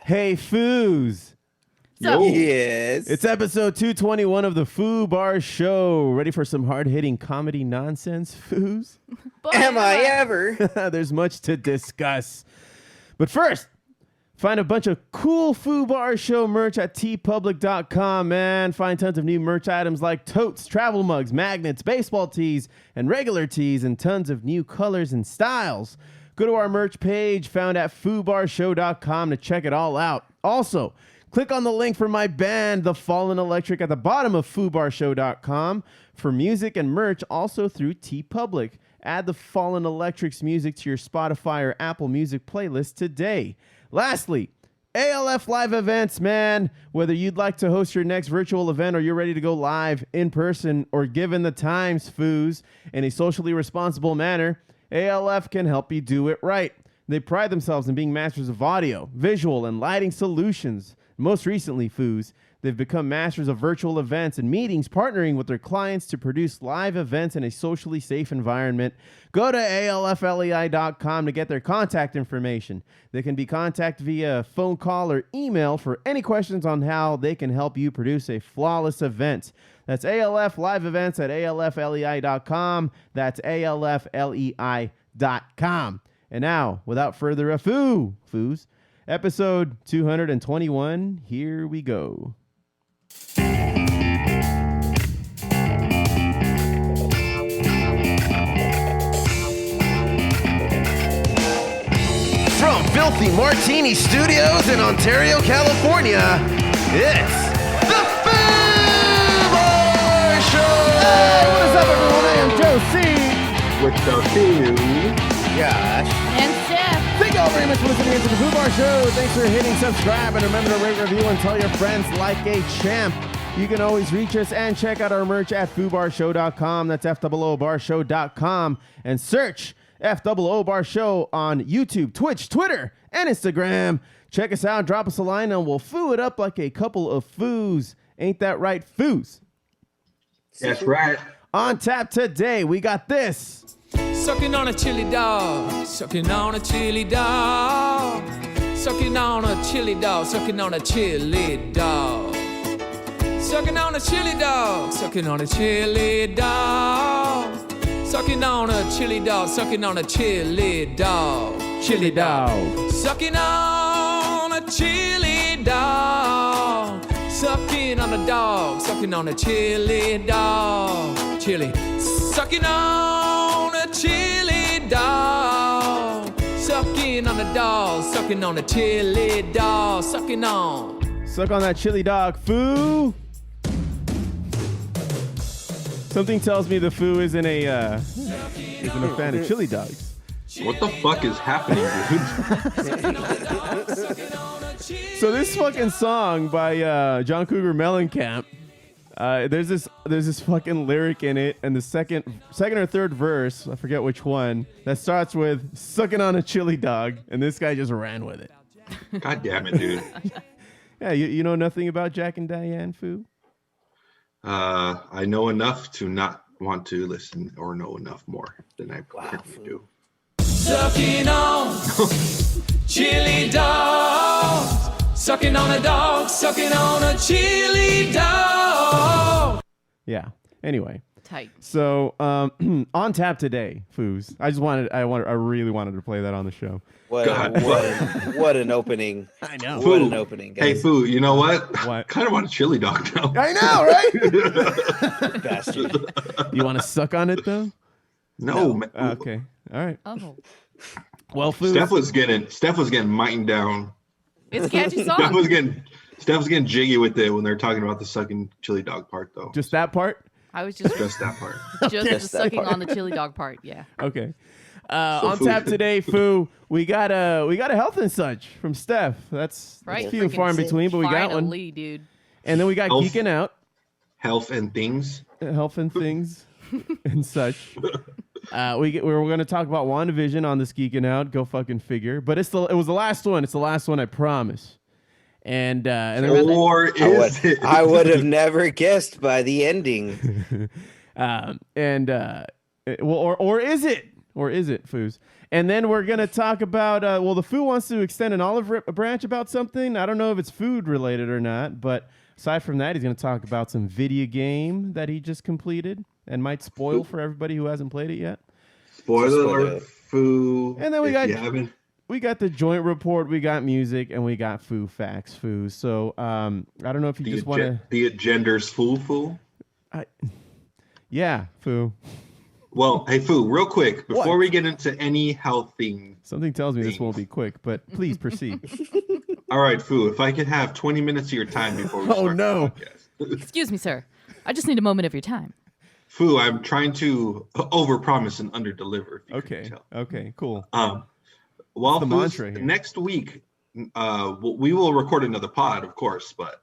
Hey, Foos. Yes. It's episode 221 of the Foobar Show. Ready for some hard-hitting comedy nonsense, Foos? Am I ever? There's much to discuss. But first, find a bunch of cool Foobar Show merch at tpublic.com, man. Find tons of new merch items like totes, travel mugs, magnets, baseball tees, and regular tees, and tons of new colors and styles. Go to our merch page found at foobarshow.com to check it all out. Also, click on the link for my band, The Fallen Electric, at the bottom of foobarshow.com for music and merch, also through TeePublic. Add The Fallen Electric's music to your Spotify or Apple Music playlist today. Lastly, ALF live events, man. Whether you'd like to host your next virtual event or you're ready to go live in person or given the times, Foos, in a socially responsible manner, ALF can help you do it right. They pride themselves in being masters of audio, visual, and lighting solutions. Most recently, Foos, they've become masters of virtual events and meetings, partnering with their clients to produce live events in a socially safe environment. Go to alflei.com to get their contact information. They can be contacted via phone call or email for any questions on how they can help you produce a flawless event. That's ALF Live Events at alflei.com. That's alflei.com. And now, without further ado, Foos, episode 221, here we go. From Filthy Martini Studios in Ontario, California, it's the Foobar Show! Hey, what is up, everyone? I am Joe C. With the Foos. Gosh. And Steph. Thank you all very much for listening to the Foobar Show. Thanks for hitting subscribe, and remember to rate, review, and tell your friends like a champ. You can always reach us and check out our merch at foobarshow.com. That's FOObarshow.com. And search FOO Bar Show on YouTube, Twitch, Twitter, and Instagram. Check us out, drop us a line, and we'll foo it up like a couple of foos. Ain't that right, Foos? That's right. On tap today, we got this. Sucking on a chili dog, sucking on a chili dog, sucking on a chili dog, sucking on a chili dog, sucking on a chili dog, sucking on a chili dog, sucking on a chili dog, sucking on a chili dog, chili dog, sucking on a chili dog, sucking on a dog, sucking on a chili dog, chili, sucking on a chili dog, sucking on a dog, sucking on a chili dog, sucking on. Suck on that chili dog, Foo. Something tells me the Foo isn't a fan of chili dogs. What the fuck is happening, dude? So this fucking song by John Cougar Mellencamp, there's this fucking lyric in it, and the second or third verse, I forget which one, that starts with "sucking on a chili dog," and this guy just ran with it. God damn it, dude. Yeah, you know nothing about Jack and Diane, Foo? I know enough to not want to listen or know enough more than I currently do. Sucking on chili dog, sucking on a dog, sucking on a chili dog. Yeah. Anyway. Tight. So on tap today, Foos. I really wanted to play that on the show. What an opening. I know. What an opening, guys. Hey, Foo, you know what? What? Kind of want a chili dog now. I know, right? Bastard. You want to suck on it though? No, man. Okay. All right. Oh. Well, Foos. Steph was getting mightened down. It's a catchy song. Steph was getting jiggy with it when they're talking about the sucking chili dog part, though. Just that part? I was just that part. just that sucking part. on the chili dog part. Yeah. Okay. On tap today, Foo. We got a health and such from Steph. That's Right. few and far in between, but we got one. Finally, dude. And then we got Health. Geeking Out, Health and things. health and things and such. We're going to talk about Wandavision on this Geeking Out. Go fucking figure. But it was the last one. It's the last one, I promise. And then Or is it? I would have never guessed by the ending. or is it? or is it, Foos? And then we're going to talk about, the Foo wants to extend an olive branch about something. I don't know if it's food related or not, but aside from that, he's going to talk about some video game that he just completed and might spoil for everybody who hasn't played it yet. Spoiler alert, Foo. And then we got the joint report, we got music, and we got Foo facts, Foo. So I don't know if you just want to... The agender's Foo? Yeah, Foo. Well, hey, Foo, real quick, before we get into any health thing... Something tells me this won't be quick, but please proceed. All right, Foo, if I could have 20 minutes of your time before we start the podcast. Excuse me, sir. I just need a moment of your time. Foo, I'm trying to overpromise and underdeliver. Okay, cool. Well, the mantra here. Next week, we will record another pod, of course, but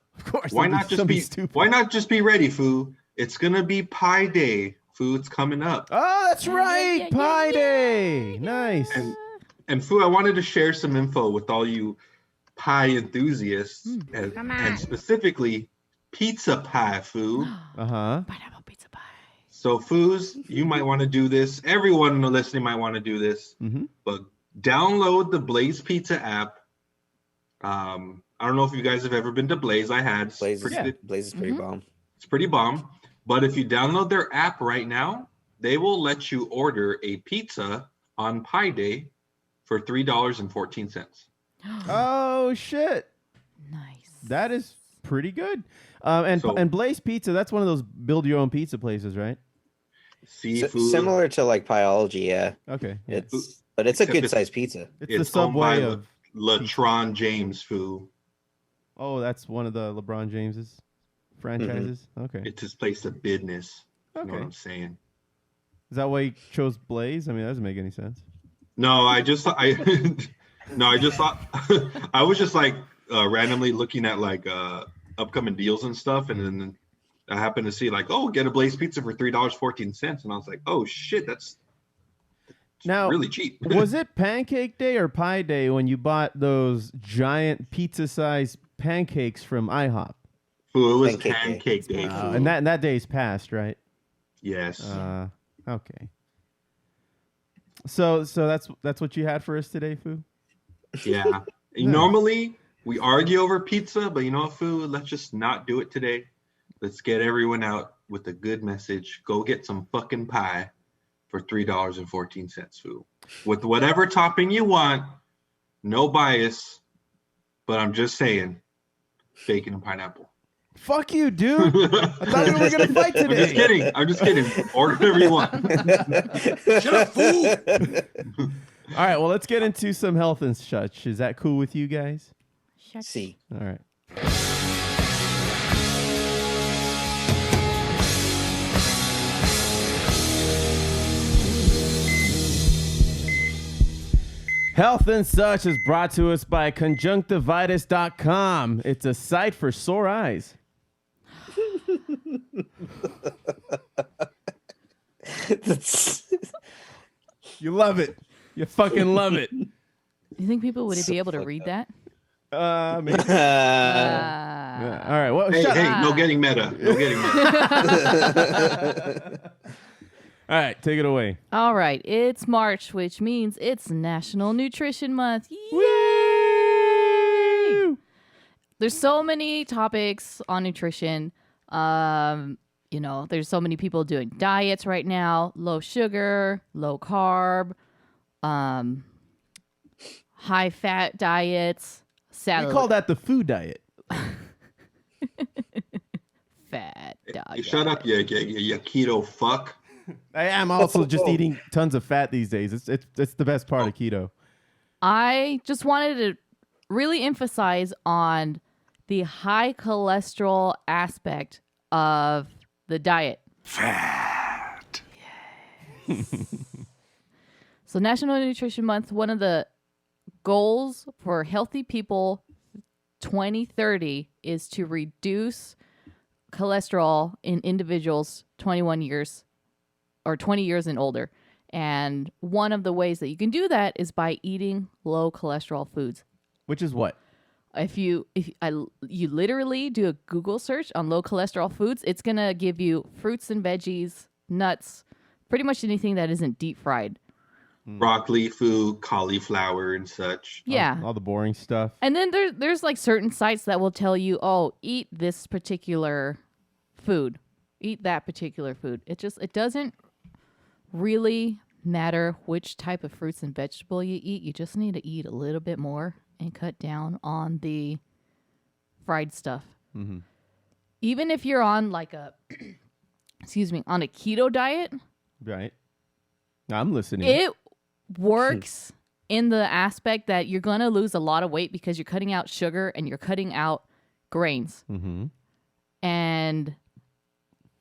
why not just be ready, Foo? It's gonna be Pie Day, Foo. It's coming up. Oh, that's right, Pie Day. Nice. And Foo, I wanted to share some info with all you pie enthusiasts, and specifically pizza pie, Foo. Pineapple pizza pie. So, Foos, you might want to do this. Everyone listening might want to do this. But download the Blaze Pizza app. I don't know if you guys have ever been to Blaze. I had. Blaze is pretty bomb. It's pretty bomb. But if you download their app right now, they will let you order a pizza on Pie Day for $3.14. Oh, shit. Nice. That is pretty good. And Blaze Pizza, that's one of those build your own pizza places, right? Seafood. Similar to like Pyology, yeah. Okay. Yeah. It's a good sized pizza. It's the Subway of LeBron James, Foo. Oh, that's one of the LeBron James's franchises. Okay. It's his place of business. Okay. You know what I'm saying? Is that why he chose Blaze? I mean, that doesn't make any sense. No, I just thought I was just like randomly looking at like upcoming deals and stuff, and then I happened to see like, oh, get a Blaze Pizza for $3.14, and I was like, oh shit, that's now really cheap. Was it Pancake Day or Pie Day when you bought those giant pizza-sized pancakes from IHOP? Ooh, it was Pancake Day. And that day's passed, right? Yes. Okay. So that's what you had for us today, Foo? Yeah. Normally we argue over pizza, but you know what, Foo? Let's just not do it today. Let's get everyone out with a good message. Go get some fucking pie for $3.14, Foo. With whatever topping you want, no bias, but I'm just saying, bacon and pineapple. Fuck you, dude. I thought we were going to fight today. I'm just kidding. Order whatever you want. Shut up, fool! All right, well, let's get into some health and such. Is that cool with you guys? See. All right. Health and Such is brought to us by conjunctivitis.com. It's a site for sore eyes. You love it. You fucking love it. You think people would be able to read that? Maybe. Yeah. All right. Well, no getting meta. No getting meta. All right, take it away. All right, it's March, which means it's National Nutrition Month. Yay! Woo! There's so many topics on nutrition. There's so many people doing diets right now, low sugar, low carb, high fat diets. We call that the food diet. Fat diet. Shut up, you keto fuck. I am also just eating tons of fat these days. It's the best part of keto. I just wanted to really emphasize on the high cholesterol aspect of the diet. Fat. Yes. So National Nutrition Month, one of the goals for healthy people 2030 is to reduce cholesterol in individuals 21 years or 20 years and older. And one of the ways that you can do that is by eating low cholesterol foods. Which is what? If you literally do a Google search on low cholesterol foods, it's going to give you fruits and veggies, nuts, pretty much anything that isn't deep fried. broccoli, food, cauliflower, and such. Yeah. All the boring stuff. And then there's like certain sites that will tell you, oh, eat this particular food, eat that particular food. It doesn't really matter which type of fruits and vegetable you eat. You just need to eat a little bit more and cut down on the fried stuff. Mm-hmm. Even if you're on like a, on a keto diet, Right. I'm listening. it works in the aspect that you're going to lose a lot of weight because you're cutting out sugar and you're cutting out grains. Mm-hmm. And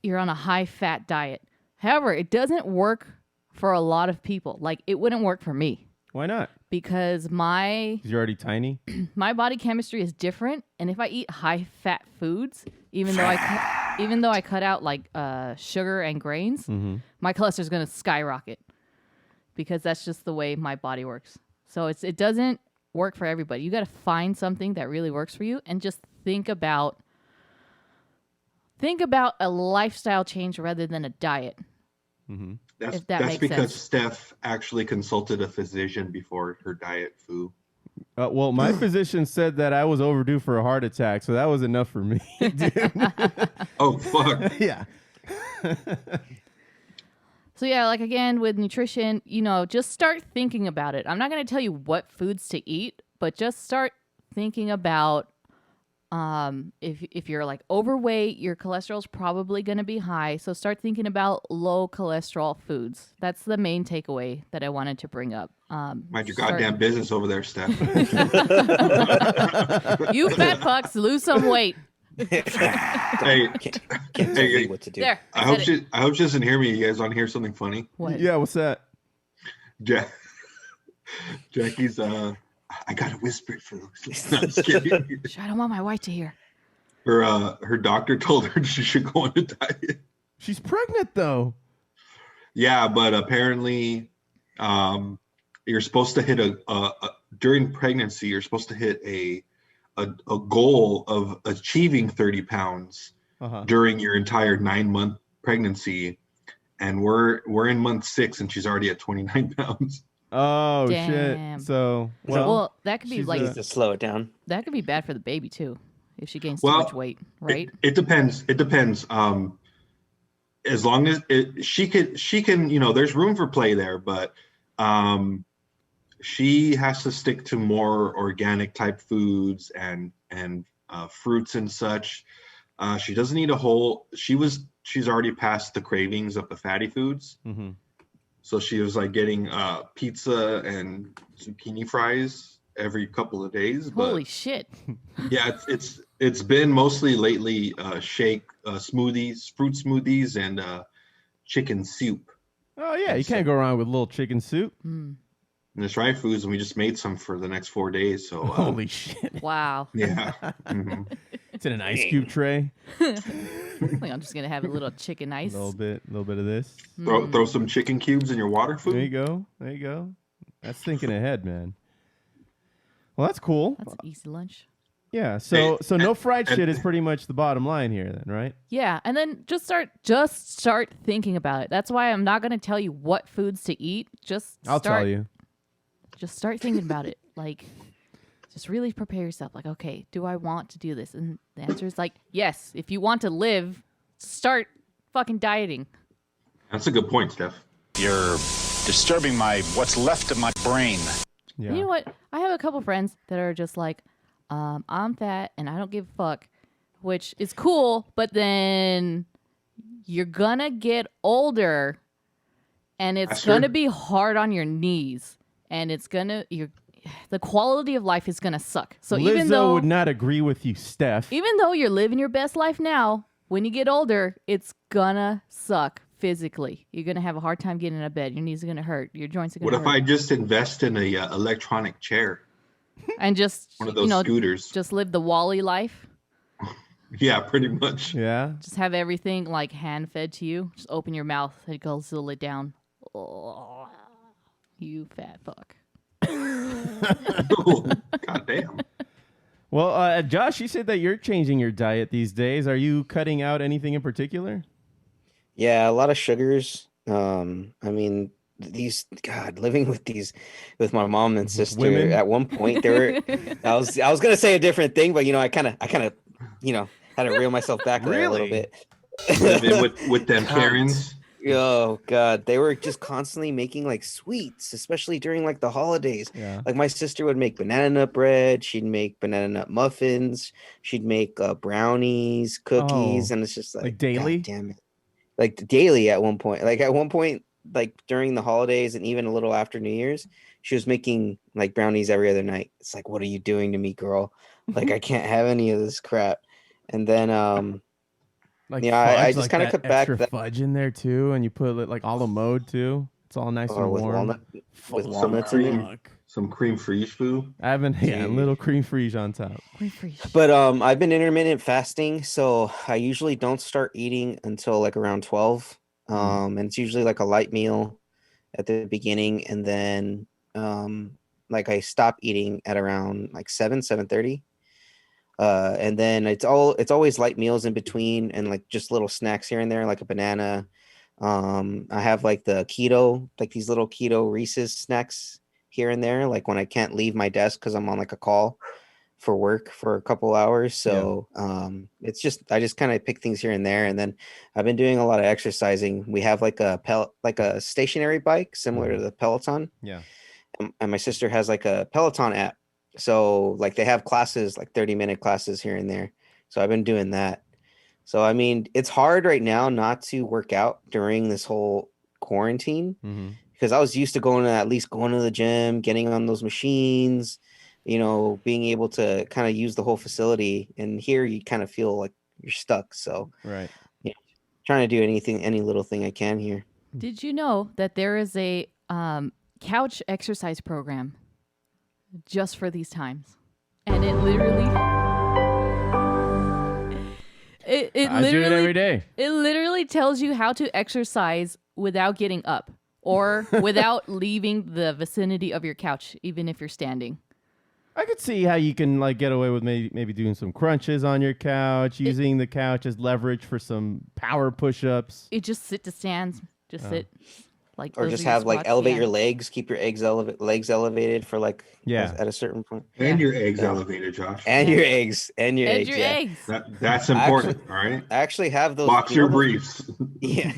you're on a high fat diet. However, it doesn't work for a lot of people. Like, it wouldn't work for me Why not? because 'Cause you're already tiny. my body chemistry is different, and if I eat high fat foods, even though I cut out like sugar and grains, my cholesterol is going to skyrocket because that's just the way my body works. So it doesn't work for everybody. You got to find something that really works for you and just think about a lifestyle change rather than a diet. Mm-hmm. If that That's makes because sense. Steph actually consulted a physician before her diet, Foo. Well, my physician said that I was overdue for a heart attack, so that was enough for me. Dude. Oh, fuck. Yeah. So yeah, like again with nutrition, just start thinking about it. I'm not going to tell you what foods to eat, but just start thinking about if you're like overweight, your cholesterol's probably going to be high. So start thinking about low cholesterol foods. That's the main takeaway that I wanted to bring up. Mind your goddamn business over there, Steph. You fat fucks, lose some weight. Hey, Can't tell me what to do. There. I hope she doesn't hear me. You guys want to hear something funny? What? Yeah, what's that? Jackie's I gotta whisper it for those. No, I'm just kidding. I don't want my wife to hear. Her doctor told her she should go on a diet. She's pregnant, though. Yeah, but apparently, you're supposed to hit during pregnancy. You're supposed to hit a goal of achieving 30 pounds during your entire 9-month pregnancy, and we're in month 6, and she's already at 29 pounds. Oh, Damn. shit. So, Well, that could be she's like Needs to slow it down. that could be bad for the baby too if she gains too Well, much weight, right? It depends. It depends. As long as she can, there's room for play there, but she has to stick to more organic type foods and fruits and such. She doesn't eat a whole. She's already past the cravings of the fatty foods. Mm-hmm. So she was like getting pizza and zucchini fries every couple of days. But Holy shit. yeah, it's been mostly lately smoothies, fruit smoothies, and chicken soup. Oh, yeah. You can't go wrong with a little chicken soup. Mm. And it's right foods, and we just made some for the next 4 days. So Holy shit. Wow. yeah. Mhm. It's in an ice cube tray. I think I'm just gonna have a little chicken ice. A little bit of this. Throw some chicken cubes in your water food. There you go. That's thinking ahead, man. Well, that's cool. That's an easy lunch. Yeah. So no fried shit is pretty much the bottom line here, then, right? Yeah, and then just start thinking about it. That's why I'm not gonna tell you what foods to eat. I'll tell you. Just start thinking about it. Like, just really prepare yourself. Like, okay, do I want to do this? And the answer is like, yes. If you want to live, start fucking dieting. That's a good point, Steph. You're disturbing what's left of my brain. Yeah. You know what? I have a couple friends that are just like, I'm fat and I don't give a fuck, which is cool, but then you're gonna get older and it's gonna be hard on your knees and it's gonna, the quality of life is gonna suck. So Lizzo would not agree with you, Steph. even though you're living your best life now, when you get older, it's gonna suck physically. You're gonna have a hard time getting out of bed. Your knees are gonna hurt. Your joints are gonna hurt. What if I just invest in a electronic chair? And just One of those scooters. just live the Wall-E life. Yeah, pretty much. Yeah. Just have everything like hand fed to you. Just open your mouth and go seal it down. Oh, you fat fuck. God damn. Well, Josh, you said that you're changing your diet these days. Are you cutting out anything in particular? Yeah, a lot of sugars. I mean, living with my mom and sister. Women? At one point, they were. I was gonna say a different thing, but I kind of had to reel myself back there a little bit. Living with them Karens. Oh God, they were just constantly making like sweets, especially during like the holidays. Yeah. Like my sister would make banana nut bread, she'd make banana nut muffins, she'd make brownies, cookies, and it's just like daily. God damn it, like daily at one point. Like during the holidays and even a little after New Year's, she was making like brownies every other night. It's like, what are you doing to me, girl? Like I can't have any of this crap. And then Like I fudge, just kind of cut back extra fudge in there too, and you put it like a la mode too. It's all nice and with warm. walnuts in there. Some cream fraiche food. I haven't, a little cream fraiche on top. But I've been intermittent fasting, so I usually don't start eating until like around 12. And it's usually like a light meal at the beginning, and then like I stop eating at around like 7:30. And then it's always light meals in between and like just little snacks here and there, like a banana. I have like the keto, like these little keto Reese's snacks here and there, like when I can't leave my desk because I'm on like a call for work for a couple hours. So it's just I just kind of pick things here and there. And then I've been doing a lot of exercising. We have like a stationary bike similar to the Peloton. Yeah. And my sister has like a Peloton app. So like they have classes, like 30-minute classes here and there. So I've been doing that. So, I mean, it's hard right now not to work out during this whole quarantine because I was used to at least going to the gym, getting on those machines, being able to kind of use the whole facility. And here you kind of feel like you're stuck. So right. Trying to do any little thing I can here. Did you know that there is a couch exercise program just for these times? And it literally I do it every day. It literally tells you how to exercise without getting up or without leaving the vicinity of your couch, even if you're standing. I could see how you can like get away with maybe doing some crunches on your couch, using the couch as leverage for some power push-ups. You just sit to stand, sit. Like or just have like elevate your legs, keep your legs elevated for like at a certain point. And your eggs elevated, Josh. And your eggs. That's important, all right? I actually have those. Box your briefs. Yeah.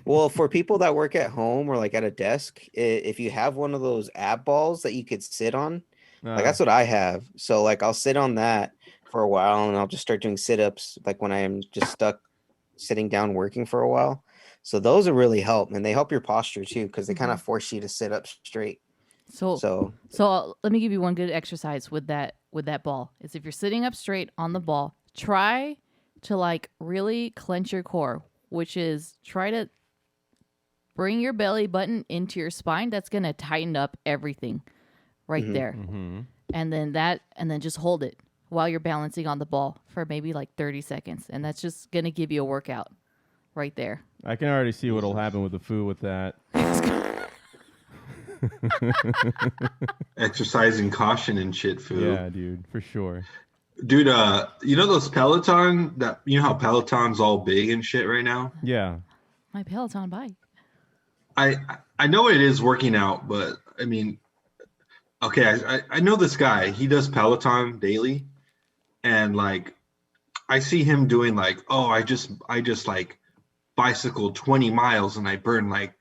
Well, for people that work at home or like at a desk, if you have one of those ab balls that you could sit on, like that's what I have. So like I'll sit on that for a while and I'll just start doing sit-ups like when I am just stuck sitting down working for a while. So those will really help, and they help your posture too because they kind of force you to sit up straight. So let me give you one good exercise with that ball. Is if you're sitting up straight on the ball, try to like really clench your core, which is try to bring your belly button into your spine. That's gonna tighten up everything right there, and then just hold it while you're balancing on the ball for maybe like 30 seconds, and that's just gonna give you a workout right there. I can already see what'll happen with the food with that. Exercising caution and shit, food. Yeah, dude, for sure. Dude, those Peloton how Peloton's all big and shit right now? Yeah. My Peloton bike. I know it is working out, but I mean, okay, I know this guy. He does Peloton daily, and like I see him doing like, I just like bicycled 20 miles and I burned like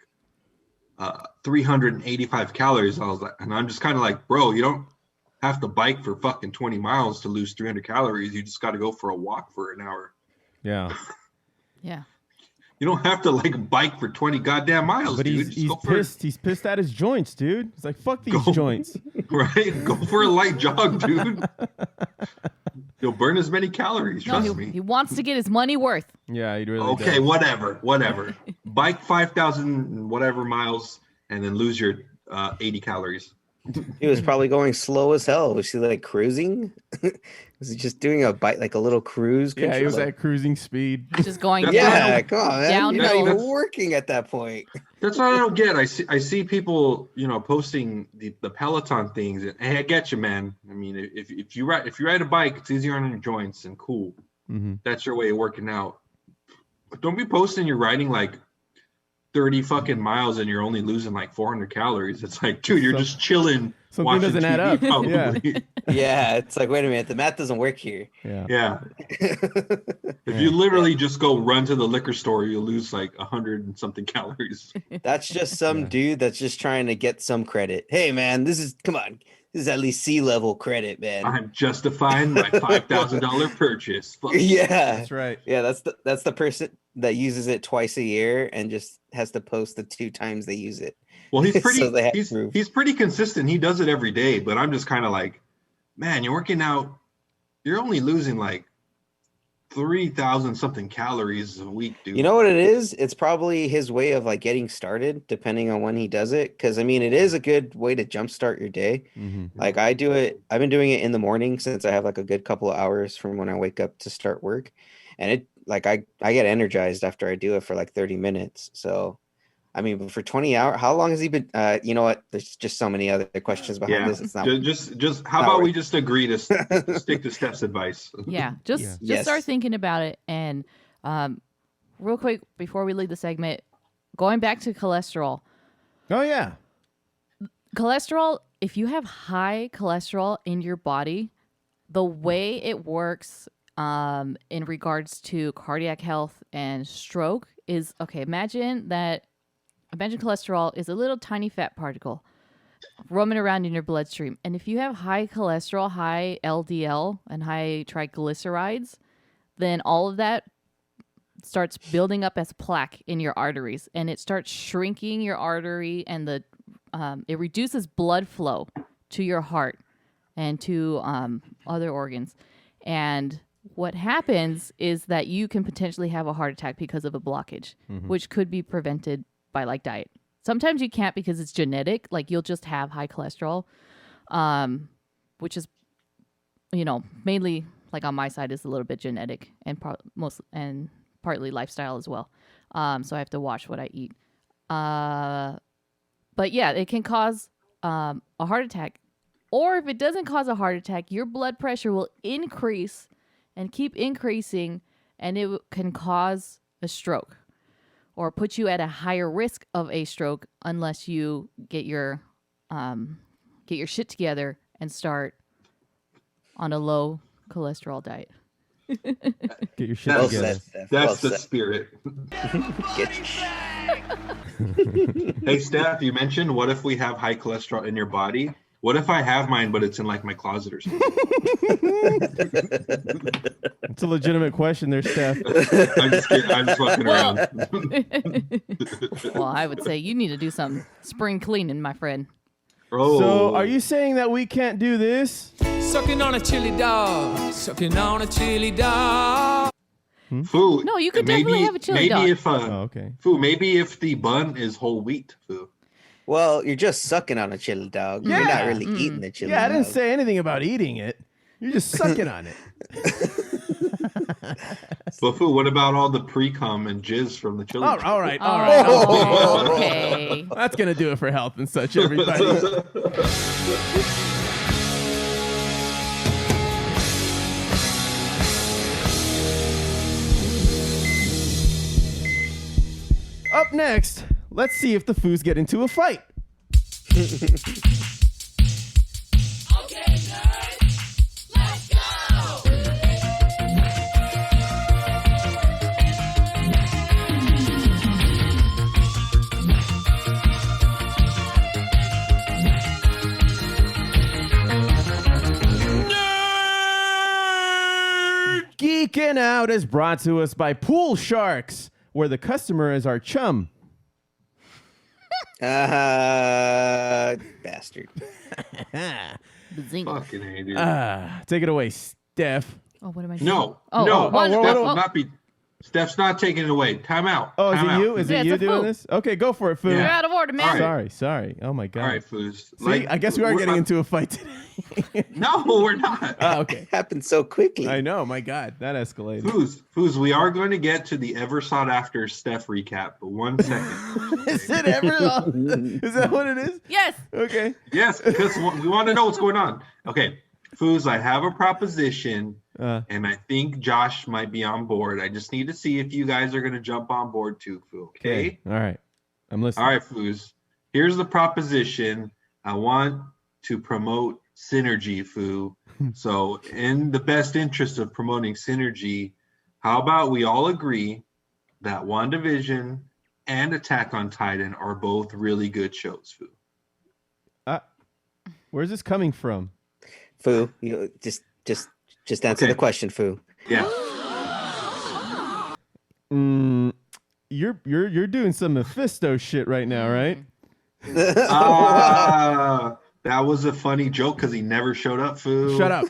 385 calories. I was like, and I'm just kind of like, bro, you don't have to bike for fucking 20 miles to lose 300 calories. You just got to go for a walk for an hour. Yeah. Yeah. You don't have to like bike for 20 goddamn miles, but dude. He's pissed. He's pissed at his joints, dude. He's like, fuck these joints. Right? Go for a light jog, dude. You'll burn as many calories, trust me. He wants to get his money worth. Yeah, he really okay, does. whatever. Bike 5,000 whatever miles and then lose your 80 calories. He was probably going slow as hell. Was he like cruising? Was he just doing a bite, like a little cruise? Yeah, he was at cruising speed. Just going come on, man. downhill. You're not even working at that point. That's what I don't get. I see people, posting the Peloton things. And, hey, I get you, man. I mean, if you ride a bike, it's easier on your joints and cool. That's your way of working out. But don't be posting you're riding like 30 fucking miles and you're only losing like 400 calories. It's like, dude, you're just chilling. Something doesn't add up. Probably. Yeah. Yeah, it's like, wait a minute, the math doesn't work here. Yeah. If you literally just go run to the liquor store, you'll lose like 100 and something calories. That's just some dude that's just trying to get some credit. Hey, man, come on. This is at least C-level credit, man. I'm justifying my $5,000 purchase. Fuck. Yeah. That's right. Yeah, that's the person that uses it twice a year and just has to post the 2 times they use it. Well, he's pretty So they have he's, proof. he's pretty consistent. He does it every day, but I'm just kind of like, man, you're working out. You're only losing like 3,000 something calories a week, dude. You know what it is? It's probably his way of like getting started, depending on when he does it. Because I mean, it is a good way to jumpstart your day. Like I do it. I've been doing it in the morning since I have like a good couple of hours from when I wake up to start work, and it like I get energized after I do it for like 30 minutes. So, I mean, for 20 hours, how long has he been? You know what? There's just so many other questions behind this. It's not just how about we just agree to stick to Steph's advice? Yeah, just start thinking about it. And real quick before we leave the segment, going back to cholesterol. Oh yeah, Cholesterol. If you have high cholesterol in your body, the way it works in regards to cardiac health and stroke is okay. Imagine cholesterol is a little tiny fat particle roaming around in your bloodstream. And if you have high cholesterol, high LDL, and high triglycerides, then all of that starts building up as plaque in your arteries, and it starts shrinking your artery, and it reduces blood flow to your heart and to other organs. And what happens is that you can potentially have a heart attack because of a blockage, which could be prevented by like diet. Sometimes you can't because it's genetic. Like you'll just have high cholesterol, which is, mainly like on my side is a little bit genetic and partly lifestyle as well. So I have to watch what I eat. But yeah, it can cause a heart attack. Or if it doesn't cause a heart attack, your blood pressure will increase and keep increasing, and it can cause a stroke or put you at a higher risk of a stroke unless you get your shit together and start on a low cholesterol diet. Get your shit together. That's the spirit. Hey, Steph, you mentioned what if we have high cholesterol in your body? What if I have mine, but it's in like my closet or something? It's a legitimate question there, Steph. I'm just kidding. I'm just fucking around. Well, I would say you need to do some spring cleaning, my friend. Oh. So are you saying that we can't do this? Sucking on a chili dog. Sucking on a chili dog. Foo, No, you could definitely have a chili dog. Okay. Foo, maybe if the bun is whole wheat, Foo. Well, you're just sucking on a chili dog. Yeah. You're not really eating the chili dog. Yeah, I didn't say anything about eating it. You're just sucking on it. But Foo, what about all the pre-cum and jizz from the chili? All right. Oh, okay. That's going to do it for health and such, everybody. Up next, let's see if the Foos get into a fight. Okay, nerds, let's go! Geeking Out is brought to us by Pool Sharks, where the customer is our chum. Bastard. Bazinga. Fucking A, dude. Take it away, Steph. Oh, what am I doing? No. Oh, Steph what- will not be. Steph's not taking it away. Time out. Oh, is Time it out. you? Is Yeah, it you it's a doing Foo. this? Okay, go for it, Foo. You're Yeah. out of order, man. All right. Sorry. Oh my God. All right, Foos. See, I guess we are getting into a fight today. No, we're not. Oh, okay. Happened so quickly. I know. My God, that escalated. Foos, we are going to get to the ever sought after Steph recap, but 1 second. Is it ever? Is that what it is? Yes. Okay. Yes, because we want to know what's going on. Okay, Foos, I have a proposition, and I think Josh might be on board. I just need to see if you guys are going to jump on board too, Foo. Okay? All right. I'm listening. All right, Foos. Here's the proposition. I want to promote synergy, Foo. So, in the best interest of promoting synergy, how about we all agree that WandaVision and Attack on Titan are both really good shows, Foo? Where's this coming from? Foo, just answer the question, Foo. Yeah. You're doing some Mephisto shit right now, right? That was a funny joke because he never showed up, Foo. Shut up.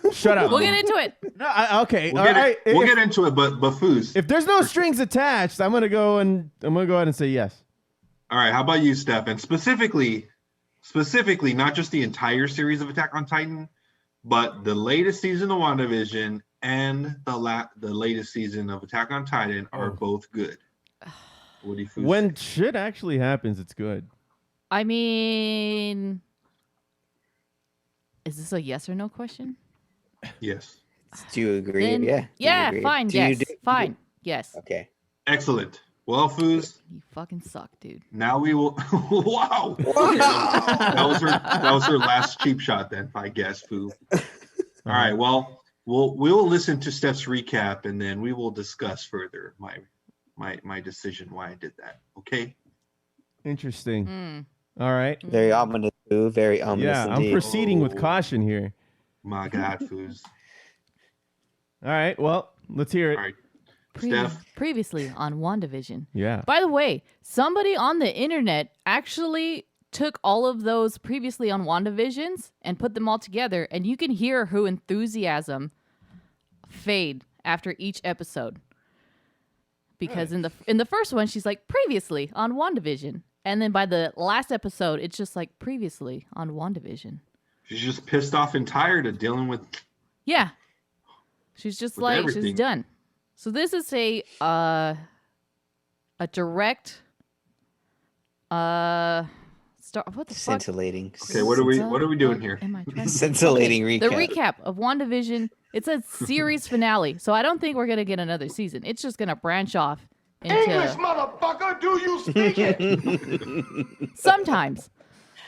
We'll get into it. No, okay. We'll get into it, but Foos. If there's no strings attached, I'm gonna go ahead and say yes. All right, how about you, Steph? And specifically, not just the entire series of Attack on Titan, but the latest season of WandaVision and the latest season of Attack on Titan are both good. What do you think? When shit actually happens, it's good. I mean, is this a yes or no question? Yes. Do you agree? Then- Yeah. Do you Yeah, agree? fine, Do you yes. do- Fine, yes. Okay. Excellent. Well, Foos, You fucking suck, dude. now we will. Wow. Okay. That was her last cheap shot, then, I guess, Foo. All right. Well, we'll listen to Steph's recap, and then we will discuss further my decision why I did that. Okay. Interesting. All right. Very ominous, Foo. Very ominous Yeah, I'm indeed. proceeding with caution here. My God, Foos. All right. Well, let's hear it. All right. Steph. Previously on WandaVision. Yeah. By the way, somebody on the internet actually took all of those previously on WandaVisions and put them all together, and you can hear her enthusiasm fade after each episode. Because in the first one, she's like, previously on WandaVision. And then by the last episode, it's just like, previously on WandaVision. She's just pissed off and tired of dealing with. Yeah. She's just With like, everything. she's done. So this is a direct what the fuck? Scintillating. Okay, what are we doing here? Am I trying to- Scintillating Okay, recap. The recap of WandaVision. It's a series finale, so I don't think we're gonna get another season. It's just gonna branch off into motherfucker, do you speak it? sometimes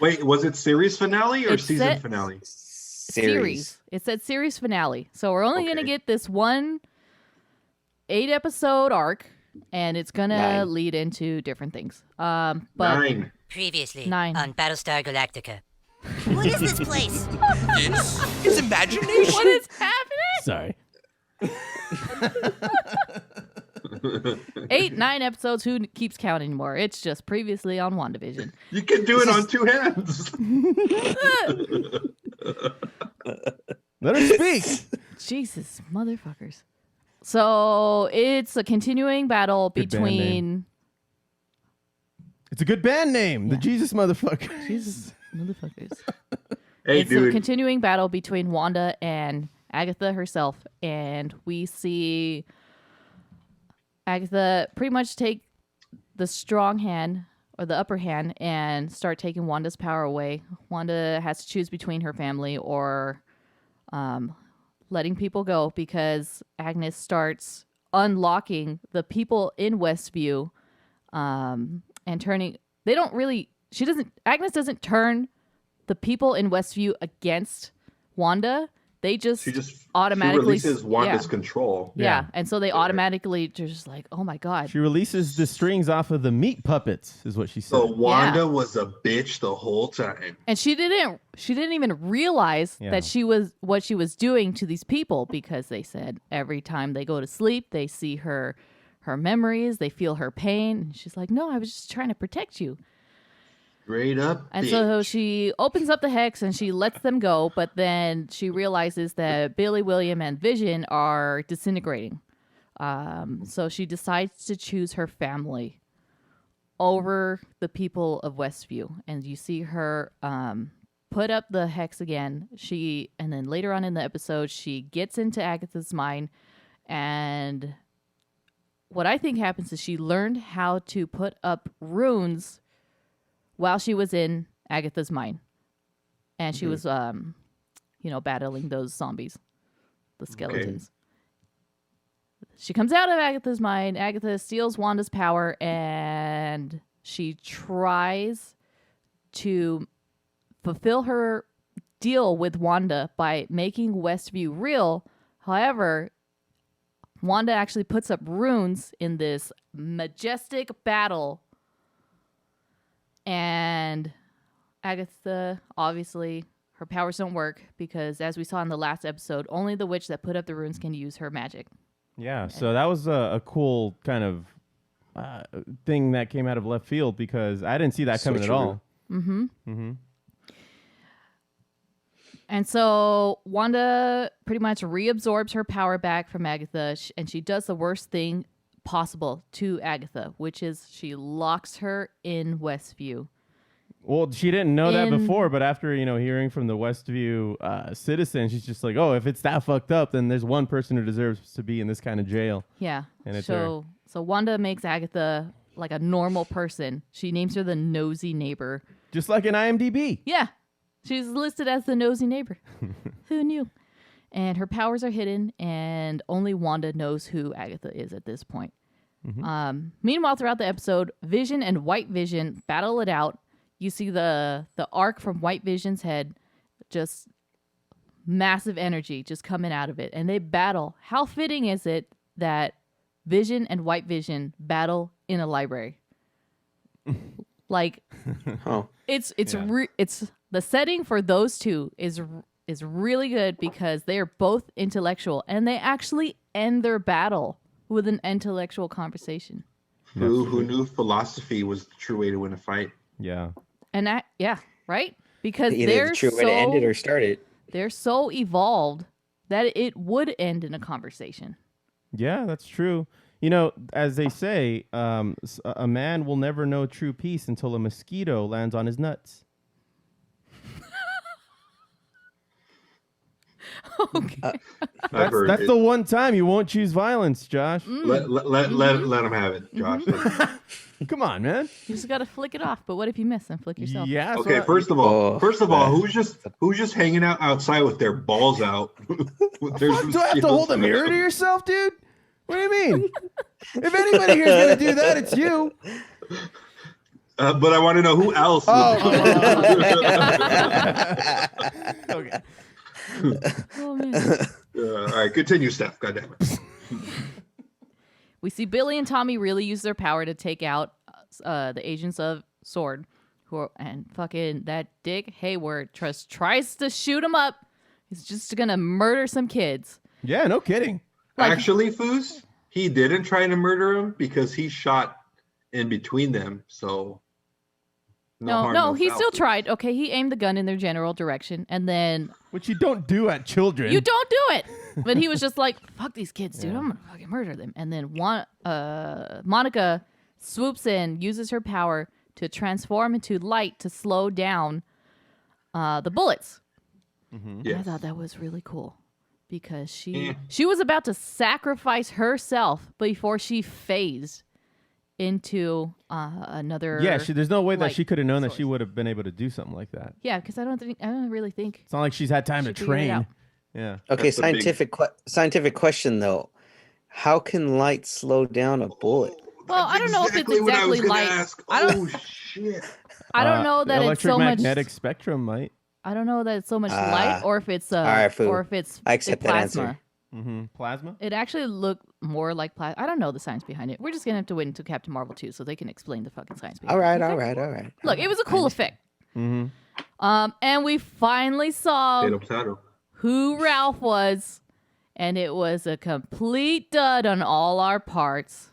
Wait, was it series finale or It season said- finale? series. It said series finale, so we're only gonna Okay. get this one 8-episode arc, and it's gonna 9. lead into different things. But 9. Previously 9. on Battlestar Galactica. What is this place? It's imagination. What is happening? Sorry. 8, 9 episodes. Who keeps count anymore? It's just previously on WandaVision. You can do it on 2 hands. Let her speak. Jesus, motherfuckers. So it's a continuing battle Good band between It's a good band name. The Jesus motherfucker. Jesus, motherfuckers. Hey, It's a dude. continuing battle between Wanda and Agatha herself, and we see Agatha pretty much take the strong hand or the upper hand and start taking Wanda's power away. Wanda has to choose between her family or letting people go because Agnes starts unlocking the people in Westview and turning. They don't really. Agnes doesn't turn the people in Westview against Wanda. They just She automatically releases Wanda's control. yeah, and so they automatically just like, oh my god. She releases the strings off of the meat puppets, is what she said. So Wanda was a bitch the whole time. And she didn't even realize Yeah. that she was what she was doing to these people because they said every time they go to sleep, they see her memories, they feel her pain. And she's like, no, I was just trying to protect you. Straight up. And bitch. so she opens up the hex and she lets them go, but then she realizes that Billy, William, and Vision are disintegrating. So she decides to choose her family over the people of Westview. And you see her put up the hex again. And then later on in the episode, she gets into Agatha's mind. And what I think happens is she learned how to put up runes while she was in Agatha's mind. And she was, battling those zombies, the skeletons. She comes out of Agatha's mind. Agatha steals Wanda's power, and she tries to fulfill her deal with Wanda by making Westview real. However, Wanda actually puts up runes in this majestic battle. And Agatha, obviously, her powers don't work because, as we saw in the last episode, only the witch that put up the runes can use her magic. Yeah, so that was a cool kind of thing that came out of left field because I didn't see that coming at all. Mm-hmm. Mm-hmm. And so Wanda pretty much reabsorbs her power back from Agatha, and she does the worst thing possible to Agatha, which is she locks her in Westview. Well, she didn't know that before, but after, hearing from the Westview citizen, she's just like, oh, if it's that fucked up, then there's one person who deserves to be in this kind of jail. Yeah. And it's so Wanda makes Agatha like a normal person. She names her the nosy neighbor. Just like in IMDb. Yeah. She's listed as the nosy neighbor. Who knew? And her powers are hidden, and only Wanda knows who Agatha is at this point. Mm-hmm. Meanwhile, throughout the episode, Vision and White Vision battle it out. You see the arc from White Vision's head, just massive energy just coming out of it, and they battle. How fitting is it that Vision and White Vision battle in a library? Like, it's the setting for those two is really good because they are both intellectual, and they actually end their battle with an intellectual conversation. Who knew philosophy was the true way to win a fight? Yeah. And right? Because either they're the true way to end it or start it. They're so evolved that it would end in a conversation. Yeah, that's true. As they say, a man will never know true peace until a mosquito lands on his nuts. Okay. That's the one time you won't choose violence, Josh. Let him have it, Josh. Come on, man. You just gotta flick it off. But what if you miss and flick yourself? Yeah. Okay. First of all, who's just hanging out outside with their balls out? Do I have to hold a mirror to yourself, dude? What do you mean? If anybody here is gonna do that, it's you. But I want to know who else. Okay. Oh, man. All right, continue, Steph. God damn it. We see Billy and Tommy really use their power to take out the agents of S.W.O.R.D. And fucking that dick Hayward tries to shoot him up. He's just gonna murder some kids. Yeah, no kidding. Actually, Foos, he didn't try to murder him because he shot in between them. So no, he still tried. Okay, he aimed the gun in their general direction, and then which you don't do at children. You don't do it. But he was just like, "Fuck these kids, dude! I'm gonna fucking murder them." And then Monica swoops in, uses her power to transform into light to slow down the bullets. Mm-hmm. Yes. I thought that was really cool because she was about to sacrifice herself before she phased into another. Yeah, there's no way that she could have known that she would have been able to do something like that. Yeah, because I don't really think it's not like she's had time to train. Yeah. Okay, scientific question though. How can light slow down a bullet? Well, I don't know if it's exactly light. Shit. I don't know that it's so much electromagnetic spectrum might. I don't know that it's so much light, or if it's or if it's I accept that plasma. Answer. Mm-hmm. Plasma? It actually looked more like plasma. I don't know the science behind it. We're just gonna have to wait until Captain Marvel 2 so they can explain the fucking science behind it. All right. Look, it was a cool effect. Mm-hmm. And we finally saw who Ralph was, and it was a complete dud on all our parts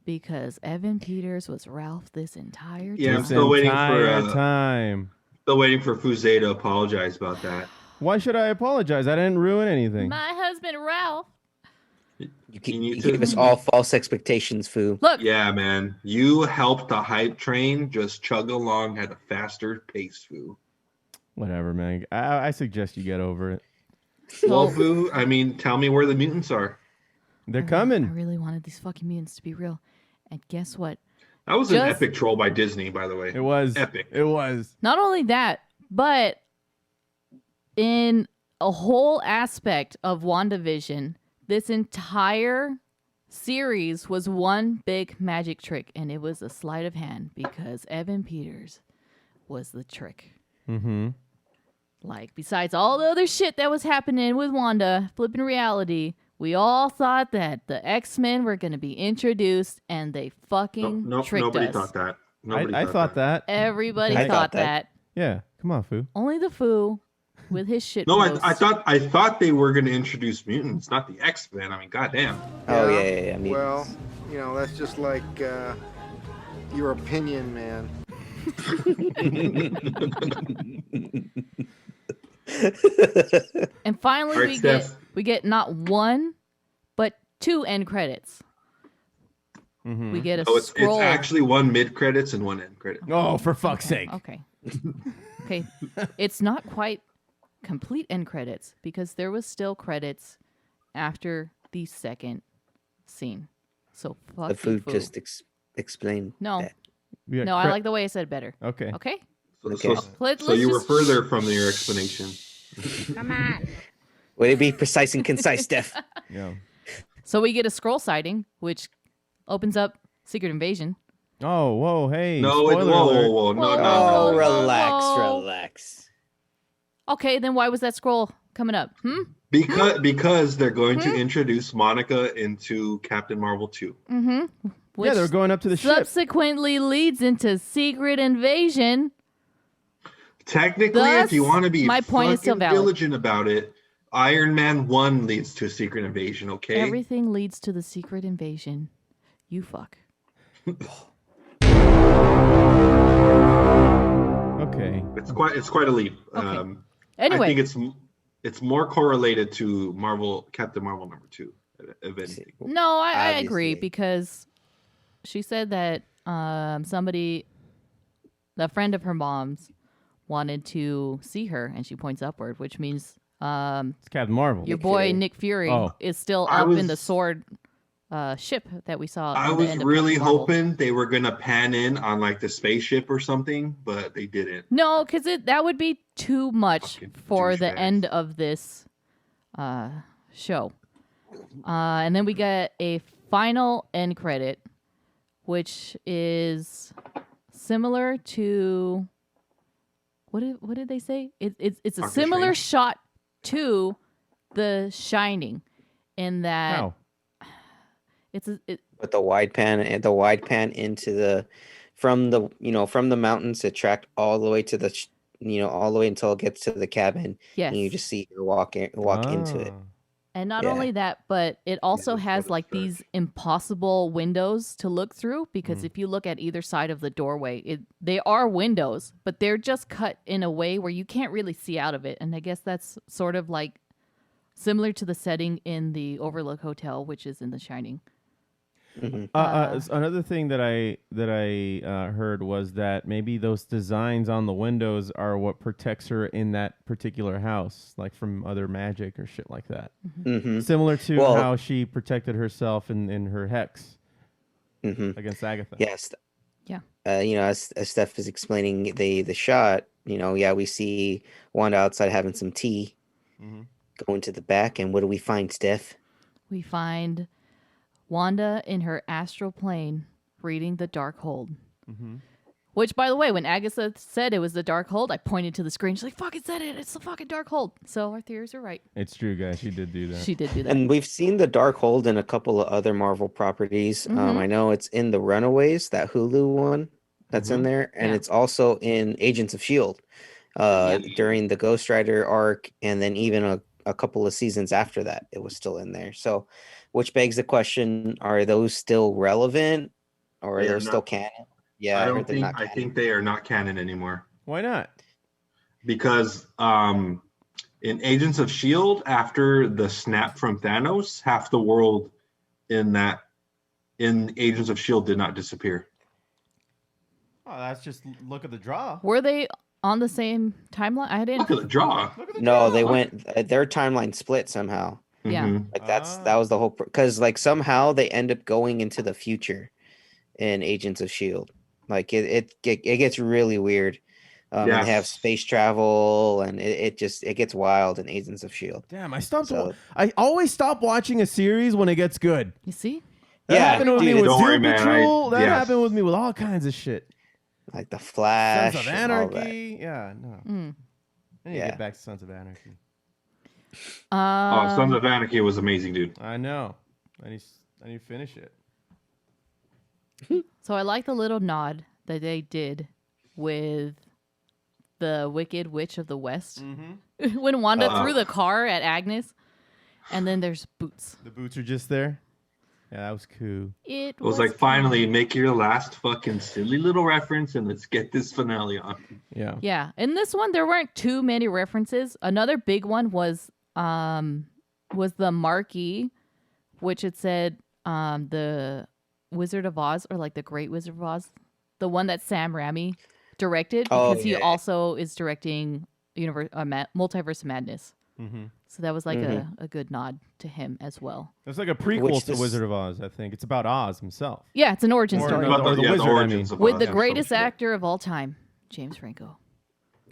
because Evan Peters was Ralph this entire time. Yeah, I'm still waiting for time. Still waiting for Fuse to apologize about that. Why should I apologize? I didn't ruin anything. My husband Ralph. You gave us all false expectations, Foo. Look. Yeah, man. You helped the hype train just chug along at a faster pace, Foo. Whatever, man. I suggest you get over it. Well, Foo, I mean, tell me where the mutants are. They're coming. I really wanted these fucking mutants to be real. And guess what? That was an epic troll by Disney, by the way. It was. Epic. It was. Not only that, but in a whole aspect of WandaVision, this entire series was one big magic trick, and it was a sleight of hand because Evan Peters was the trick. Mm-hmm. Like, besides all the other shit that was happening with Wanda, flipping reality, we all thought that the X-Men were going to be introduced, and they fucking tricked nobody us. thought that. I thought that. Everybody I thought thought that. that. Yeah. Come on, Foo. Only the Foo with his shit. No, post. I thought they were going to introduce mutants, not the X-Men. I mean, goddamn. Oh yeah. Mutants. Well, you know, that's just like your opinion, man. And finally, All right, we get not one, but 2 end credits. Mm-hmm. We get a Oh, it's scroll. actually one mid credits and one end credit. Oh, for fuck's sake. Okay. It's not quite complete end credits because there was still credits after the second scene. So fuck The food Foo. just explained. No. that. We got No, I like the way I said better. Okay. Okay? Okay. So you were further from your explanation. Come on. Way to be precise and concise, Steph. Yeah. So we get a scroll sighting, which opens up Secret Invasion. Oh, whoa, hey. No, spoiler alert. whoa, no, Whoa. no, Oh, no. relax. Okay, then why was that scroll coming up? Because they're going to introduce Monica into Captain Marvel 2. Mm-hmm. Which Yeah, they're going up to the ship. subsequently leads into Secret Invasion. Technically, Thus, if you want to be my point is still fucking valid. diligent about it, Iron Man 1 leads to Secret Invasion, okay? Everything leads to the Secret Invasion. You fuck. Okay. It's quite a leap. Okay. Anyway. I think it's more correlated to Captain Marvel number 2, if anything. No, I agree Obviously. because she said that somebody, a friend of her mom's, wanted to see her, and she points upward, which means It's Captain Marvel. your boy Fury. Nick Fury Oh. is still I up in was- the sword ship that we saw. I at the was end of really Captain Marvel. hoping they were gonna pan in on like the spaceship or something, but they didn't. No, because that would be too much Fucking for the douchebags. end of this show. And then we get a final end credit, which is similar to what did they say? It's a Doctor similar Strange? shot to The Shining, in that How? With the wide pan into from the mountains, it tracked all the way to all the way until it gets to the cabin. Yes. And you just see her walk into it. Ah. And not Yeah. only that, but it also that's has what like it starts. these impossible windows to look through, because Mm. if you look at either side of the doorway, they are windows, but they're just cut in a way where you can't really see out of it. And I guess that's sort of like similar to the setting in the Overlook Hotel, which is in The Shining. Another thing that I heard was that maybe those designs on the windows are what protects her in that particular house, like from other magic or shit like that. Mm-hmm. Similar to Well- how she protected herself in her hex Mm-hmm. against Agatha. Yes. Yeah. As Steph is explaining the shot, we see Wanda outside having some tea, Mhm. going to the back, and what do we find, Steph? We find Wanda in her astral plane reading the Darkhold. Mhm. Which, by the way, when Agatha said it was the Darkhold, I pointed to the screen. She's like, fucking said it. It's the fucking Darkhold. So our theories are right. It's true, guys. She did do that. She did do that. And we've seen the Darkhold in a couple of other Marvel properties. Mhm. I know it's in the Runaways, that Hulu one that's in there, and Yeah. it's also in Agents of Shield during the Ghost Rider arc, and then even a couple of seasons after that, it was still in there. So, which begs the question: are those still relevant, or are They they are still not. canon? Yeah, I heard don't they're think not I canon. think they are not canon anymore Why not? because in Agents of Shield, after the snap from Thanos, half the world in Agents of Shield did not disappear. Oh, that's just look at the draw. Were they on the same timeline? I didn't. Look at the draw. No, they went. Their timeline split somehow. Yeah. Mhm. Like that was the whole because like somehow they end up going into the future in Agents of Shield. Like it gets really weird. And they have Yes. space travel, and it gets wild in Agents of Shield. Damn, I stopped. So- I always stop watching a series when it gets good. You see? That Yeah, happened with me dude, with don't Doom worry, man, Patrol. That yes. happened with me with all kinds of shit. like the Flash, Sons of and all that. Anarchy. Yeah, no. I need to Yeah. get back to Sons of Anarchy. Oh, Sons of Anarchy was amazing, dude. I know. I need to finish it. So I like the little nod that they did with the Wicked Witch of the West when Wanda threw the car at Agnes, and then there's boots. The boots are just there. Yeah, that was cool. It It was like, finally, make your last fucking silly little reference and let's get this finale on. Yeah. Yeah, in this one there weren't too many references. Another big one was the marquee, which it said the Wizard of Oz, or like the Great Wizard of Oz, the one that Sam Raimi directed, because he also is directing Multiverse of Madness. So that was like a good nod to him as well. It's like a prequel to Wizard of Oz, I think. It's about Oz himself. Yeah, it's an origin story Or the Wizard, origins of with Oz, the yeah, greatest some shit. actor of all time, James Franco.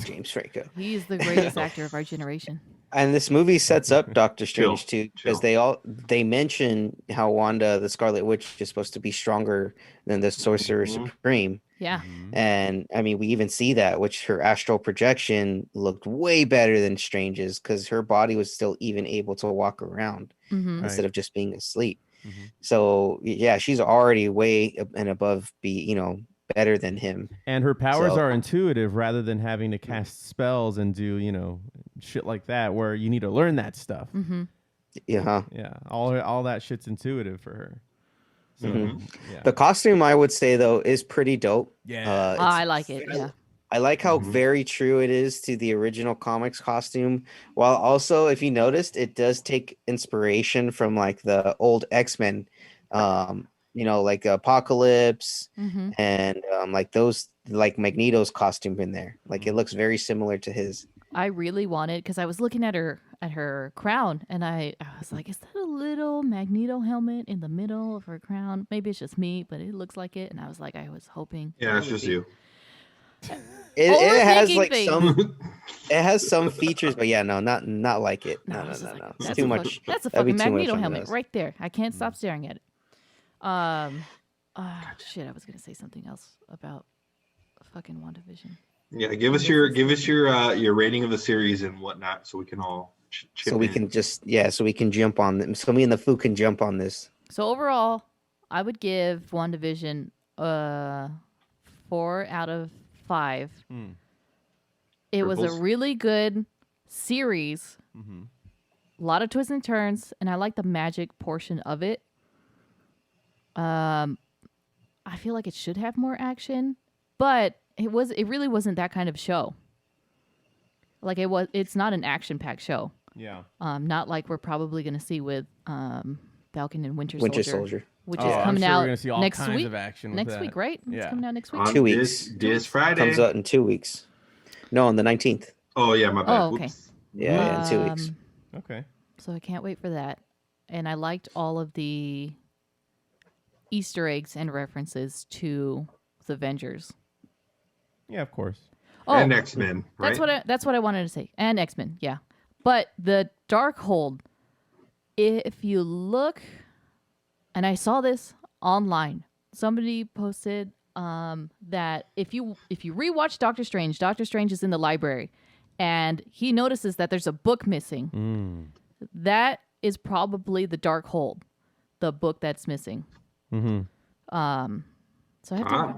James Franco. He's the greatest actor of our generation. And this movie sets up Doctor Strange too, because chill. they mention how Wanda, the Scarlet Witch, is supposed to be stronger than the Sorcerer Supreme. Yeah. And I mean, we even see that, which her astral projection looked way better than Strange's, because her body was still even able to walk around instead of just being asleep. So yeah, she's already way and above better than him. And her powers are intuitive rather than having to cast spells and do, shit like that where you need to learn that stuff. Yeah. Yeah. All that shit's intuitive for her. So, yeah. The costume, I would say, though, is pretty dope. Yeah. I like it. Yeah. I like how very true it is to the original comics costume. While also, if you noticed, it does take inspiration from like the old X-Men, like Apocalypse and like those, like Magneto's costume in there. Like it looks very similar to his. I really wanted, because I was looking at her crown, and I was like, is that a little Magneto helmet in the middle of her crown? Maybe it's just me, but it looks like it. And I was like, I was hoping. Yeah, it's just you. It has like things. it has some features, but yeah, no, not like it. No. It's too much. That's a That'd be fucking too much Magneto on helmet those. right there. I can't stop staring at it. Shit, I was gonna say something else about fucking WandaVision. Yeah, give us your rating of the series and whatnot, so we can all chip So we in. can so we can jump on them. So me and the Foo can jump on this. So overall, I would give WandaVision 4 out of 5. It was a Triples? really good series. A lot of twists and turns, and I like the magic portion of it. I feel like it should have more action, but it really wasn't that kind of show. Like it's not an action-packed show. Yeah. Not like we're probably going to see with Falcon and Winter Soldier. which Oh, is I'm coming sure out we're gonna see all next kinds week. of action with Next that. week, right? Yeah. It's coming out next week. On 2 weeks. This Friday. Comes out in 2 weeks. No, on the 19th. Oh yeah, my bad. Oh, okay. Whoops. Yeah, in 2 weeks. Okay. So I can't wait for that. And I liked all of the Easter eggs and references to the Avengers. Yeah, of course. Oh, And X-Men, right? that's what I wanted to say. And X-Men, yeah. But the Darkhold, if you look, and I saw this online. Somebody posted that if you rewatch Doctor Strange is in the library, and he notices that there's a book missing. That is probably the Darkhold, the book that's missing. So I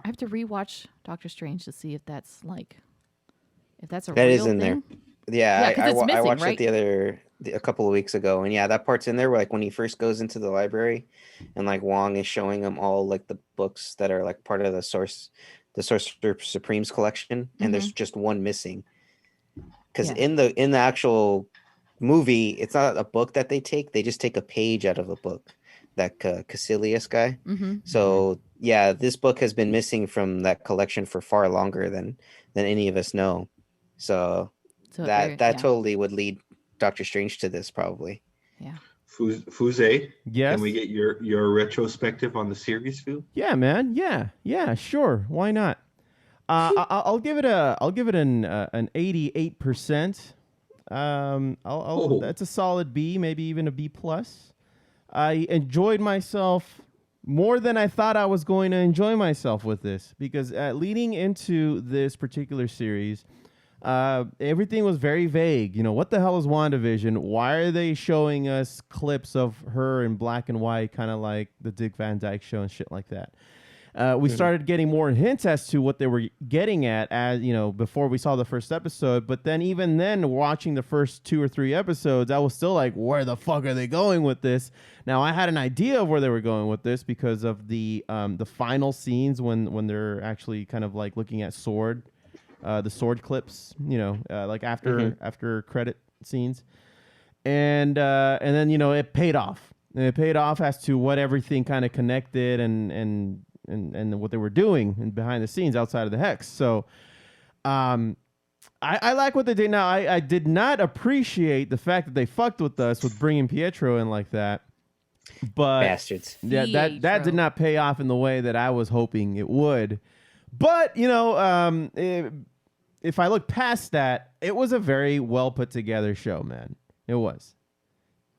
have to rewatch Doctor Strange to see if that's a That real is in thing. there. Yeah, 'cause I it's missing, watched right? it a couple of weeks ago, and yeah, that part's in there. Where like when he first goes into the library, and like Wong is showing him all like the books that are like part of the Sorcerer Supreme's collection, and there's just one missing. Because in the actual movie, it's not a book that they take; they just take a page out of a book. That Caecilius guy. So yeah, this book has been missing from that collection for far longer than any of us know. So that totally would lead Doctor Strange to this probably. Yeah. Fuse, Yes. can we get your retrospective on the series, Fu? Yeah, man. Yeah, sure. Why not? I'll give it an 88%. That's a solid B, maybe even a B plus. I enjoyed myself more than I thought I was going to enjoy myself with this, because leading into this particular series, everything was very vague. What the hell is WandaVision? Why are they showing us clips of her in black and white, kind of like the Dick Van Dyke Show and shit like that? We started getting more hints as to what they were getting at, as before we saw the first episode. But then, even then, watching the first 2 or 3 episodes, I was still like, "Where the fuck are they going with this?" Now, I had an idea of where they were going with this because of the final scenes when they're actually kind of like looking at the sword clips, like after credit scenes, and then it paid off. And it paid off as to what everything kind of connected and what they were doing and behind the scenes outside of the Hex. So I like what they did. Now, I did not appreciate the fact that they fucked with us with bringing Pietro in like that. But bastards. Yeah, that did not pay off in the way that I was hoping it would. But, if I look past that, it was a very well put together show, man. It was.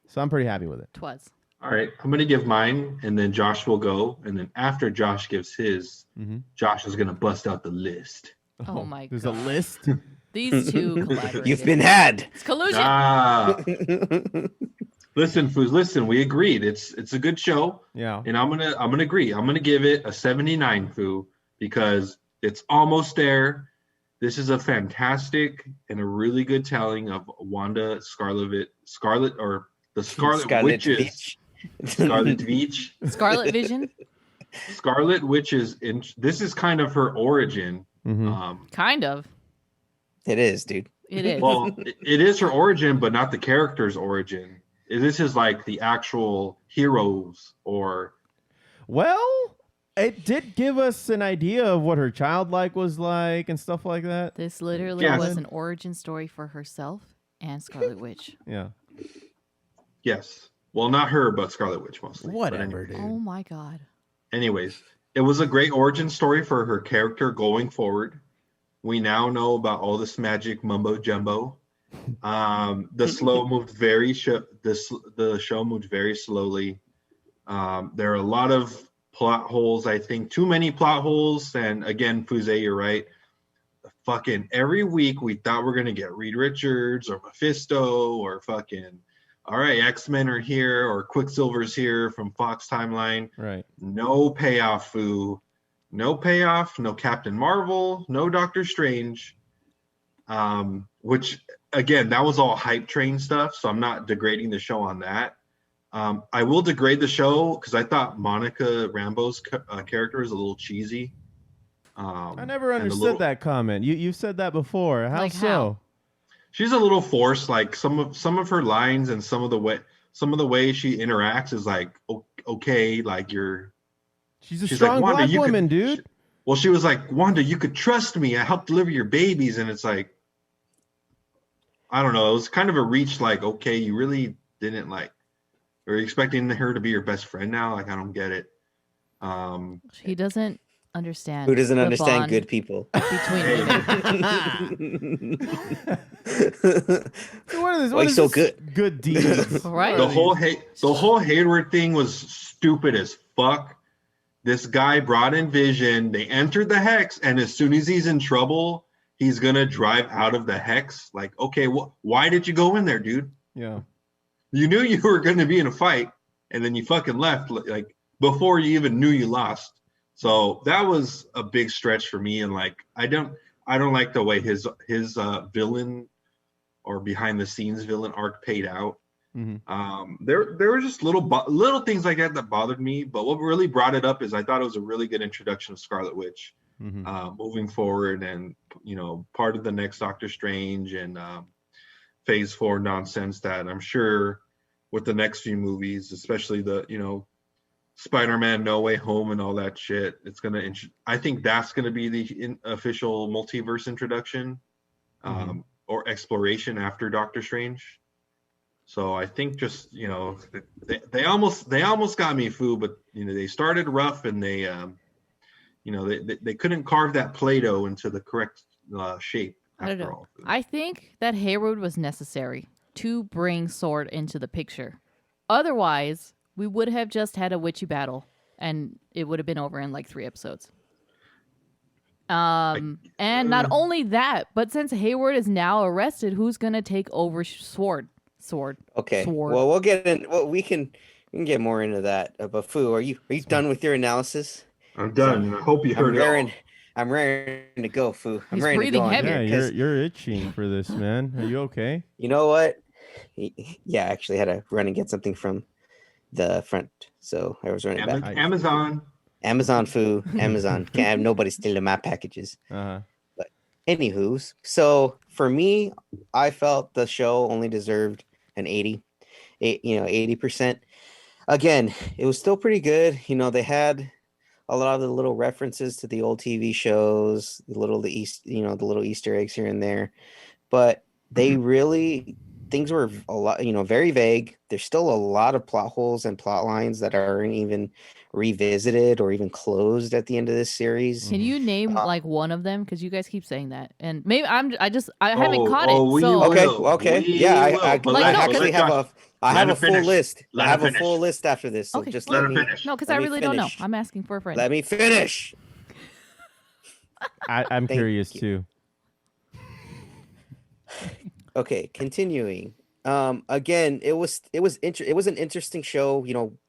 So I'm pretty happy with it. Twas. All right, I'm going to give mine, and then Josh will go. And then after Josh gives his, Josh is going to bust out the list. Oh, my God. There's a list? These two collaborated. You've been had. It's collusion. Listen, Foos, listen, we agreed. It's a good show. Yeah. And I'm gonna agree. I'm gonna give it a 79, Foo, because it's almost there. This is a fantastic and a really good telling of Wanda Scarlet Witches. Scarlet Witch. Scarlet Vision. Scarlet Witches. This is kind of her origin. Kind of. It is, dude. It is. Well, it is her origin, but not the character's origin. This is like the actual heroes or... Well, it did give us an idea of what her childlike was like and stuff like that. This literally was an origin story for herself and Scarlet Witch. Yeah. Yes. Well, not her, but Scarlet Witch mostly. Whatever, dude. Oh my God. Anyways, it was a great origin story for her character going forward. We now know about all this magic mumbo jumbo. The show moved very slowly. There are a lot of plot holes, I think, too many plot holes. And again, Fuze, you're right. Fucking every week we thought we're gonna get Reed Richards or Mephisto or fucking, all right, X-Men are here or Quicksilver's here from Fox Timeline. Right. No payoff, Foo. No payoff, no Captain Marvel, no Doctor Strange. Which again, that was all hype train stuff, so I'm not degrading the show on that. I will degrade the show because I thought Monica Rambeau's character is a little cheesy. I never understood that comment. You've said that before. How so? She's a little forced. Like some of her lines and some of the way she interacts is like okay, like She's a strong like, black woman, dude. Well, she was like, Wanda, you could trust me. I helped deliver your babies, and it's like, I don't know. It was kind of a reach. Like, okay, you really didn't like. Are you expecting her to be your best friend now? Like, I don't get it. He doesn't understand. Who doesn't the understand bond good people? between women. Why so good? Good deeds, right? The whole Hayward thing was stupid as fuck. This guy brought in Vision. They entered the Hex, and as soon as he's in trouble, he's gonna drive out of the Hex. Like, okay, why did you go in there, dude? Yeah. You knew you were going to be in a fight, and then you fucking left like before you even knew you lost. So that was a big stretch for me, and like I don't like the way his villain or behind the scenes villain arc paid out. There were just little things like that bothered me, but what really brought it up is I thought it was a really good introduction of Scarlet Witch moving forward, and part of the next Doctor Strange and Phase 4 nonsense that I'm sure with the next few movies, especially the Spider-Man No Way Home and all that shit, it's gonna I think that's gonna be the official multiverse introduction or exploration after Doctor Strange. So I think just they almost got me, Foo, but they started rough, and they couldn't carve that Play-Doh into the correct shape. I don't know. I think that Hayward was necessary to bring Sword into the picture. Otherwise, we would have just had a witchy battle and it would have been over in like 3 episodes. And not only that, but since Hayward is now arrested, who's gonna take over Sword? Okay. Sword. Well, we'll get in. Well, we can get more into that. But Foo, are you done with your analysis? I'm done. I hope you heard it all. I'm raring to go, Foo. I'm He's raring to breathing go on heavy. here. Yeah, you're itching for this, man. Are you okay? You know what? Yeah, I actually had to run and get something from the front, so I was running back. Amazon Foo. Amazon. Can't have nobody stealing my packages. Uh-huh. But anywho's, so for me, I felt the show only deserved an 80%. Again, it was still pretty good. You know, they had a lot of the little references to the old TV shows, the little Easter eggs here and there, but they really, things were a lot, very vague. There's still a lot of plot holes and plot lines that aren't even revisited or even closed at the end of this series. Can you name like one of them? Because you guys keep saying that, and maybe I haven't caught it. So Okay. Yeah, I actually have a full list. I have a full list after this. So just let me finish. No, because I really don't know. I'm asking for a friend. Let me finish. I'm curious too. Okay, continuing. Again, it was an interesting show,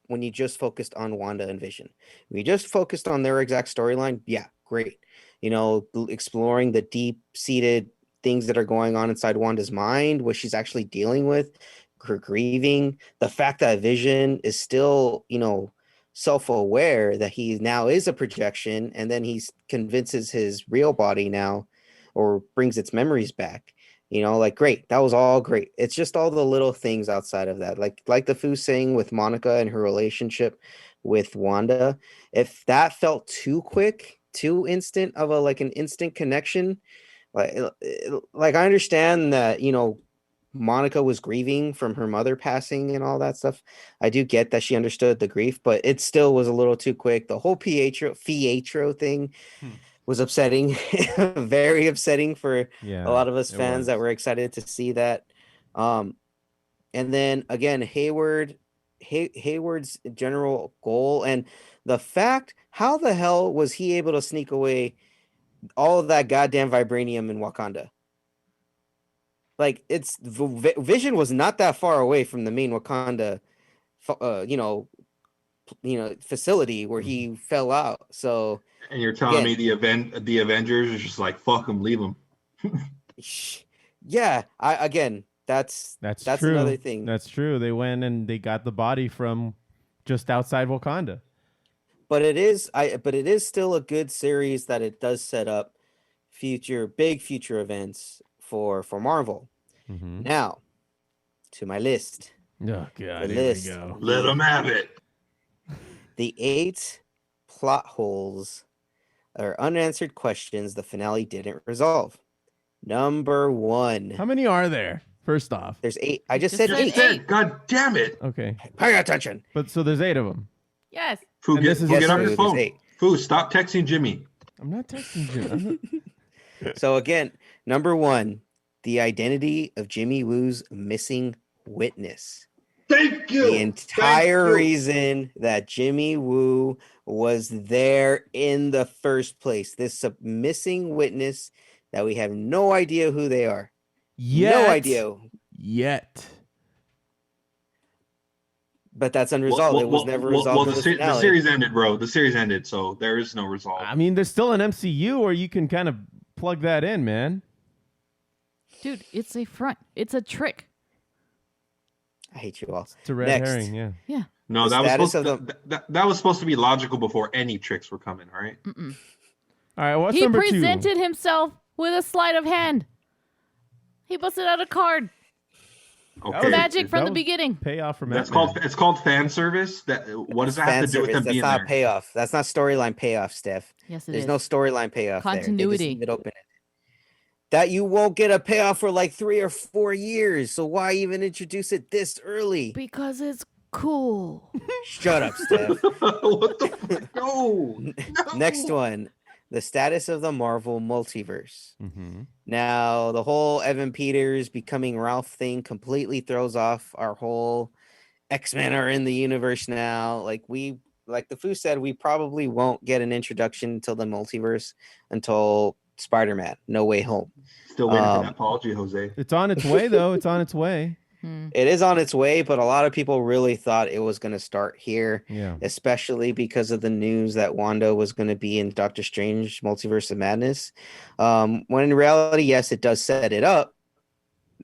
when you just focused on Wanda and Vision. We just focused on their exact storyline. Yeah, great. Exploring the deep-seated things that are going on inside Wanda's mind, what she's actually dealing with, her grieving, the fact that Vision is still, self-aware that he now is a projection, and then he convinces his real body now, or brings its memories back. Great. That was all great. It's just all the little things outside of that. Like the Foos saying with Monica and her relationship with Wanda. If that felt too quick, too instant of an instant connection, like I understand that, Monica was grieving from her mother passing and all that stuff. I do get that she understood the grief, but it still was a little too quick. The whole Pietro thing was upsetting, very upsetting for a lot of us fans that were excited to see that. And then again, Hayward's general goal, and the fact, how the hell was he able to sneak away all of that goddamn vibranium in Wakanda? Like, Vision was not that far away from the main Wakanda, facility where he fell out. So. And you're telling me the Avengers is just like, fuck them, leave them. Yeah, that's true. Another thing. That's true. They went and they got the body from just outside Wakanda. But it is still a good series that it does set up big future events for Marvel. Mm-hmm. Now, to my list. Oh God, here we go. Let them have it. The 8 plot holes or unanswered questions the finale didn't resolve. Number 1. How many are there? First off, there's 8. I just said 8. God damn it. Okay. Pay attention. But so there's 8 of them. Yes. Foo, get off your phone. 8. Foo, stop texting Jimmy. I'm not texting Jimmy. So again, number 1, the identity of Jimmy Woo's missing witness. Thank you. The entire reason that Jimmy Woo was there in the first place. This missing witness that we have no idea who they are. No idea. Yet. But that's unresolved. It was never resolved. The series ended, bro. The series ended, so there is no resolve. I mean, there's still an MCU where you can kind of plug that in, man. Dude, it's a front. It's a trick. I hate you all. It's a red herring, yeah. Yeah. No, that was supposed to be logical before any tricks were coming, all right? All right, what's he number 2? He presented himself with a sleight of hand. He busted out a card. Okay. Magic from the beginning. Payoff from it's called fan service. What does that have to do with them being there? That's not payoff. That's not storyline payoff, Steph. Yes, it There's is. no storyline payoff. Continuity. There. Open it. That you won't get a payoff for like 3 or 4 years. So why even introduce it this early? Because it's cool. Shut up, Steph. What the fuck? No. Next one. The status of the Marvel multiverse. Mm-hmm. Now, the whole Evan Peters becoming Ralph thing completely throws off our whole X-Men are in the universe now. Like, we like the Foos said, we probably won't get an introduction until the multiverse, until Spider-Man: No Way Home. Still waiting for that apology, Jose. It's on its way, though. It's on its way. It is on its way, but a lot of people really thought it was going to start here, Yeah. especially because of the news that Wanda was going to be in Doctor Strange Multiverse of Madness. When in reality, yes, it does set it up.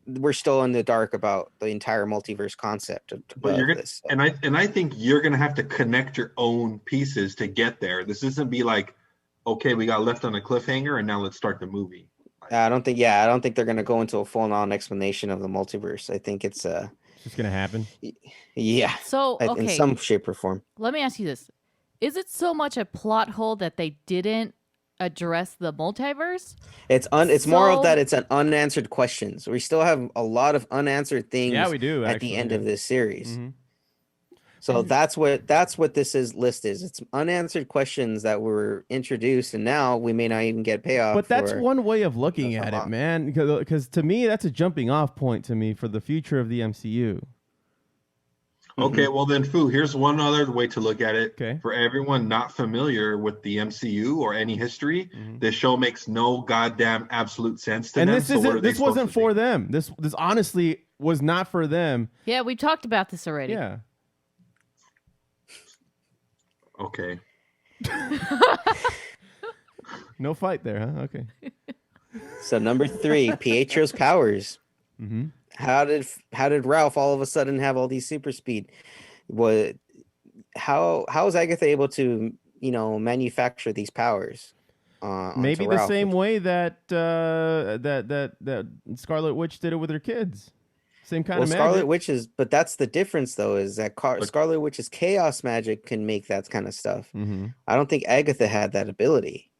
We're still in the dark about the entire multiverse concept But you're gonna, this. and I think you're gonna have to connect your own pieces to get there. This isn't be like, okay, we got left on a cliffhanger and now let's start the movie. I don't think they're going to go into a full-on explanation of the multiverse. I think it's just going to happen. Yeah. So, in some shape or form. Let me ask you this. Is it so much a plot hole that they didn't address the multiverse? It's more of that it's an unanswered questions. We still have a lot of unanswered things we do, at the end of this series. Mm-hmm. So that's what this list is. It's unanswered questions that were introduced, and now we may not even get payoff. But that's one way of looking at it, man. Because to me, that's a jumping off point to me for the future of the MCU. Okay, well then, Foo, here's one other way to look at it. Okay. For everyone not familiar with the MCU or any history, this show makes no goddamn absolute sense to them. And this wasn't for them. This honestly was not for them. Yeah, we talked about this already. Yeah. Okay. No fight there, huh? Okay. So number 3, Pietro's powers. Mm-hmm. How did Ralph all of a sudden have all these super speed? How is Agatha able to manufacture these powers? Maybe the same way that Scarlet Witch did it with her kids. Same kind of magic. Scarlet Witch but that's the difference though, is that Scarlet Witch's chaos magic can make that kind of stuff. Mm-hmm. I don't think Agatha had that ability.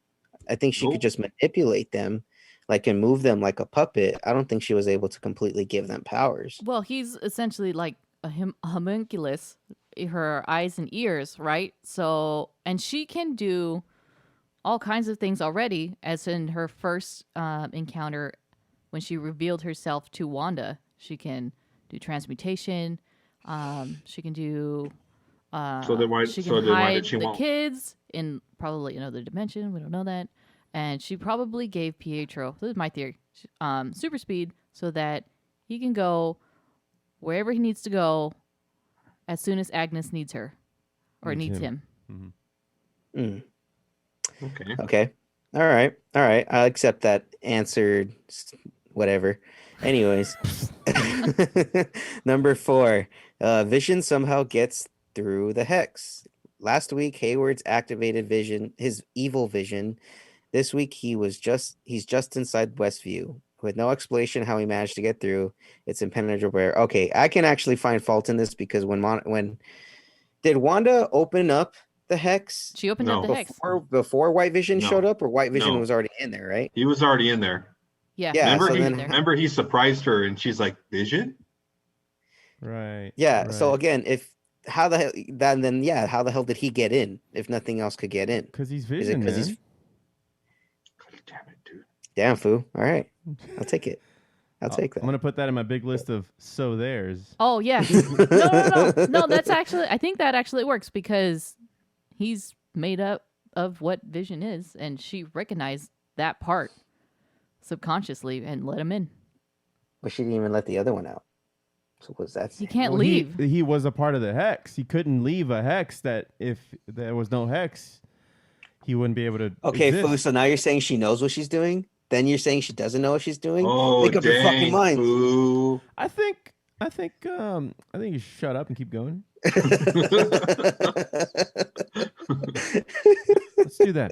I think she could just manipulate them, and move them like a puppet. I don't think she was able to completely give them powers. Well, he's essentially like a homunculus, her eyes and ears, right? So, and she can do all kinds of things already, as in her first encounter when she revealed herself to Wanda. She can do transmutation. She can do. She can hide the kids in probably another dimension. We don't know that. And she probably gave Pietro, this is my theory, super speed so that he can go wherever he needs to go as soon as Agnes needs her or needs him. Mm-hmm. Okay. All right. I'll accept that answered whatever. Anyways, number 4, Vision somehow gets through the hex. Last week, Hayward's activated Vision, his evil Vision. This week, he's just inside Westview with no explanation how he managed to get through. It's impenetrable barrier. Okay, I can actually find fault in this because when did Wanda open up the hex? She opened up the hex before White Vision showed up, or White Vision was already in there, right? He was already in there. Yeah. Remember he surprised her and she's like, Vision? Right. Yeah. Right. So again, how the hell did he get in if nothing else could get in? Because he's Vision. Because he's. Damn it, dude. Damn, Foo. All right, I'll take it. I'll take that. I'm gonna put that in my big list of theirs. Oh yeah. No. That's actually. I think that actually works because he's made up of what Vision is, and she recognized that part subconsciously and let him in. But she didn't even let the other one out. So what's that? He can't leave. He was a part of the hex. He couldn't leave a hex that if there was no hex, he wouldn't be able to. Okay, Foo, so now you're saying she knows what she's doing? Then you're saying she doesn't know what she's doing? Oh, make up your fucking mind. Foo. I think you should shut up and keep going. Let's do that.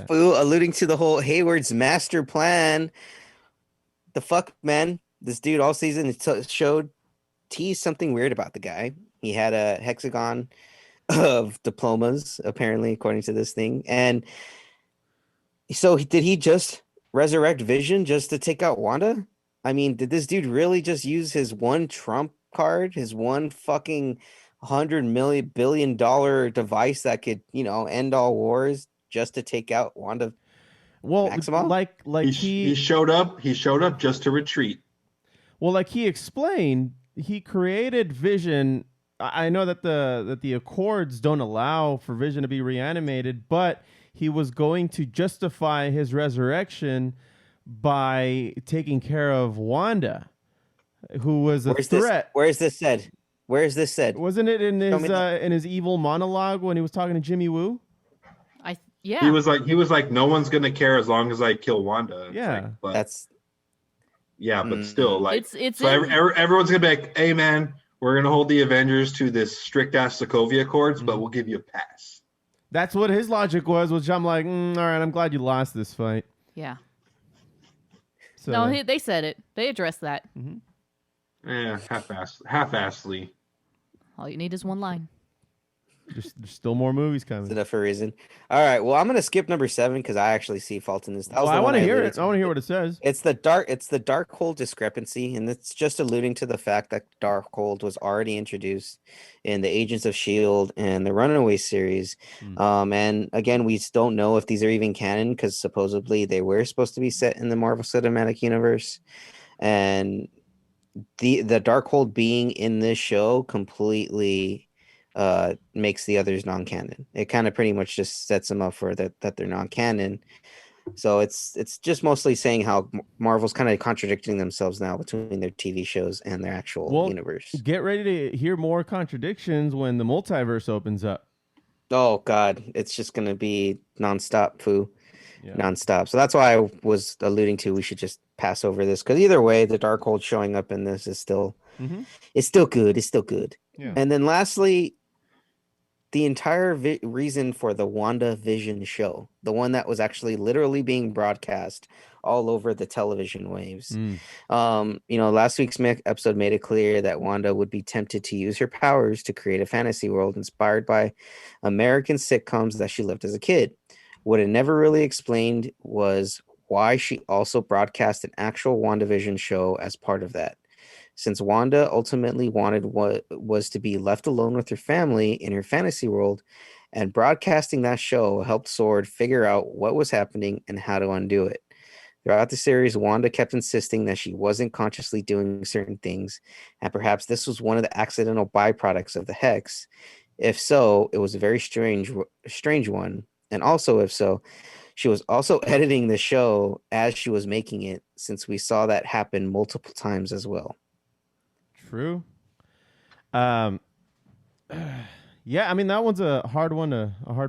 Foo, alluding to the whole Hayward's master plan. The fuck, man? This dude all season teased something weird about the guy. He had a hexagon of diplomas, apparently, according to this thing. And so did he just resurrect Vision just to take out Wanda? I mean, did this dude really just use his one trump card, his one fucking $100 billion device that could, end all wars just to take out Wanda? Well, Maximoff? He showed up just to retreat. Well, like he explained, he created Vision I know that the Accords don't allow for Vision to be reanimated, but he was going to justify his resurrection by taking care of Wanda, who was a threat. Where is this said? Where is this said? Wasn't it in his evil monologue when he was talking to Jimmy Woo? Yeah. He was like, no one's gonna care as long as I kill Wanda. It's Yeah, like, but that's. Yeah, but still, like, it's so everyone's gonna be like, "Hey, man, we're gonna hold the Avengers to this strict ass Sokovia Accords, but we'll give you a pass." That's what his logic was, which I'm like, all right, I'm glad you lost this fight. Yeah. So, No, they said it. They addressed that. Yeah, half-assedly. All you need is one line. there's still more movies coming. Enough for a reason. All right. Well, I'm gonna skip number 7 because I actually see fault in this. Well, I want to hear it. I want to hear what it says. It's the Darkhold discrepancy, and it's just alluding to the fact that Darkhold was already introduced in the Agents of S.H.I.E.L.D. and the Runaway series. And again, we don't know if these are even canon because supposedly they were supposed to be set in the Marvel Cinematic Universe, and the Darkhold being in this show completely makes the others non-canon. It kind of pretty much just sets them up for that they're non-canon. So it's just mostly saying how Marvel's kind of contradicting themselves now between their TV shows and their actual universe. Get ready to hear more contradictions when the multiverse opens up. Oh God, it's just gonna be nonstop, Foo. Yeah. Nonstop. So that's why I was alluding to we should just pass over this because either way, the Darkhold showing up in this is still it's still good. It's still good. Yeah. And then lastly, the entire reason for the WandaVision show, the one that was actually literally being broadcast all over the television waves. Last week's episode made it clear that Wanda would be tempted to use her powers to create a fantasy world inspired by American sitcoms that she loved as a kid. What it never really explained was why she also broadcast an actual WandaVision show as part of that. Since Wanda ultimately wanted what was to be left alone with her family in her fantasy world, and broadcasting that show helped Sword figure out what was happening and how to undo it. Throughout the series, Wanda kept insisting that she wasn't consciously doing certain things, and perhaps this was one of the accidental byproducts of the hex. If so, it was a very strange one. And also, if so, she was also editing the show as she was making it, since we saw that happen multiple times as well. True. Yeah, I mean that one's a hard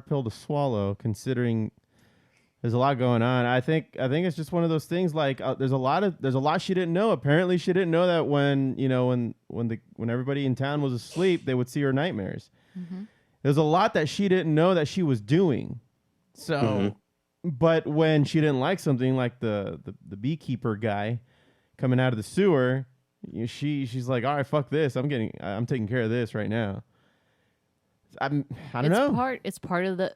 pill to swallow, considering there's a lot going on. I think it's just one of those things. Like there's a lot she didn't know. Apparently, she didn't know that when everybody in town was asleep, they would see her nightmares. There's a lot that she didn't know that she was doing. So, but when she didn't like something, like the beekeeper guy coming out of the sewer. She's like, all right, fuck this. I'm taking care of this right now. I don't know. It's part of the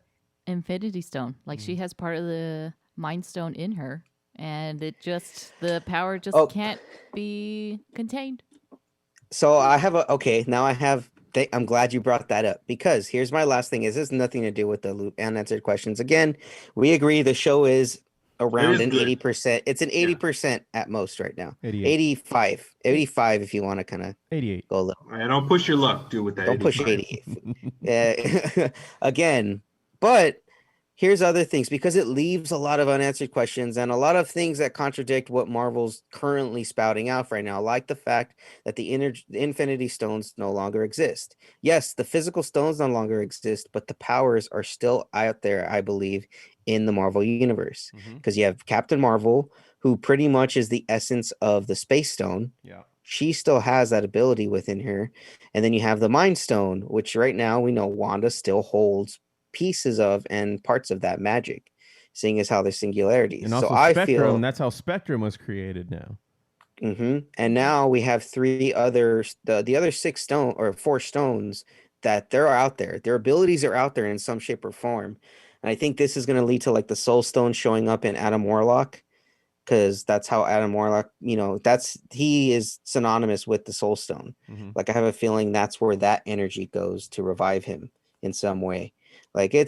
Infinity Stone. Like she has part of the Mind Stone in her, and the power just can't be contained. So I'm glad you brought that up, because here's my last thing. This has nothing to do with the loop unanswered questions. Again, we agree the show is around an 80%. It's an 80% at most right now. 85 if you want to kind of 88. Go low. Right, don't push your luck, dude, with that. Don't push 88. Again, but here's other things, because it leaves a lot of unanswered questions and a lot of things that contradict what Marvel's currently spouting out right now, like the fact that the Infinity Stones no longer exist. Yes, the physical stones no longer exist, but the powers are still out there, I believe, in the Marvel universe, because you have Captain Marvel, who pretty much is the essence of the Space Stone. Yeah. She still has that ability within her. And then you have the Mind Stone, which right now we know Wanda still holds pieces of and parts of that magic, seeing as how there's singularities. And also so I Spectrum, feel that's how Spectrum was created now. And now we have the other 4 stones that they're out there. Their abilities are out there in some shape or form. And I think this is going to lead to like the Soul Stone showing up in Adam Warlock, because that's how Adam Warlock, he is synonymous with the Soul Stone. Like I have a feeling that's where that energy goes to revive him in some way. Like I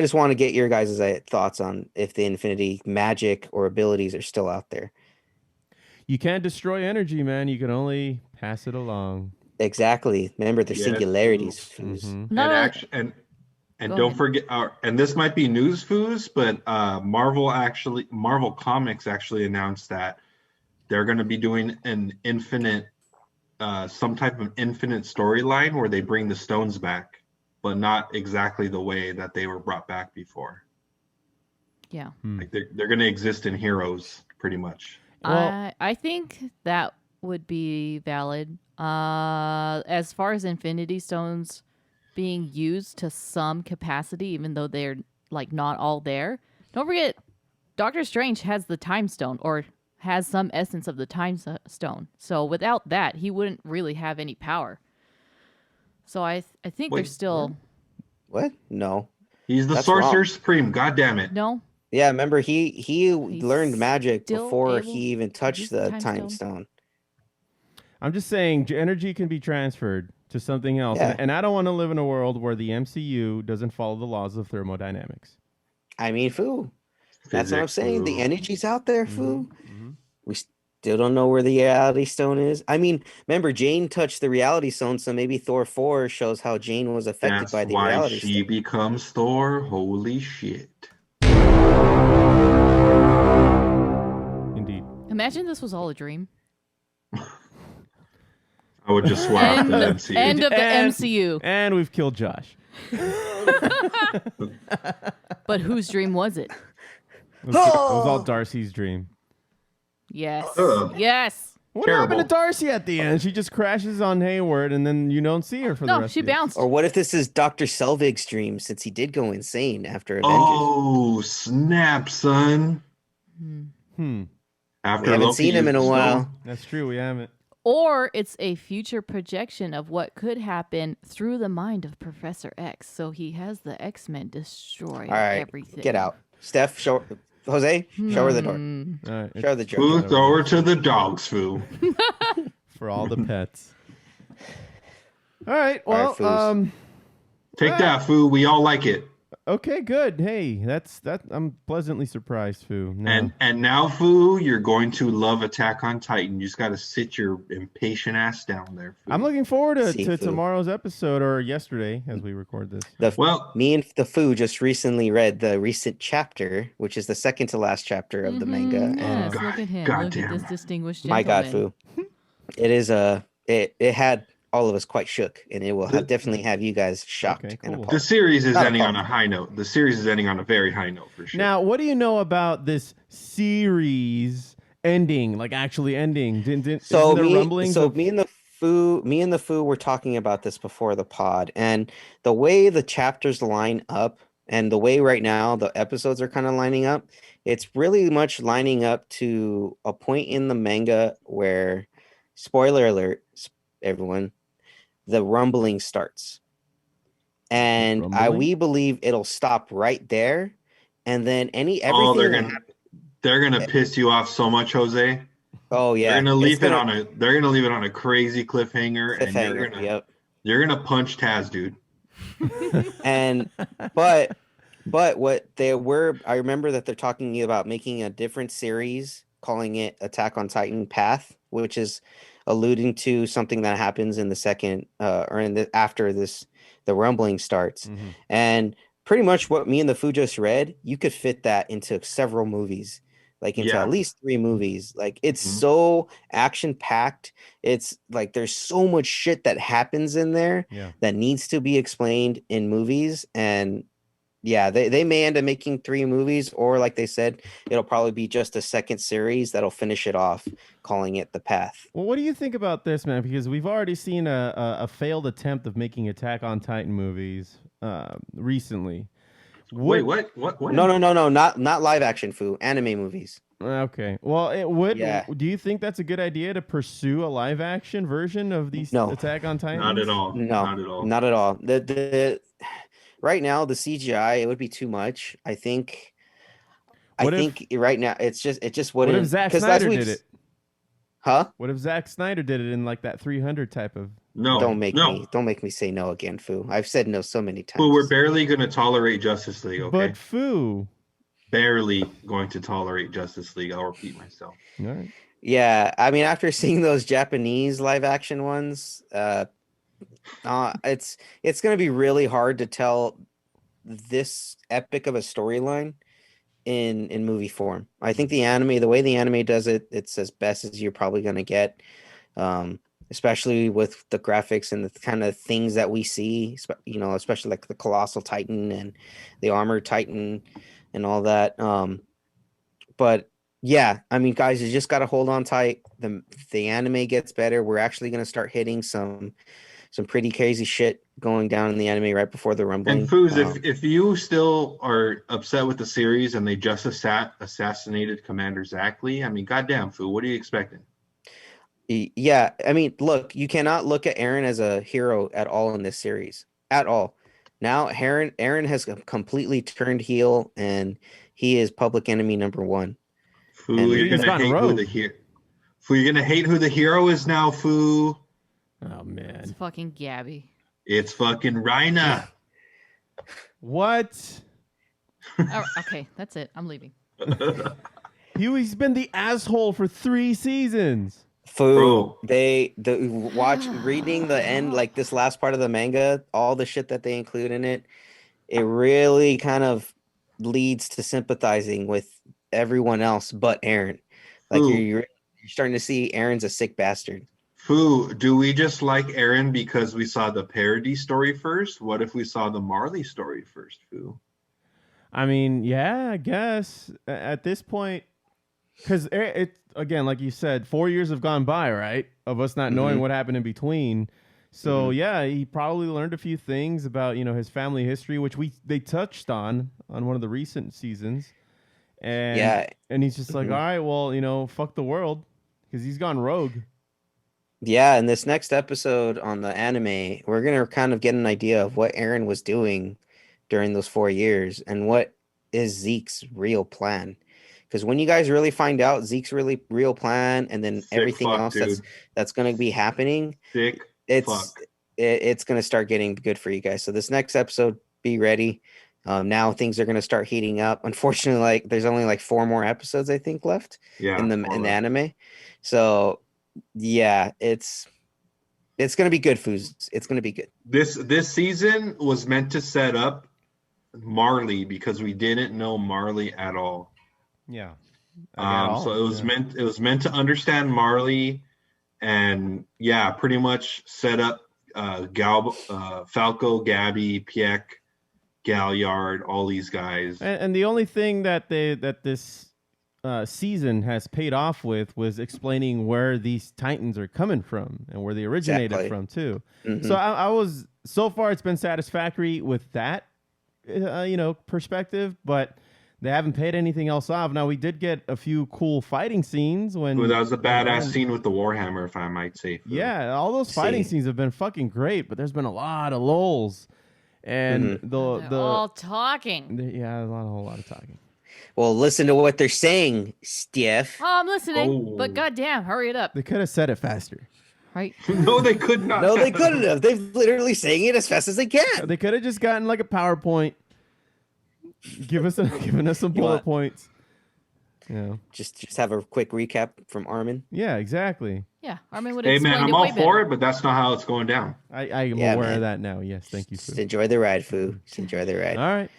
just want to get your guys' thoughts on if the Infinity magic or abilities are still out there. You can't destroy energy, man. You can only pass it along. Exactly. Remember the Yes, singularities. Foos. Foos. And Not a- actually, and Go don't ahead. forget, and this might be news, Foos, but Marvel Comics actually announced that they're going to be doing an infinite, some type of infinite storyline where they bring the stones back, but not exactly the way that they were brought back before. Yeah. Like they're going to exist in Heroes, pretty much. Well- I think that would be valid. As far as Infinity Stones being used to some capacity, even though they're like not all there. Don't forget, Doctor Strange has the Time Stone, or has some essence of the Time Stone. So without that, he wouldn't really have any power. So I think Wait, there's still What? No. He's the That's Sorcerer wrong. Supreme. God damn it! no. Yeah, remember he learned magic still before able he even to touched use the the time Time stone. I'm just saying energy can be transferred to something else. Yeah. And I don't want to live in a world where the MCU doesn't follow the laws of thermodynamics. I mean, Foo. That's what I'm Physics, saying. The Foo. energy's out there, Foo. We still don't know where the reality stone is. I mean, remember, Jane touched the reality stone, so maybe Thor 4 shows how Jane was affected That's by the why reality she stone. becomes Thor. Holy shit! Indeed. Imagine this was all a dream. I would just swear off End, the MCU. end of the And- MCU. And we've killed Josh. But whose dream was it? It was all Darcy's dream. Yes. Ugh. Yes. What happened to Terrible. Darcy at the end? She just crashes on Hayward, and then you don't see her for the No, rest she of the bounced. Or what if this is Dr. Selvig's dream, since he did go insane after Avengers? Oh snap, son! After We haven't Loki seen him used in a the while. stone. That's true. We haven't. Or it's a future projection of what could happen through the mind of Professor X. So he has the X-Men destroy All right, everything. get out. Steph, Jose, show her the door. All right. Show her the Foo, door. throw her to the dogs, Foo. For all the pets. All right. Well, All right, Take that, Foo. We all like it. okay, good. Hey, that. I'm pleasantly surprised, Foo. No. And now, Foo, you're going to love Attack on Titan. You just got to sit your impatient ass down there, Foo. I'm looking forward to Seafood. tomorrow's episode, or yesterday as we record this. Well- Me and the Foo just recently read the recent chapter, which is the second to last chapter of the manga. And Yes, God- look at him. God Look at damn this it. distinguished my God, gentleman. Foo. It is it had all of us quite shook, and it will definitely have you guys shocked. Okay, and cool. appalled. The series is Not ending on appalled. a high note. The series is ending on a very high note for sure. Now, what do you know about this series ending? Like actually ending? So isn't there rumblings of- me and the Foo were talking about this before the pod, and the way the chapters line up and the way right now the episodes are kind of lining up, it's really much lining up to a point in the manga where, spoiler alert, everyone, the rumbling starts. And Rumbling? we believe it'll stop right there, and then everything they're gonna piss you off so much, Jose. oh yeah, They're gonna leave it's they're gonna leave it on a crazy cliffhanger, and cliffhanger, yep. you're gonna punch Taz, dude. And but what they were, I remember that they're talking about making a different series, calling it Attack on Titan Path, which is alluding to something that happens in the second after the rumbling starts. Mhm. And pretty much what me and the Foo just read, you could fit that into several movies, like into Yeah. at least 3 movies. Like it's Mhm. so action packed. It's like there's so much shit that happens in there Yeah. that needs to be explained in movies. And yeah, they may end up making 3 movies, or like they said, it'll probably be just a second series that'll finish it off, calling it The Path. Well, what do you think about this, man? Because we've already seen a failed attempt of making Attack on Titan movies recently. Wait, what? No, not live action, Foo. Anime movies. Okay. Well, it would. Yeah. Do you think that's a good idea to pursue a live action version of these No. Attack on Titan? Not at all. No, Not at all. Not at all. The right now the CGI, it would be too much. I think right now it just What wouldn't. if Zack 'cause as Snyder we've did it? Huh? What if Zack Snyder did it in like that 300 type of? No, Don't make me say no again, Foo. I've said no so many times. Well, we're barely gonna tolerate Justice League, okay? But Foo. Barely going to tolerate Justice League. I'll repeat myself. All right. Yeah, I mean, after seeing those Japanese live action ones, it's gonna be really hard to tell this epic of a storyline in movie form. I think the way the anime does it, it's as best as you're probably gonna get. Especially with the graphics and the kind of things that we see, especially like the colossal titan and the armored titan and all that. But yeah, I mean, guys, you just got to hold on tight. The anime gets better. We're actually going to start hitting some pretty crazy shit going down in the anime right before the rumbling. And Foos, if you still are upset with the series and they just assassinated Commander Zackley, I mean, goddamn, Foo, what are you expecting? Yeah, I mean, look, you cannot look at Eren as a hero at all in this series. At all. Now, Eren has completely turned heel, and he is public enemy number one. Foo, you're gonna hate who the hero. Foo, you're gonna hate who the hero is now, Foo. Oh man. It's fucking Gabby. It's fucking Rhina. What? Oh, okay, that's it. I'm leaving. He's been the asshole for 3 seasons. Foo, reading the end, like this last part of the manga, all the shit that they include in it, it really kind of leads to sympathizing with everyone else but Eren. Like you're starting to see Eren's a sick bastard. Foo, do we just like Eren because we saw the parody story first? What if we saw the Marley story first, Foo? I mean, yeah, I guess at this point, because it's again, like you said, 4 years have gone by, right? Of us not knowing what happened in between. So yeah, he probably learned a few things about his family history, which they touched on one of the recent seasons. And and he's just like, all right, well, fuck the world, because he's gone rogue. Yeah, in this next episode on the anime, we're gonna kind of get an idea of what Eren was doing during those 4 years and what is Zeke's real plan. Because when you guys really find out Zeke's real plan, and then everything else that's going to be happening, it's going to start getting good for you guys. So this next episode, be ready. Now things are going to start heating up. Unfortunately, there's only 4 more episodes I think left in the anime. So yeah, it's going to be good, Foos. It's going to be good. This season was meant to set up Marley because we didn't know Marley at all. Yeah. So it was meant to understand Marley, and pretty much set up Falco, Gabby, Pieck, Galliard, all these guys. And the only thing that this season has paid off with was explaining where these Titans are coming from and where they originated from too. So I was, so far it's been satisfactory with that perspective, but they haven't paid anything else off. Now, we did get a few cool fighting scenes when... that was a badass scene with the Warhammer, if I might say. Yeah, all those fighting scenes have been fucking great, but there's been a lot of lulls. And they're all talking. Yeah, a whole lot of talking. Well, listen to what they're saying, Steph. Oh, I'm listening, but goddamn, hurry it up. They could have said it faster. Right? No, they could not. No, they couldn't have. They've literally saying it as fast as they can. They could have just gotten a PowerPoint. Giving us some bullet points. Yeah. Just have a quick recap from Armin. Yeah, exactly. Yeah, Armin would have explained it. Hey man, I'm all for it, but that's not how it's going down. I am aware of that now. Yes, thank you, Foo. Just enjoy the ride, Foo. Just enjoy the ride. All right.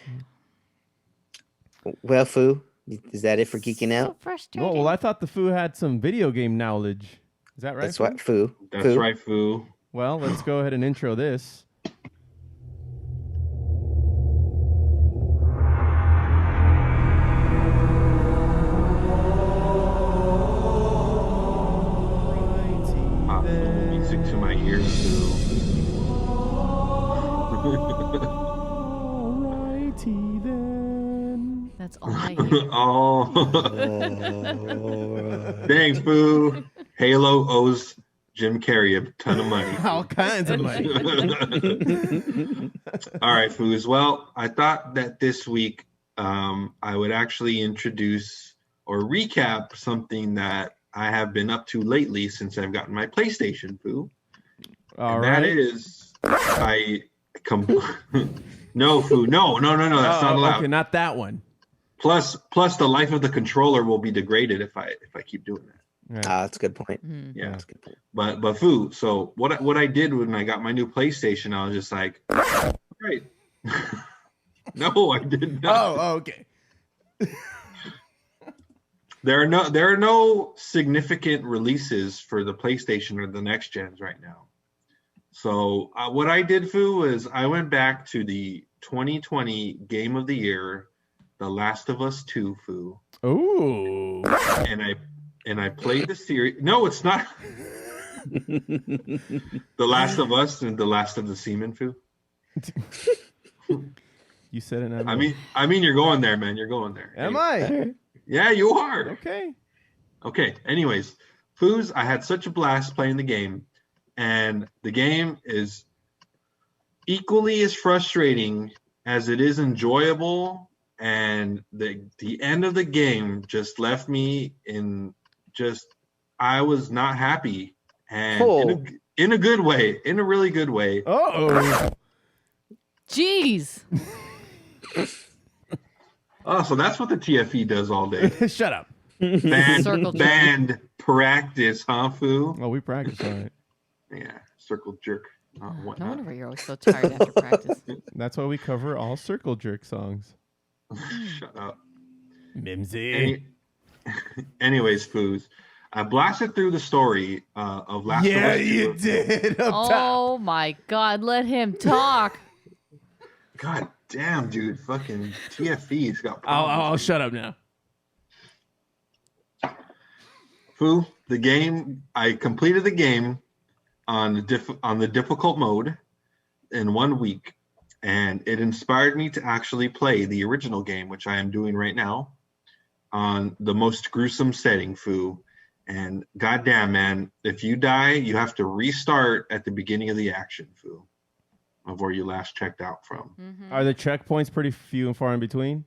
Well, Foo, is that it for Geeking Out? So frustrating. Well, I thought the Foo had some video game knowledge. Is that right? That's what, Foo. That's right, Foo. Well, let's go ahead and intro this. Music to my ears, Foo. Alrighty then. That's all I hear. Dang, Foo. Halo owes Jim Carrey a ton of money. All kinds of money. All right, Foos. Well, I thought that this week I would actually introduce or recap something that I have been up to lately since I've gotten my PlayStation, Foo. All right. That is, no, Foo. No. That's not allowed. Okay, not that one. Plus, the life of the controller will be degraded if I keep doing that. Right. That's a good point. Yeah, That's a good point. but Foo. So what I did when I got my new PlayStation, I was just like, right. No, I did not. Oh, okay. There are no significant releases for the PlayStation or the next gens right now. So what I did, Foo, is I went back to the 2020 Game of the Year, The Last of Us 2, Foo. Ooh. And I played the series. No, it's not. The Last of Us and The Last of the Seaman, Foo. You said it. I mean, you're going there, man. You're going there. Am I? Yeah, you are. Okay. Okay. Anyways, Foos, I had such a blast playing the game, and the game is equally as frustrating as it is enjoyable. And the end of the game just left me I was not happy, and in a good way, in a really good way. Oh. Jeez. Oh, so that's what the TFE does all day. Shut up. Band practice, huh, Foo? Oh, we practice all right. Yeah, circle jerk. No wonder why you're always so tired after practice. That's why we cover all circle jerk songs. Shut up. Mimsy. Anyways, Foos, I blasted through the story of Last of Us 2. Yeah, you did. Oh my God, let him talk. God damn, dude. Fucking TFE's got problems. I'll shut up now. Foo, the game, I completed the game on the difficult mode in 1 week, and it inspired me to actually play the original game, which I am doing right now, on the most gruesome setting, Foo. And goddamn, man, if you die, you have to restart at the beginning of the action, Foo, of where you last checked out from. Mm-hmm. Are the checkpoints pretty few and far in between?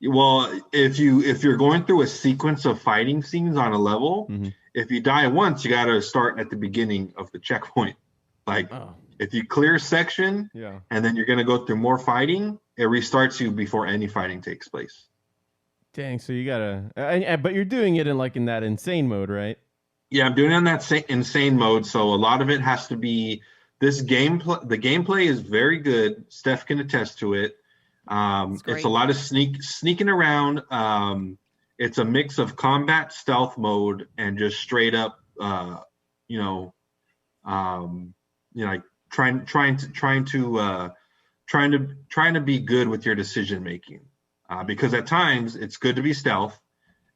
Well, if you're going through a sequence of fighting scenes on a level, if you die once, you got to start at the beginning of the checkpoint. Like if you clear a section, and then you're going to go through more fighting, it restarts you before any fighting takes place. Dang, so you gotta, but you're doing it in that insane mode, right? Yeah, I'm doing it in that insane mode. So a lot of it has to be this gameplay. The gameplay is very good. Steph can attest to it. It's a lot of sneaking around. It's a mix of combat stealth mode and just straight up, like trying to be good with your decision making. Because at times it's good to be stealth.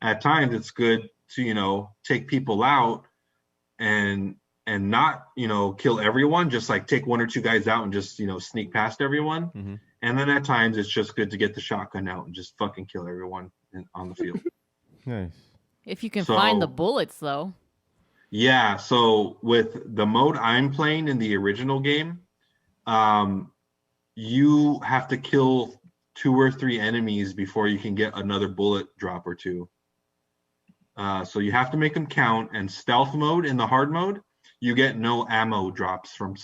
At times it's good to, take people out and not, kill everyone, just like take one or two guys out and just, sneak past everyone. Mm-hmm. And then at times it's just good to get the shotgun out and just fucking kill everyone on the field. Nice. If you can find the bullets, though. Yeah. So with the mode I'm playing in the original game, you have to kill 2 or 3 enemies before you can get another bullet drop or two. So you have to make them count. And stealth mode, in the hard mode, you get no ammo drops from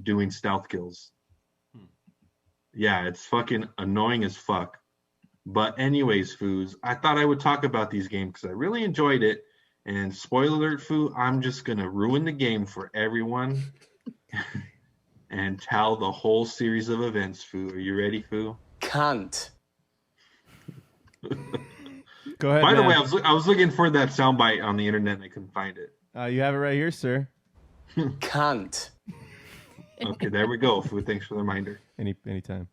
doing stealth kills. Yeah, it's fucking annoying as fuck. But anyways, Foos, I thought I would talk about these games because I really enjoyed it. And spoiler alert, Foo, I'm just going to ruin the game for everyone and tell the whole series of events, Foo. Are you ready, Foo? Cunt. Go ahead. By the way, I was looking for that soundbite on the internet and I couldn't find it. You have it right here, sir. Cunt. Okay, there we go, Foo. Thanks for the reminder. Anytime.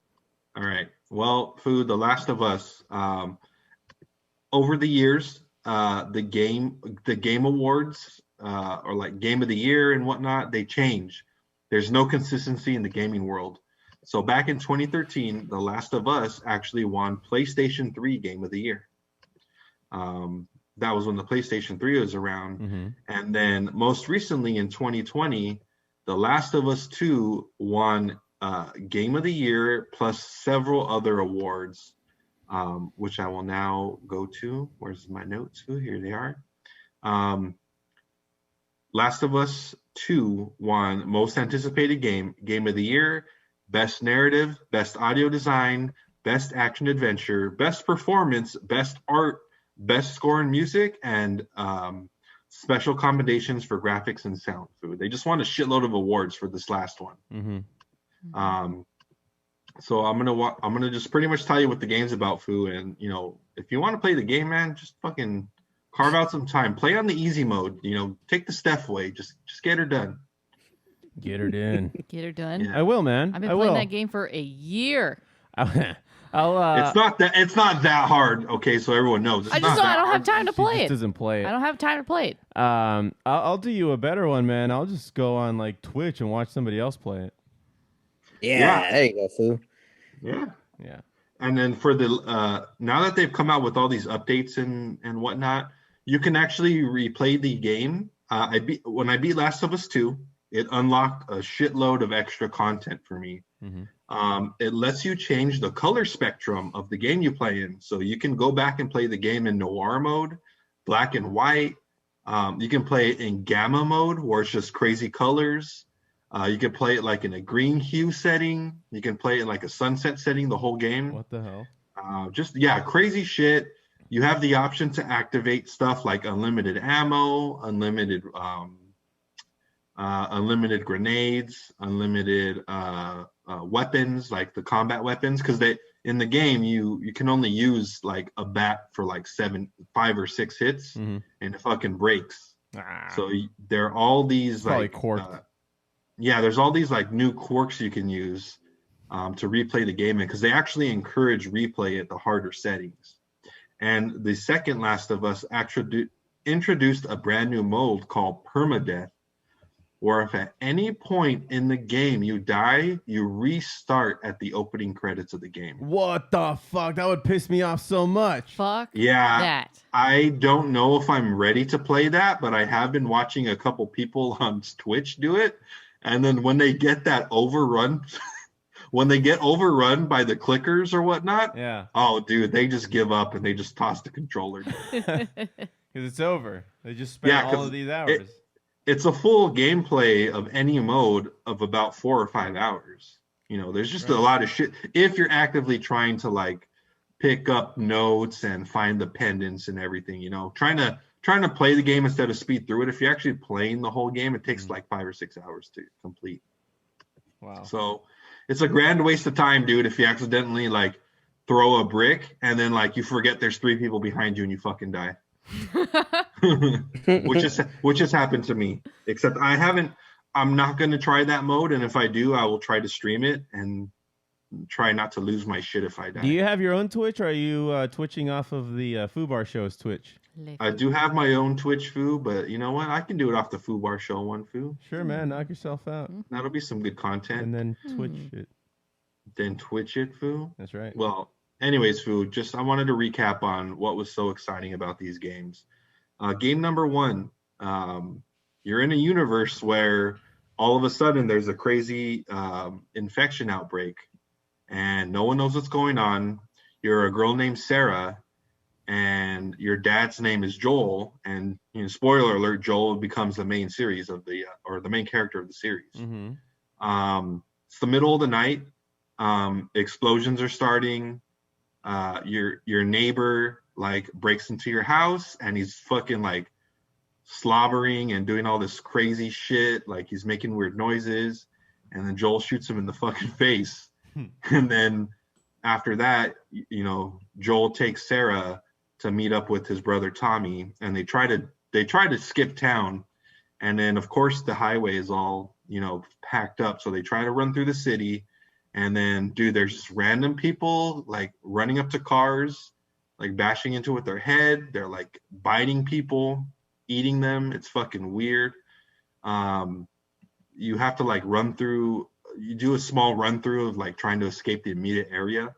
All right. Well, Foo, The Last of Us. Over the years, the game awards or like Game of the Year and whatnot, they change. There's no consistency in the gaming world. So back in 2013, The Last of Us actually won PlayStation 3 Game of the Year. That was when the PlayStation 3 was around. Mm-hmm. And then most recently in 2020, The Last of Us 2 won Game of the Year plus several other awards, which I will now go to. Where's my notes? Ooh, here they are. Last of Us 2 won Most Anticipated Game of the Year, Best Narrative, Best Audio Design, Best Action Adventure, Best Performance, Best Art, Best Score and Music, and special commendations for graphics and sound. Food. They just won a shitload of awards for this last one. Mm-hmm. So I'm gonna just pretty much tell you what the game's about, Foo. And you know, if you want to play the game, man, just fucking carve out some time. Play on the easy mode. You know, take the Steph way. Just get her done. Get her done. Get her done. Yeah. I will, man. I've been playing that game for a year. I'll it's not that hard. Okay, so everyone knows. It's I just not that don't have hard. time to play She it. just doesn't play it. I don't have time to play it. I'll do you a better one, man. I'll just go on like Twitch and watch somebody else play it. Yeah, there you go, Foo. Yeah. And then for the now that they've come out with all these updates and whatnot, you can actually replay the game. When I beat Last of Us 2, it unlocked a shitload of extra content for me. Mm-hmm. It lets you change the color spectrum of the game you play in, so you can go back and play the game in noir mode, black and white. You can play it in gamma mode, where it's just crazy colors. You can play it like in a green hue setting. You can play it in like a sunset setting, the whole game. What the hell? Crazy shit. You have the option to activate stuff like unlimited ammo, unlimited grenades, unlimited weapons, like the combat weapons, because in the game you can only use like a bat for like 5 or 6 hits, Mm-hmm. and it fucking breaks. So there are all these like there's all these like new quirks you can use to replay the game in, because they actually encourage replay at the harder settings. And the second Last of Us actually introduced a brand new mode called permadeath, where if at any point in the game you die, you restart at the opening credits of the game. What the fuck? That would piss me off so much. Fuck that. I don't know if I'm ready to play that, but I have been watching a couple people on Twitch do it. And then when they get that overrun, when they get overrun by the clickers or whatnot, oh, dude, they just give up and they just toss the controller. Because it's over. They just spent all of these hours. It's a full gameplay of any mode of about 4 or 5 hours. You know, there's just a lot of shit. If you're actively trying to like pick up notes and find the pendants and everything, you know, trying to play the game instead of speed through it. If you're actually playing the whole game, it takes like 5 or 6 hours to complete. Wow. So it's a grand waste of time, dude, if you accidentally like throw a brick and then like you forget there's 3 people behind you and you fucking die. which has happened to me, except I'm not going to try that mode, and if I do, I will try to stream it and try not to lose my shit if I die. Do you have your own Twitch, or are you twitching off of the Foobar show's Twitch? I do have my own Twitch, Foo, but you know what? I can do it off the Foobar show one, Foo. Sure, man. Knock yourself out. That'll be some good content. And then Twitch it. Then Twitch it, Foo? That's right. Well, anyways, Foo, I wanted to recap on what was so exciting about these games. Game number 1, you're in a universe where all of a sudden there's a crazy infection outbreak and no one knows what's going on. You're a girl named Sarah and your dad's name is Joel, and you know, spoiler alert, Joel becomes the main series of the main character of the series. Mm-hmm. It's the middle of the night. Explosions are starting. Your neighbor like breaks into your house and he's fucking like slobbering and doing all this crazy shit, like he's making weird noises, and then Joel shoots him in the fucking face. And then after that, you know, Joel takes Sarah to meet up with his brother Tommy, and they try to skip town, and then of course the highway is all, you know, packed up, so they try to run through the city. And then, dude, there's just random people like running up to cars, like bashing into it with their head. They're like biting people, eating them. It's fucking weird. You have to like you do a small run through of like trying to escape the immediate area,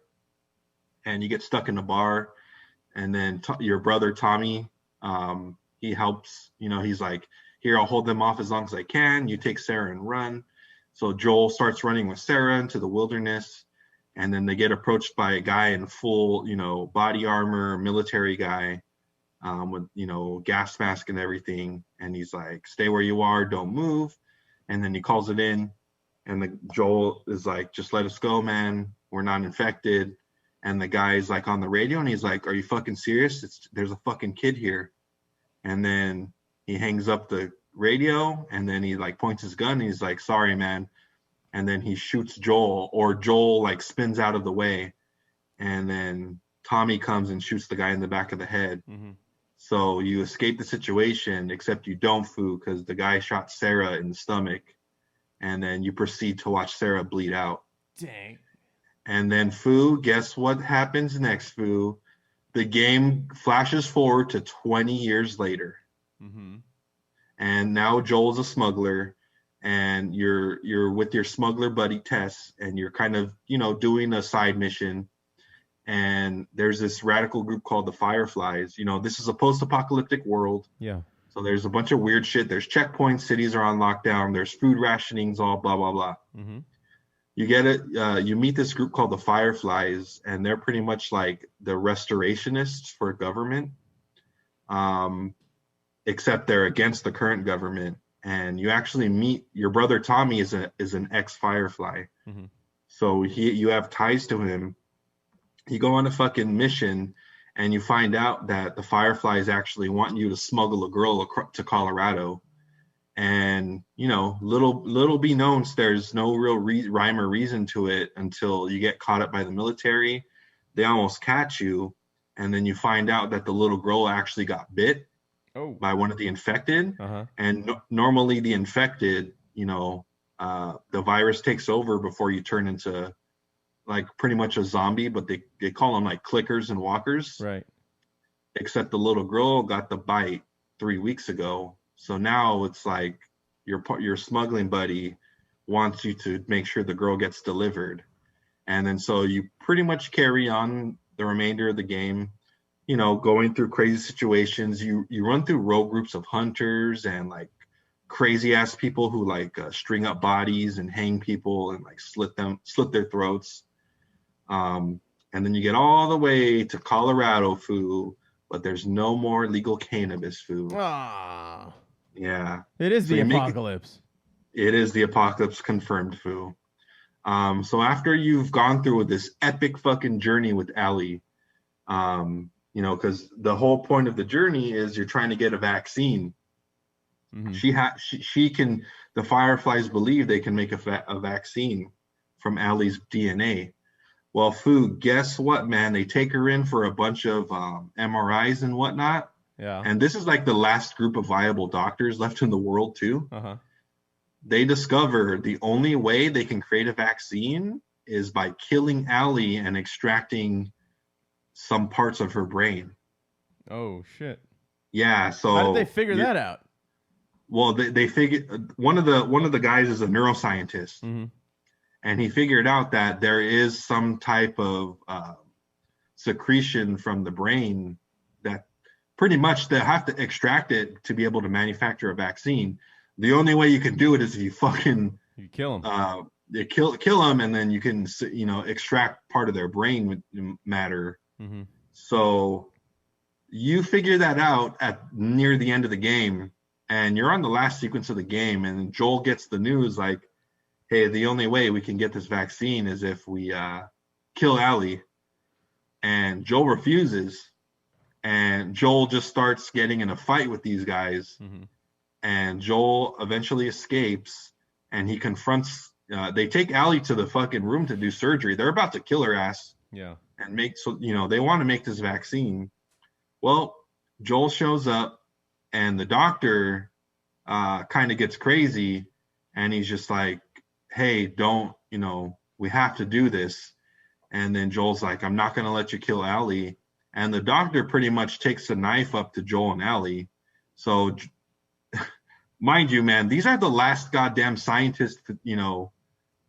and you get stuck in a bar. And then your brother Tommy, he helps. You know, he's like, here, I'll hold them off as long as I can. You take Sarah and run. So Joel starts running with Sarah into the wilderness, and then they get approached by a guy in full, you know, body armor, military guy, with, you know, gas mask and everything. And he's like, stay where you are, don't move. And then he calls it in, and Joel is like, just let us go, man. We're not infected. And the guy's like on the radio, and he's like, are you fucking serious? There's a fucking kid here. And then he hangs up the radio, and then he like points his gun, and he's like, sorry, man. And then he shoots Joel, or Joel like spins out of the way, and then Tommy comes and shoots the guy in the back of the head. So you escape the situation, except you don't, Foo, because the guy shot Sarah in the stomach, and then you proceed to watch Sarah bleed out. Dang. And then, Foo, guess what happens next, Foo? The game flashes forward to 20 years later. And now Joel's a smuggler, and you're with your smuggler buddy Tess, and you're kind of, you know, doing a side mission. And there's this radical group called the Fireflies. You know, this is a post-apocalyptic world. Yeah. So there's a bunch of weird shit. There's checkpoints, cities are on lockdown, there's food rationings, all blah, blah, blah. You get it. You meet this group called the Fireflies, and they're pretty much like the restorationists for government, except they're against the current government. And you actually meet your brother Tommy is an ex-Firefly, so you have ties to him. You go on a fucking mission, and you find out that the Fireflies actually want you to smuggle a girl to Colorado. And, you know, little be known, there's no real rhyme or reason to it until you get caught up by the military. They almost catch you, and then you find out that the little girl actually got bit by one of the infected. And normally the infected, you know, the virus takes over before you turn into like pretty much a zombie, but they call them like clickers and walkers. Right. Except the little girl got the bite 3 weeks ago. So now it's like your smuggling buddy wants you to make sure the girl gets delivered. And then so you pretty much carry on the remainder of the game, you know, going through crazy situations. You run through rogue groups of hunters and like crazy ass people who like string up bodies and hang people and like slit their throats. And then you get all the way to Colorado, Foo, but there's no more legal cannabis, Foo. Ah. Yeah. It is the apocalypse. It is the apocalypse confirmed, Foo. So after you've gone through this epic fucking journey with Allie, you know, because the whole point of the journey is you're trying to get a vaccine. She can, the Fireflies believe they can make a vaccine from Allie's DNA. Well, Foo, guess what, man? They take her in for a bunch of MRIs and whatnot. Yeah. And this is like the last group of viable doctors left in the world, too. They discover the only way they can create a vaccine is by killing Allie and extracting some parts of her brain. Oh, shit. Yeah. So how did they figure that out? Well, they figured one of the guys is a neuroscientist, and he figured out that there is some type of secretion from the brain that pretty much they have to extract it to be able to manufacture a vaccine. The only way you can do it is if you kill them. You kill them, and then you can, you know, extract part of their brain matter. So you figure that out at near the end of the game, and you're on the last sequence of the game, and Joel gets the news like, hey, the only way we can get this vaccine is if we kill Allie. And Joel refuses, and Joel just starts getting in a fight with these guys. And Joel eventually escapes, and he confronts, they take Allie to the fucking room to do surgery. They're about to kill her ass. Yeah. And they want to make this vaccine. Well, Joel shows up, and the doctor kind of gets crazy, and he's just like, hey, don't, we have to do this. And then Joel's like, I'm not going to let you kill Allie. And the doctor pretty much takes a knife up to Joel and Allie. So, mind you, man, these are the last goddamn scientists,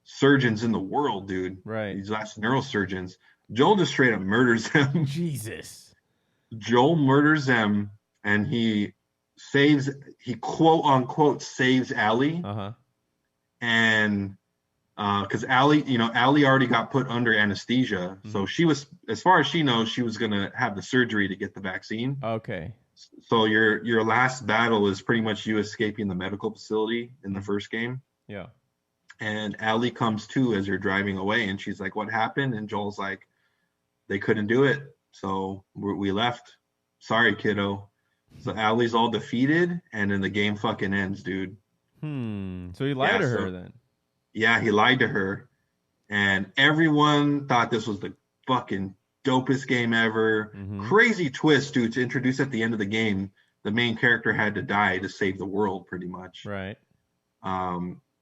surgeons in the world, dude. Right. These last neurosurgeons. Joel just straight up murders them. Jesus. Joel murders them, and he quote unquote saves Allie. And because Allie already got put under anesthesia. So she was, as far as she knows, she was going to have the surgery to get the vaccine. Okay. So your last battle is pretty much you escaping the medical facility in the first game. Yeah. And Allie comes to as you're driving away, and she's like, what happened? And Joel's like, they couldn't do it. So we left. Sorry, kiddo. So Allie's all defeated, and then the game fucking ends, dude. So he lied to her then. Yeah, he lied to her, and everyone thought this was the fucking dopest game ever. Crazy twist, dude, to introduce at the end of the game. The main character had to die to save the world, pretty much. Right.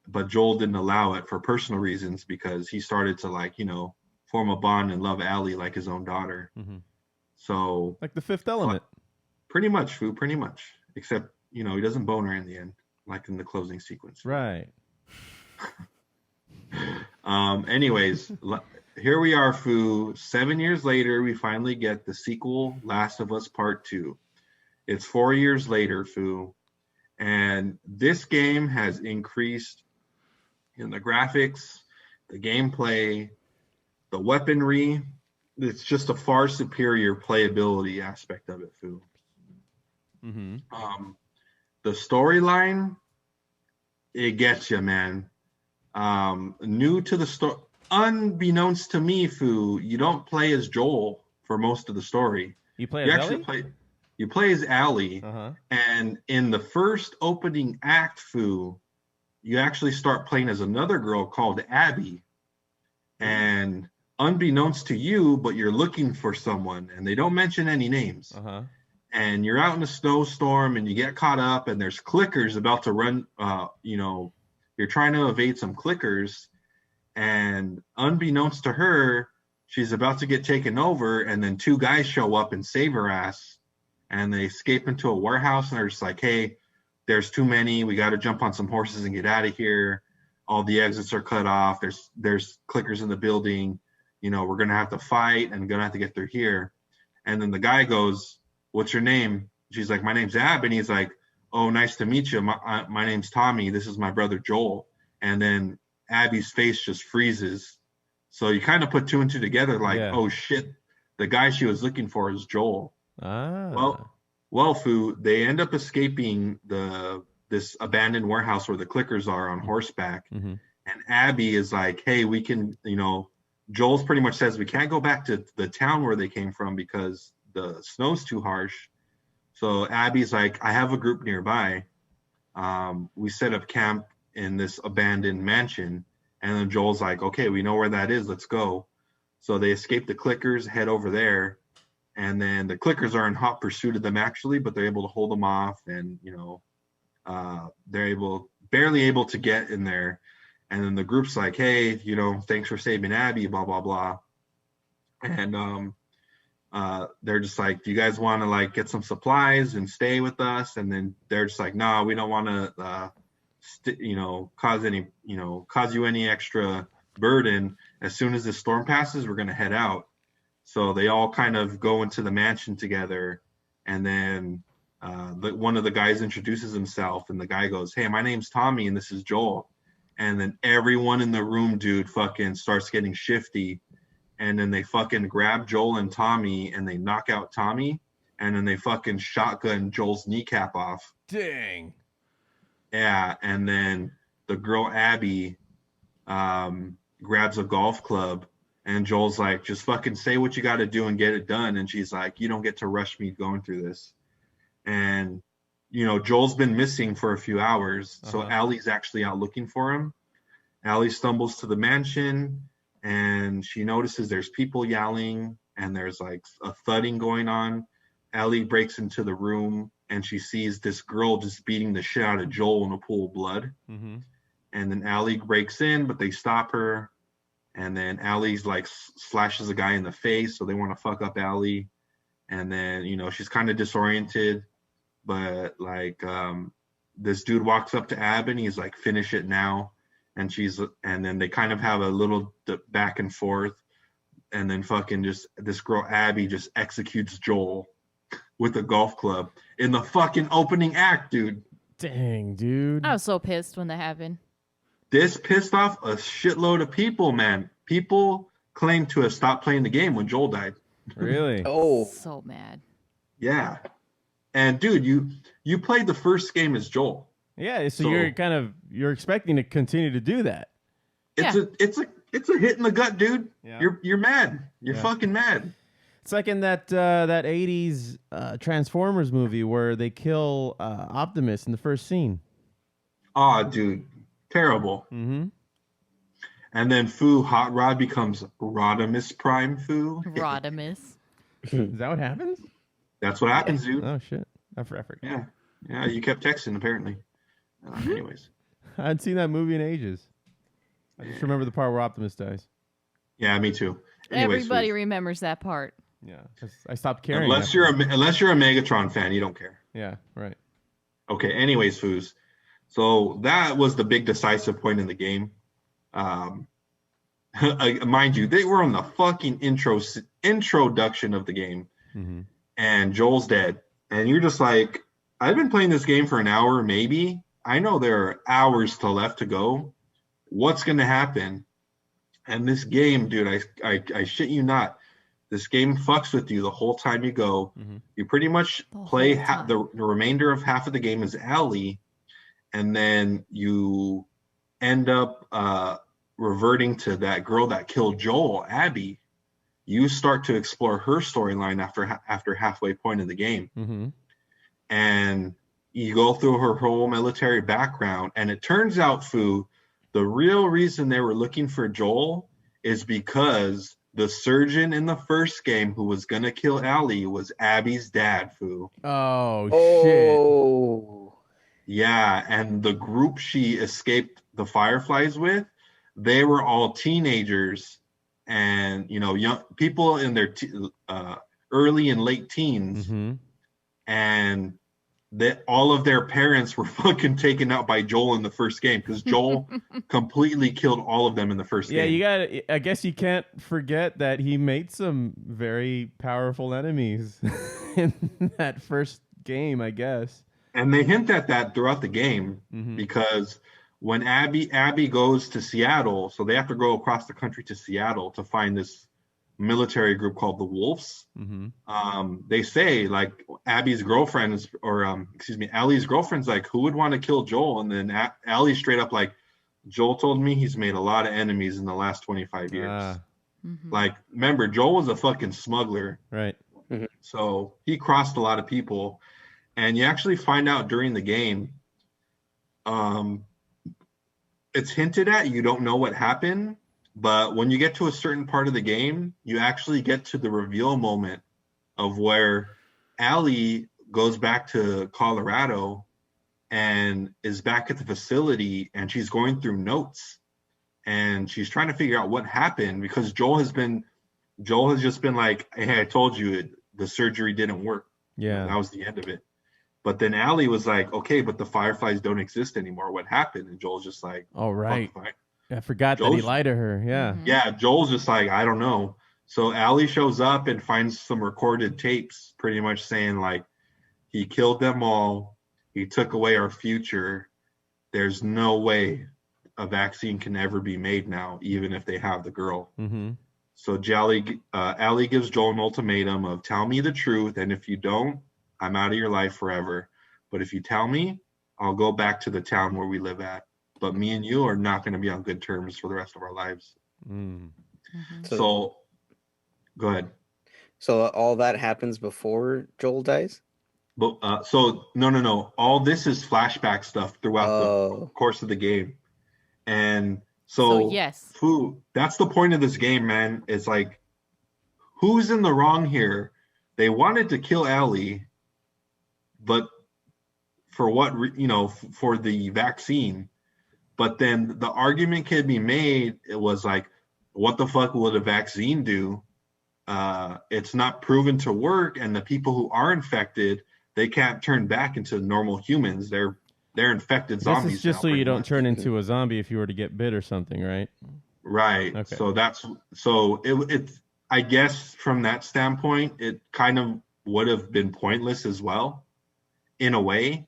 But Joel didn't allow it for personal reasons because he started to, like, you know, form a bond and love Allie like his own daughter. So like the Fifth Element. Pretty much, Foo, pretty much. Except, you know, he doesn't bone her in the end, like in the closing sequence. Right. Anyways, here we are, Foo. 7 years later, we finally get the sequel, Last of Us Part 2. It's 4 years later, Foo. And this game has increased in the graphics, the gameplay, the weaponry. It's just a far superior playability aspect of it, Foo. The storyline, it gets you, man. New to the story, unbeknownst to me, Foo, you don't play as Joel for most of the story. You play as Ellie? You play as Allie, and in the first opening act, Foo, you actually start playing as another girl called Abby. And unbeknownst to you, but you're looking for someone, and they don't mention any names. And you're out in a snowstorm, and you get caught up, and there's clickers about to run. You know, you're trying to evade some clickers, and unbeknownst to her, she's about to get taken over, and then two guys show up and save her ass. And they escape into a warehouse, and they're just like, hey, there's too many. We got to jump on some horses and get out of here. All the exits are cut off. There's clickers in the building. You know, we're going to have to fight and going to have to get through here. And then the guy goes, what's your name? She's like, my name's Ab. And he's like, oh, nice to meet you. My name's Tommy. This is my brother, Joel. And then Abby's face just freezes. So you kind of put two and two together like, oh, shit, the guy she was looking for is Joel. Well, Foo, they end up escaping this abandoned warehouse where the clickers are on horseback. And Abby is like, hey, we can, you know, Joel's pretty much says we can't go back to the town where they came from because the snow's too harsh. So Abby's like, I have a group nearby. We set up camp in this abandoned mansion. And then Joel's like, okay, we know where that is. Let's go. So they escape the clickers, head over there. And then the clickers are in hot pursuit of them, actually, but they're able to hold them off. And, you know, they're barely able to get in there. And then the group's like, hey, you know, thanks for saving Abby, blah, blah, blah. And they're just like, do you guys want to, like, get some supplies and stay with us? And then they're just like, no, we don't want to, you know, cause you any extra burden. As soon as the storm passes, we're going to head out. So they all kind of go into the mansion together, and then one of the guys introduces himself, and the guy goes, hey, my name's Tommy, and this is Joel. And then everyone in the room, dude, fucking starts getting shifty, and then they fucking grab Joel and Tommy, and they knock out Tommy, and then they fucking shotgun Joel's kneecap off. Dang. Yeah, and then the girl Abby grabs a golf club. And Joel's like, just fucking say what you got to do and get it done. And she's like, you don't get to rush me going through this. And, you know, Joel's been missing for a few hours. So Allie's actually out looking for him. Allie stumbles to the mansion, and she notices there's people yelling, and there's like a thudding going on. Allie breaks into the room, and she sees this girl just beating the shit out of Joel in a pool of blood. And then Allie breaks in, but they stop her. And then Allie's like slashes a guy in the face, so they want to fuck up Allie. And then, you know, she's kind of disoriented, but like this dude walks up to Ab and he's like, finish it now. And then they kind of have a little back and forth, and then fucking just this girl Abby just executes Joel with a golf club in the fucking opening act, dude. Dang, dude. I was so pissed when that happened. This pissed off a shitload of people, man. People claim to have stopped playing the game when Joel died. Really? Oh. So mad. Yeah. And dude, you played the first game as Joel. Yeah, so you're expecting to continue to do that. It's a hit in the gut, dude. Yeah. You're mad. You're fucking mad. It's like in that 80s Transformers movie where they kill Optimus in the first scene. Oh, dude, terrible. Mm-hmm. And then Hot Rod becomes Rodimus Prime Foo. Rodimus. Is that what happens? That's what happens, dude. Oh shit, I forgot. Yeah. You kept texting apparently. Anyways, I hadn't seen that movie in ages. I just remember the part where Optimus dies. Yeah, me too. Anyways, Everybody remembers that part. Yeah, 'cause I stopped caring. Unless you're a Megatron fan, you don't care. Yeah, right. Okay. Anyways, Foos. So that was the big decisive point in the game. Mind you, they were on the fucking introduction of the game, and Joel's dead, and you're just like, I've been playing this game for an hour, maybe. I know there are hours left to go. What's gonna happen? And this game, dude, I shit you not. This game fucks with you the whole time you go. You pretty much play the remainder of half of the game as Allie, and then you end up reverting to that girl that killed Joel, Abby. You start to explore her storyline after halfway point of the game, and you go through her whole military background. And it turns out, Foo, the real reason they were looking for Joel is because the surgeon in the first game who was gonna kill Allie was Abby's dad, Foo. Oh Oh. Yeah, and the group she escaped the Fireflies with, they were all teenagers and, young people in their early and late teens. And all of their parents were fucking taken out by Joel in the first game because Joel completely killed all of them in the first game. Yeah, I guess you can't forget that he made some very powerful enemies in that first game, I guess. And they hint at that throughout the game because when Abby goes to Seattle, so they have to go across the country to Seattle to find this military group called the Wolves. They say like Allie's girlfriend's like, who would want to kill Joel? And then Allie straight up like, Joel told me he's made a lot of enemies in the last 25 years. Like, remember, Joel was a fucking smuggler, right? So he crossed a lot of people. And you actually find out during the game, it's hinted at, you don't know what happened, but when you get to a certain part of the game, you actually get to the reveal moment of where Allie goes back to Colorado and is back at the facility, and she's going through notes and she's trying to figure out what happened because Joel has just been like, hey, I told you the surgery didn't work. Yeah. That was the end of it. But then Allie was like, okay, but the Fireflies don't exist anymore. What happened? And Joel's just like, oh, right. Fuck. I forgot that he lied to her. Yeah. Yeah. Joel's just like, I don't know. So Allie shows up and finds some recorded tapes pretty much saying like, he killed them all. He took away our future. There's no way a vaccine can ever be made now, even if they have the girl. So Allie gives Joel an ultimatum of tell me the truth. And if you don't, I'm out of your life forever. But if you tell me, I'll go back to the town where we live at. But me and you are not going to be on good terms for the rest of our lives. So go ahead. So all that happens before Joel dies? But so no. All this is flashback stuff throughout the course of the game. And so yes. That's the point of this game, man. It's like, who's in the wrong here? They wanted to kill Allie, but for what, for the vaccine. But then the argument can be made, it was like, what the fuck will the vaccine do? It's not proven to work, and the people who are infected, they can't turn back into normal humans. They're infected zombies. This is just so you don't turn into a zombie if you were to get bit or something, right? Right. Okay. So it's I guess from that standpoint, it kind of would have been pointless as well, in a way,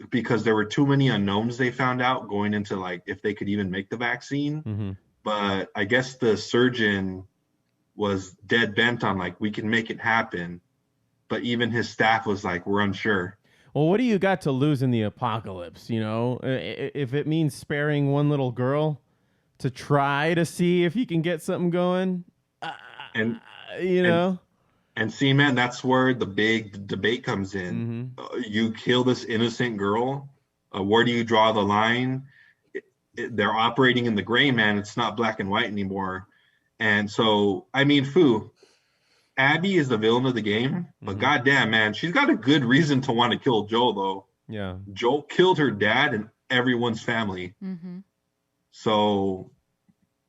because there were too many unknowns they found out going into like if they could even make the vaccine. But I guess the surgeon was dead bent on like, we can make it happen. But even his staff was like, we're unsure. Well, what do you got to lose in the apocalypse? If it means sparing one little girl to try to see if you can get something going, and And see, man, that's where the big debate comes in. You kill this innocent girl. Where do you draw the line? They're operating in the gray, man. It's not black and white anymore. And so, I mean, Abby is the villain of the game, but goddamn, man, she's got a good reason to want to kill Joel, though. Yeah. Joel killed her dad and everyone's family. So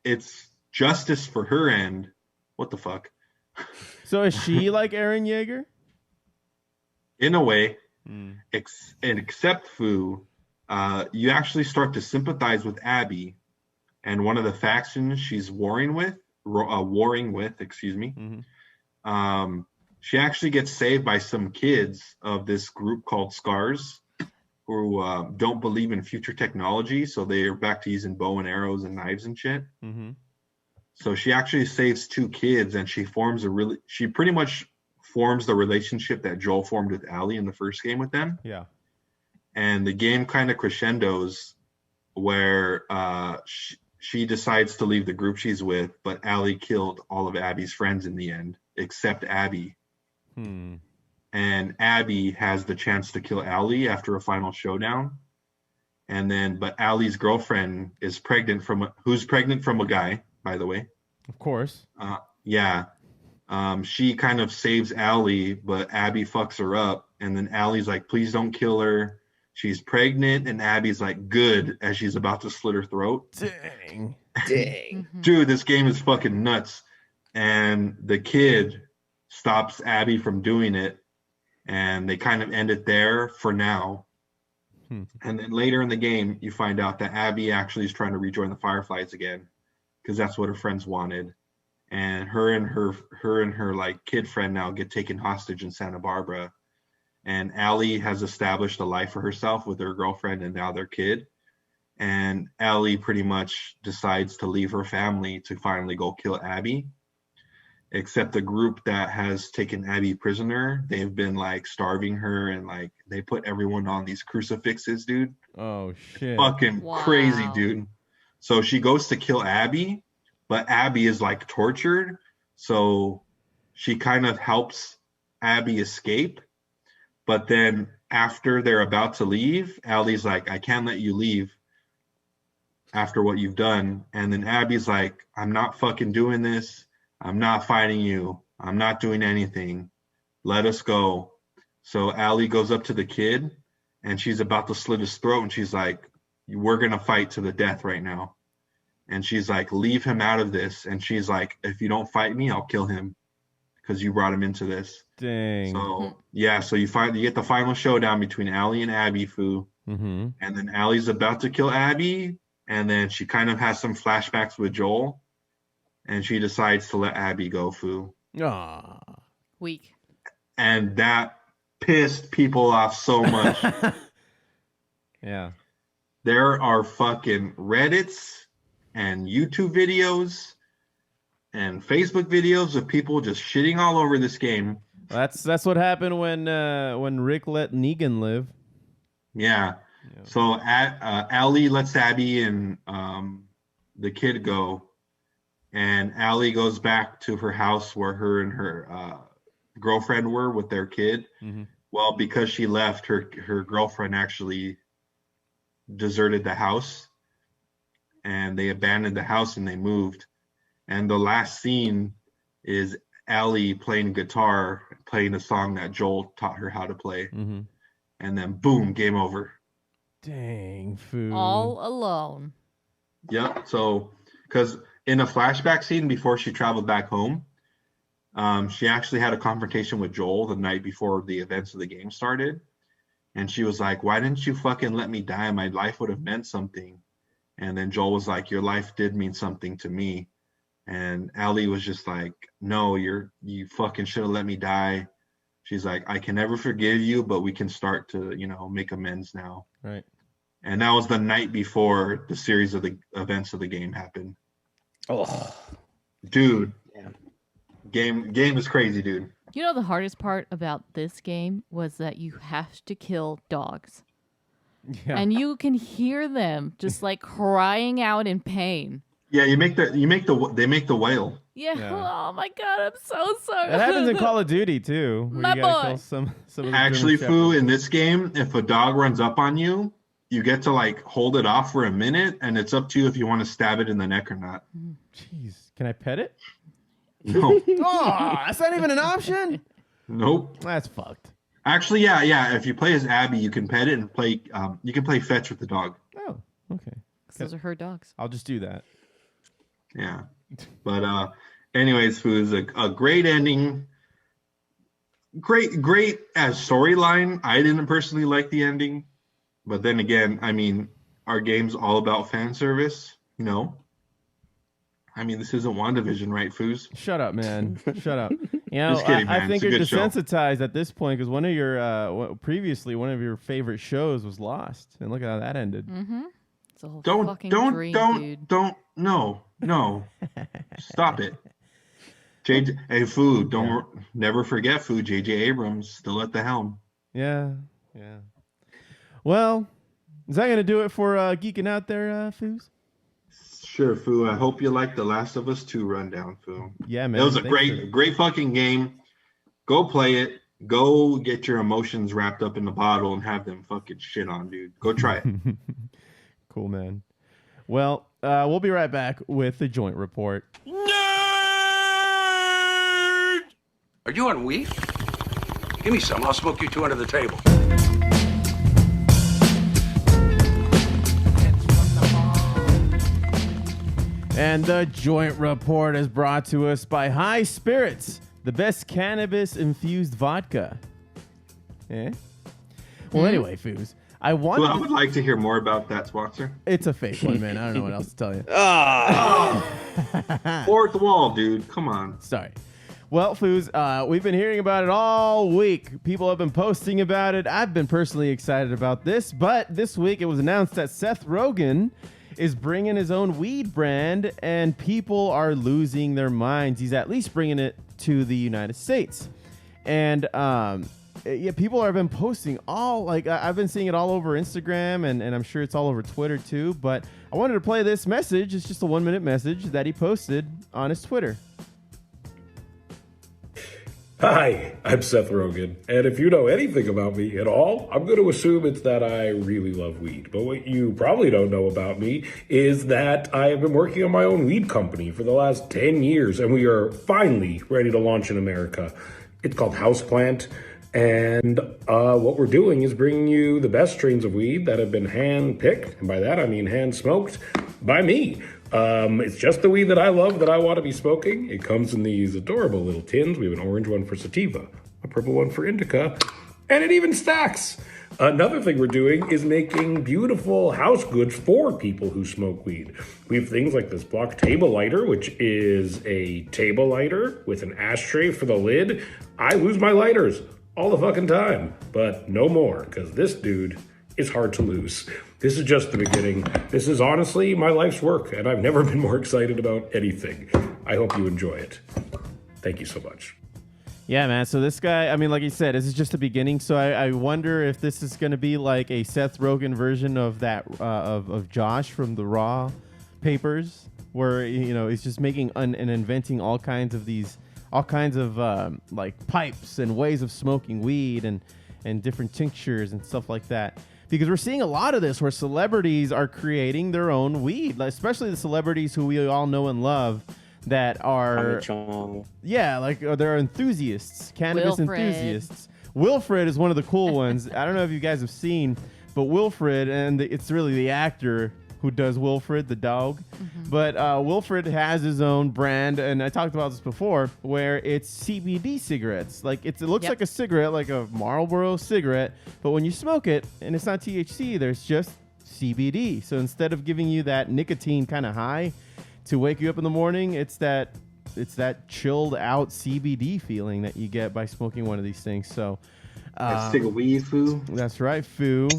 it's justice for her end. What the fuck? So is she like Eren Yeager? In a way, except Foo, you actually start to sympathize with Abby and one of the factions she's warring with, she actually gets saved by some kids of this group called Scars who don't believe in future technology, so they're back to using bow and arrows and knives and shit. So she actually saves 2 kids, and she pretty much forms the relationship that Joel formed with Allie in the first game with them. Yeah. And the game kind of crescendos where she decides to leave the group she's with, but Allie killed all of Abby's friends in the end, except Abby. And Abby has the chance to kill Allie after a final showdown. And then, but Allie's girlfriend is pregnant who's pregnant from a guy, by the way. Of course. Yeah. She kind of saves Allie, but Abby fucks her up. And then Allie's like, please don't kill her. She's pregnant. And Abby's like, good, as she's about to slit her throat. Dang. Dude, this game is fucking nuts. And the kid stops Abby from doing it. And they kind of end it there for now. And then later in the game, you find out that Abby actually is trying to rejoin the Fireflies again, because that's what her friends wanted. And her and her like kid friend now get taken hostage in Santa Barbara. And Allie has established a life for herself with her girlfriend and now their kid. And Allie pretty much decides to leave her family to finally go kill Abby. Except the group that has taken Abby prisoner, they've been like starving her, and like they put everyone on these crucifixes, dude. Oh shit. Fucking crazy, dude. So she goes to kill Abby, but Abby is like tortured. So she kind of helps Abby escape. But then after they're about to leave, Allie's like, I can't let you leave after what you've done. And then Abby's like, I'm not fucking doing this. I'm not fighting you. I'm not doing anything. Let us go. So Allie goes up to the kid and she's about to slit his throat. And she's like, we're going to fight to the death right now. And she's like, leave him out of this. And she's like, if you don't fight me, I'll kill him because you brought him into this. Dang. So yeah, so you get the final showdown between Allie and Abby, Foo. And then Allie's about to kill Abby. And then she kind of has some flashbacks with Joel. And she decides to let Abby go, Foo. Weak. And that pissed people off so much. Yeah. There are fucking Reddits and YouTube videos and Facebook videos of people just shitting all over this game. That's what happened when Rick let Negan live. Yeah. So Allie lets Abby and the kid go. And Allie goes back to her house where her and her girlfriend were with their kid. Well, because she left, her girlfriend actually deserted the house. And they abandoned the house and they moved. And the last scene is Allie playing guitar, playing a song that Joel taught her how to play. And then boom, game over. Dang, Foo. All alone. Yep. So, because in a flashback scene before she traveled back home, she actually had a confrontation with Joel the night before the events of the game started. And she was like, why didn't you fucking let me die? My life would have meant something. And then Joel was like, your life did mean something to me. And Allie was just like, no, you fucking should have let me die. She's like, I can never forgive you, but we can start to, make amends now. Right. And that was the night before the series of the events of the game happened. Oh, dude. Yeah. Game is crazy, dude. You know, the hardest part about this game was that you have to kill dogs. Yeah. And you can hear them just like crying out in pain. Yeah, they make the whale. Yeah. Yeah. Oh my god, I'm so sorry. That happens in Call of Duty too. Where My you gotta boy. kill some of the Actually, German Foo, shepherds. in this game, if a dog runs up on you, you get to like hold it off for a minute, and it's up to you if you want to stab it in the neck or not. Jeez, can I pet it? No, Oh, that's not even an option. nope. That's fucked. Actually, yeah. If you play as Abby, you can pet it and play. You can play fetch with the dog. Oh, okay. Those are her dogs. I'll just do that. Yeah, but anyways, Foo is a great ending. Great as storyline. I didn't personally like the ending, but then again, I mean, our game's all about fan service. You know. I mean, this isn't WandaVision, right, Foos? Shut up, man. Shut up. You know, Just kidding, I man. think It's a you're good show. desensitized at this point because one of your previously one of your favorite shows was Lost, and look at how that ended. Mm-hmm. It's a whole Don't fucking dream, dude. no. Stop it. Hey, Foo, never forget Foo. J.J. Abrams still at the helm. Yeah. Well, is that gonna do it for geeking out there, Foos? Sure, Foo. I hope you like The Last of Us 2 rundown, Foo. Yeah, man. It was a Thanks great fucking game. Go play it. Go get your emotions wrapped up in the bottle and have them fucking shit on, dude. Go try it. Cool, man. Well, we'll be right back with the joint report. Are you on weed? Give me some. I'll smoke you two under the table. And the joint report is brought to us by High Spirits, the best cannabis-infused vodka. Eh? Well, anyway, Foos, I Well, I would like to hear more about that sponsor. It's a fake one, man. I don't know what else to tell you. Fourth wall, dude. Come on. Sorry. Well, Foos, we've been hearing about it all week. People have been posting about it. I've been personally excited about this, but this week it was announced that Seth Rogen is bringing his own weed brand, and people are losing their minds. He's at least bringing it to the United States. And yeah, people have been posting I've been seeing it all over Instagram, and I'm sure it's all over Twitter too. But I wanted to play this message. It's just a 1-minute message that he posted on his Twitter. Hi, I'm Seth Rogen, and if you know anything about me at all, I'm going to assume it's that I really love weed. But what you probably don't know about me is that I have been working on my own weed company for the last 10 years, and we are finally ready to launch in America. It's called Houseplant, and what we're doing is bringing you the best strains of weed that have been hand-picked, and by that I mean hand-smoked, by me. It's just the weed that I love, that I want to be smoking. It comes in these adorable little tins. We have an orange one for sativa, a purple one for indica, and it even stacks. Another thing we're doing is making beautiful house goods for people who smoke weed. We have things like this block table lighter, which is a table lighter with an ashtray for the lid. I lose my lighters all the fucking time, but no more, because this dude is hard to lose. This is just the beginning. This is honestly my life's work, and I've never been more excited about anything. I hope you enjoy it. Thank you so much. Yeah, man. So this guy, I mean, like you said, this is just the beginning. So I wonder if this is going to be like a Seth Rogen version of that of Josh from the Raw papers, where he's just making and inventing all kinds of like pipes and ways of smoking weed and different tinctures and stuff like that. Because we're seeing a lot of this where celebrities are creating their own weed, especially the celebrities who we all know and love that are, they're enthusiasts, cannabis enthusiasts. Wilfred is one of the cool ones. I don't know if you guys have seen, but Wilfred, and it's really the actor who does Wilfred, the dog. Mm-hmm. But Wilfred has his own brand, and I talked about this before, where it's CBD cigarettes. Like it looks like a cigarette, like a Marlboro cigarette, but when you smoke it, and it's not THC, there's just CBD. So instead of giving you that nicotine kind of high to wake you up in the morning, it's that chilled out CBD feeling that you get by smoking one of these things. So stick of weed, Foo. That's right, Foo.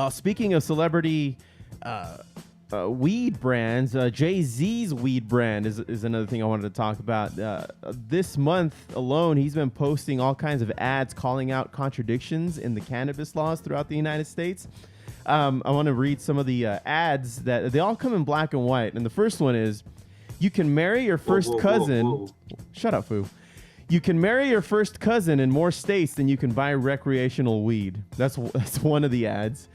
Speaking of celebrity weed brands, Jay-Z's weed brand is another thing I wanted to talk about. This month alone, he's been posting all kinds of ads calling out contradictions in the cannabis laws throughout the United States. I want to read some of the ads that they all come in black and white. And the first one is, you can marry your first cousin. Shut up, Foo. You can marry your first cousin in more states than you can buy recreational weed. That's one of the ads.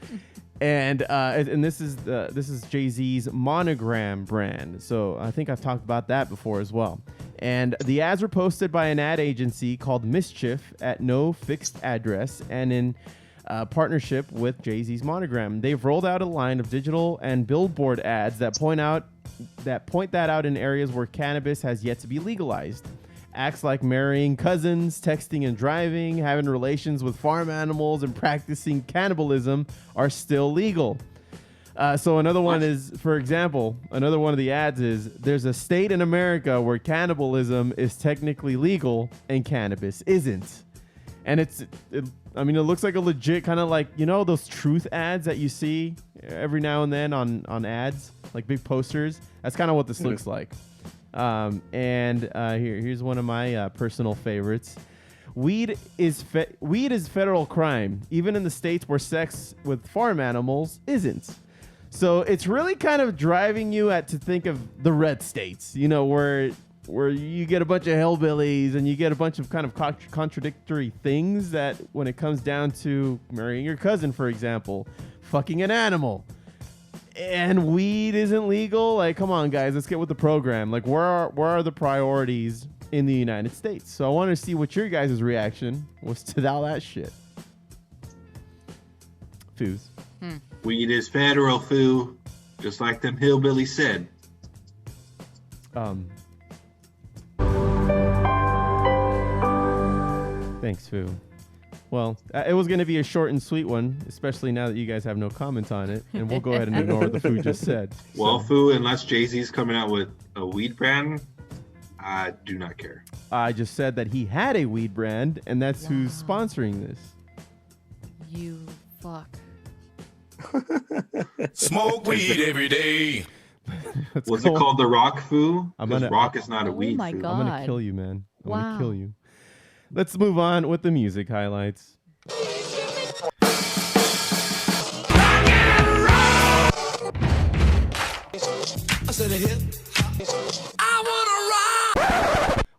And this is Jay-Z's Monogram brand. So I think I've talked about that before as well. And the ads were posted by an ad agency called Mischief at no fixed address and in partnership with Jay-Z's Monogram. They've rolled out a line of digital and billboard ads that point that out in areas where cannabis has yet to be legalized. Acts like marrying cousins, texting and driving, having relations with farm animals, and practicing cannibalism are still legal. So another one is, for example, another one of the ads is, there's a state in America where cannibalism is technically legal and cannabis isn't. And it looks like a legit kind of like, you know, those truth ads that you see every now and then on ads, like big posters. That's kind of what this looks like. Here's one of my personal favorites. Weed is federal crime, even in the states where sex with farm animals isn't. So it's really kind of driving you to think of the red states, you know, where you get a bunch of hillbillies and you get a bunch of kind of contradictory things that when it comes down to marrying your cousin, for example, fucking an animal, and weed isn't legal. Like, come on, guys, let's get with the program. Like, where are the priorities in the United States? So I want to see what your guys' reaction was to all that shit. Foos. Weed is federal, Foo. Just like them hillbillies said. Thanks, Foo. Well, it was going to be a short and sweet one, especially now that you guys have no comment on it, and we'll go ahead and ignore what the Foo just said. Well, Foo, unless Jay-Z's coming out with a weed brand, I do not care. I just said that he had a weed brand, and that's who's sponsoring this. You fuck. Smoke weed every day. Was it called the Rock, Foo? Because Rock is not a weed, my Foo. God. I'm going to kill you, man. I'm Wow. going to kill you. Let's move on with the music highlights.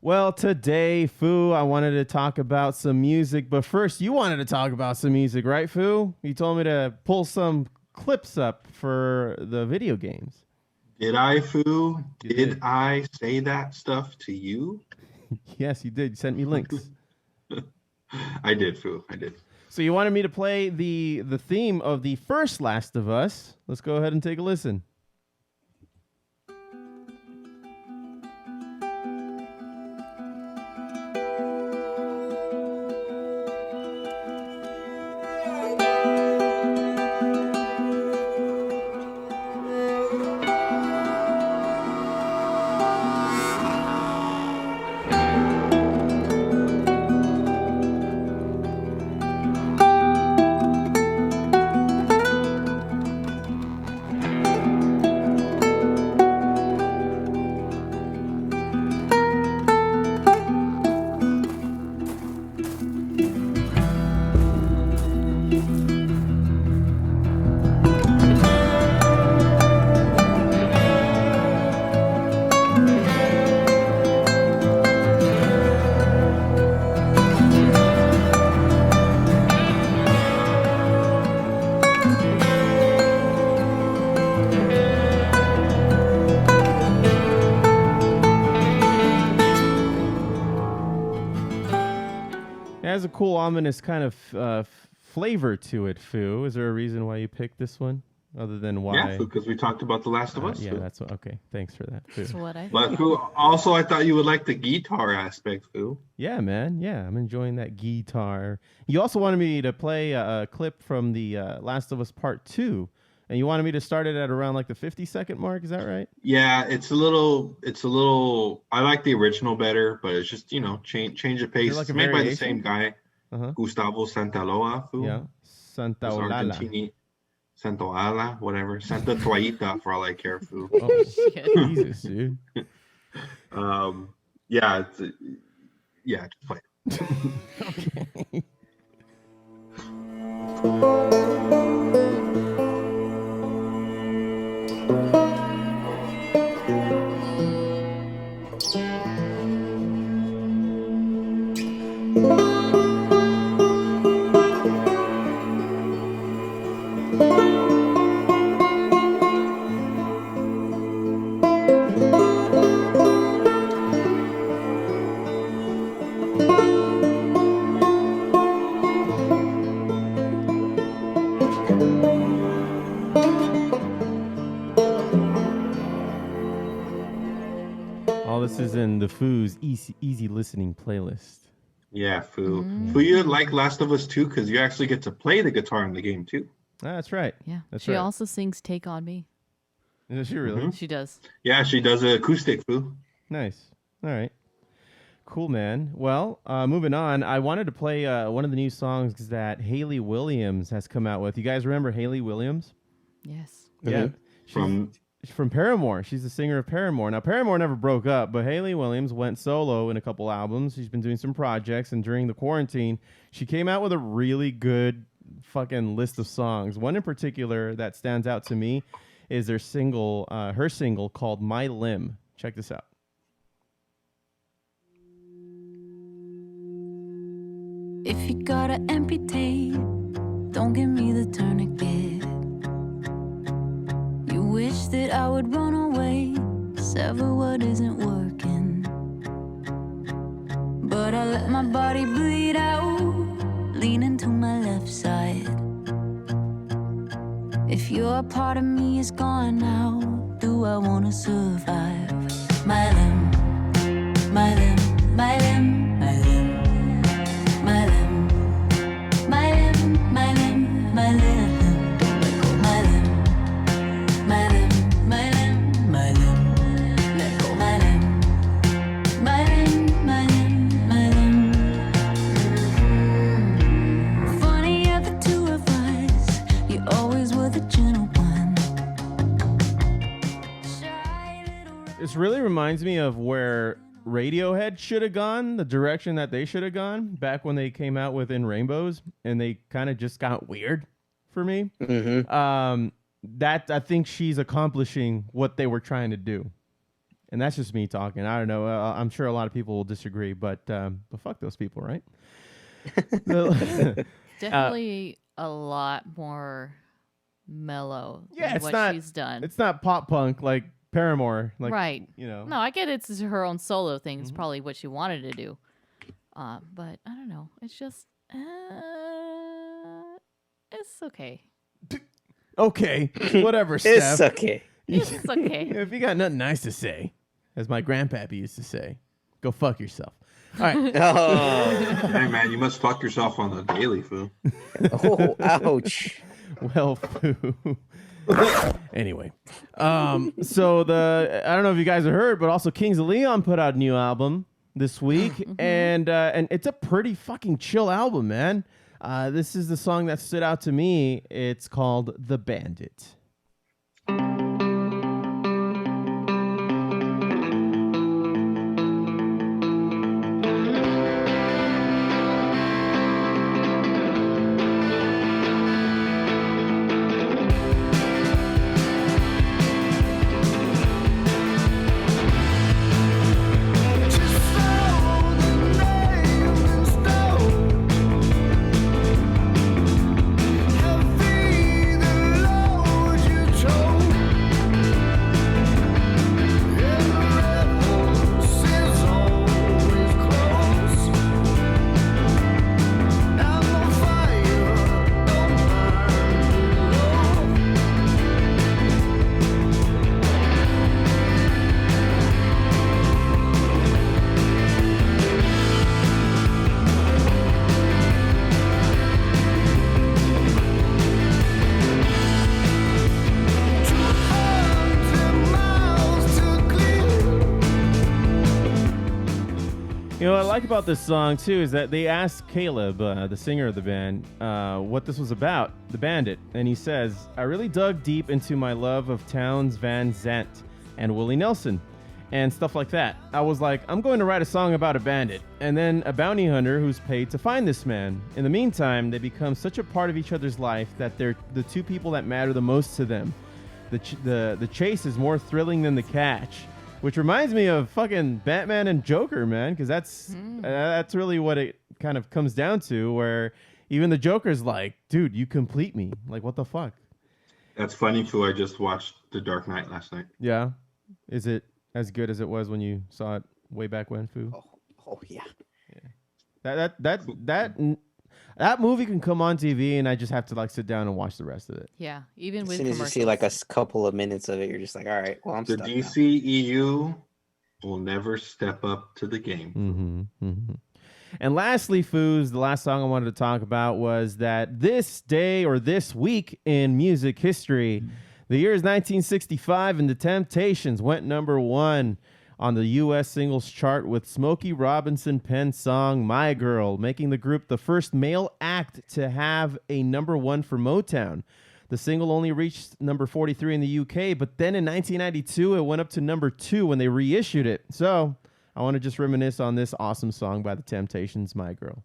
Well, today, Foo, I wanted to talk about some music, but first, you wanted to talk about some music, right, Foo? You told me to pull some clips up for the video games. Did I, Foo? Did I say that stuff to you? Yes, you did. You sent me links. I did, Foo. I did. So you wanted me to play the theme of the first Last of Us. Let's go ahead and take a listen. It has a cool, ominous kind of flavor to it, Foo. Is there a reason why you picked this one? Other than why? Yeah, because we talked about The Last of Us. Yeah, that's what, okay. Thanks for that, Foo. That's what I But Foo, also, I thought you would like the guitar aspect, Foo. Yeah, man. Yeah, I'm enjoying that guitar. You also wanted me to play a clip from the Last of Us Part 2. And you wanted me to start it at around like the 50-second mark. Is that right? Yeah, it's a little. I like the original better, but it's just, change of pace. Like it's made by the same guy, Gustavo Santaolalla. Foo. Yeah, Santaolalla. Santaolalla, whatever. Santa Toallita, for all I care, Foo. Oh, Jesus, dude. Yeah, just play it. Okay. All this is in the Foos easy listening playlist. Yeah, Foo. Foo, you like Last of Us 2 because you actually get to play the guitar in the game too. That's right. Yeah. That's She right. also sings Take On Me. Does she really? She does. Yeah, she does an acoustic, Foo. Nice. All right. Cool, man. Well, moving on. I wanted to play one of the new songs that Hayley Williams has come out with. You guys remember Hayley Williams? Yes. Yeah. She's from Paramore. She's the singer of Paramore. Now, Paramore never broke up, but Hayley Williams went solo in a couple albums. She's been doing some projects, and during the quarantine, she came out with a really good fucking list of songs. One in particular that stands out to me is her single called My Limb. Check this out. If you gotta amputate, don't give me the tourniquet. You wish that I would run away, sever what isn't working. But I let my body bleed out, leaning to my left side. If your part of me is gone now, do I wanna survive? My limb, my limb, my limb, my limb. My limb, my limb, my limb, my limb, let go my limb, my limb, my limb, my limb, let go my limb, my limb, my limb, my limb. Funny how the two of us, you always were the gentle one. This really reminds me of where Radiohead should have gone, the direction that they should have gone back when they came out with In Rainbows, and they kind of just got weird for me. That I think she's accomplishing what they were trying to do, and that's just me talking. I don't know. I'm sure a lot of people will disagree, but fuck those people, right? Definitely a lot more mellow. Yeah, than it's what not. she's done. It's not pop punk like Paramore, like, right. You know. No, I get it's her own solo thing. It's probably what she wanted to do. But I don't know. It's just it's okay. Okay, whatever, Steph. It's okay. It's okay. If you got nothing nice to say, as my grandpappy used to say, go fuck yourself. All right. Hey, man, you must fuck yourself on the daily, Foo. Oh, ouch. Well, Foo. Anyway, so I don't know if you guys have heard, but also Kings of Leon put out a new album this week, and it's a pretty fucking chill album, man. This is the song that stood out to me. It's called "The Bandit." You know what I like about this song too is that they asked Caleb, the singer of the band, what this was about, The Bandit, and he says, "I really dug deep into my love of Townes Van Zandt and Willie Nelson and stuff like that. I was like, I'm going to write a song about a bandit and then a bounty hunter who's paid to find this man. In the meantime, they become such a part of each other's life that they're the two people that matter the most to them. The chase is more thrilling than the catch. Which reminds me of fucking Batman and Joker, man, because that's really what it kind of comes down to, where even the Joker's like, dude, you complete me. Like, what the fuck? That's funny, too. I just watched The Dark Knight last night. Yeah. Is it as good as it was when you saw it way back when, Foo? Oh yeah. That movie can come on TV, and I just have to like sit down and watch the rest of it. Yeah, even As with soon as you see like a couple of minutes of it, you're just like, all right, well, I'm The stuck now. DCEU will never step up to the game. And lastly, Foos, the last song I wanted to talk about was that this day or this week in music history, the year is 1965, and The Temptations went number 1 on the U.S. singles chart with Smokey Robinson Penn's song My Girl, making the group the first male act to have a number 1 for Motown. The single only reached number 43 in the UK, but then in 1992, it went up to number 2 when they reissued it. So I want to just reminisce on this awesome song by The Temptations, My Girl.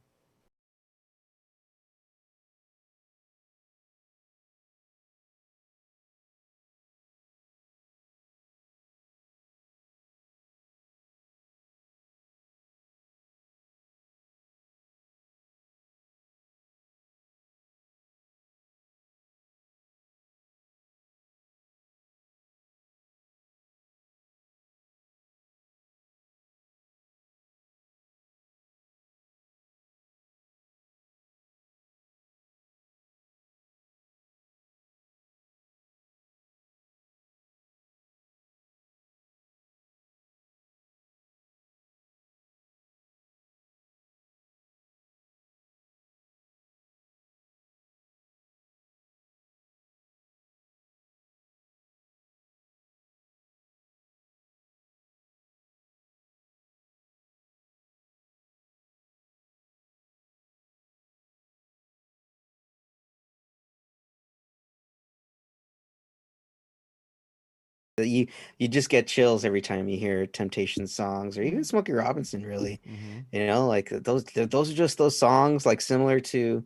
You just get chills every time you hear Temptation songs, or even Smokey Robinson. Really, you know, like those are just those songs, like similar to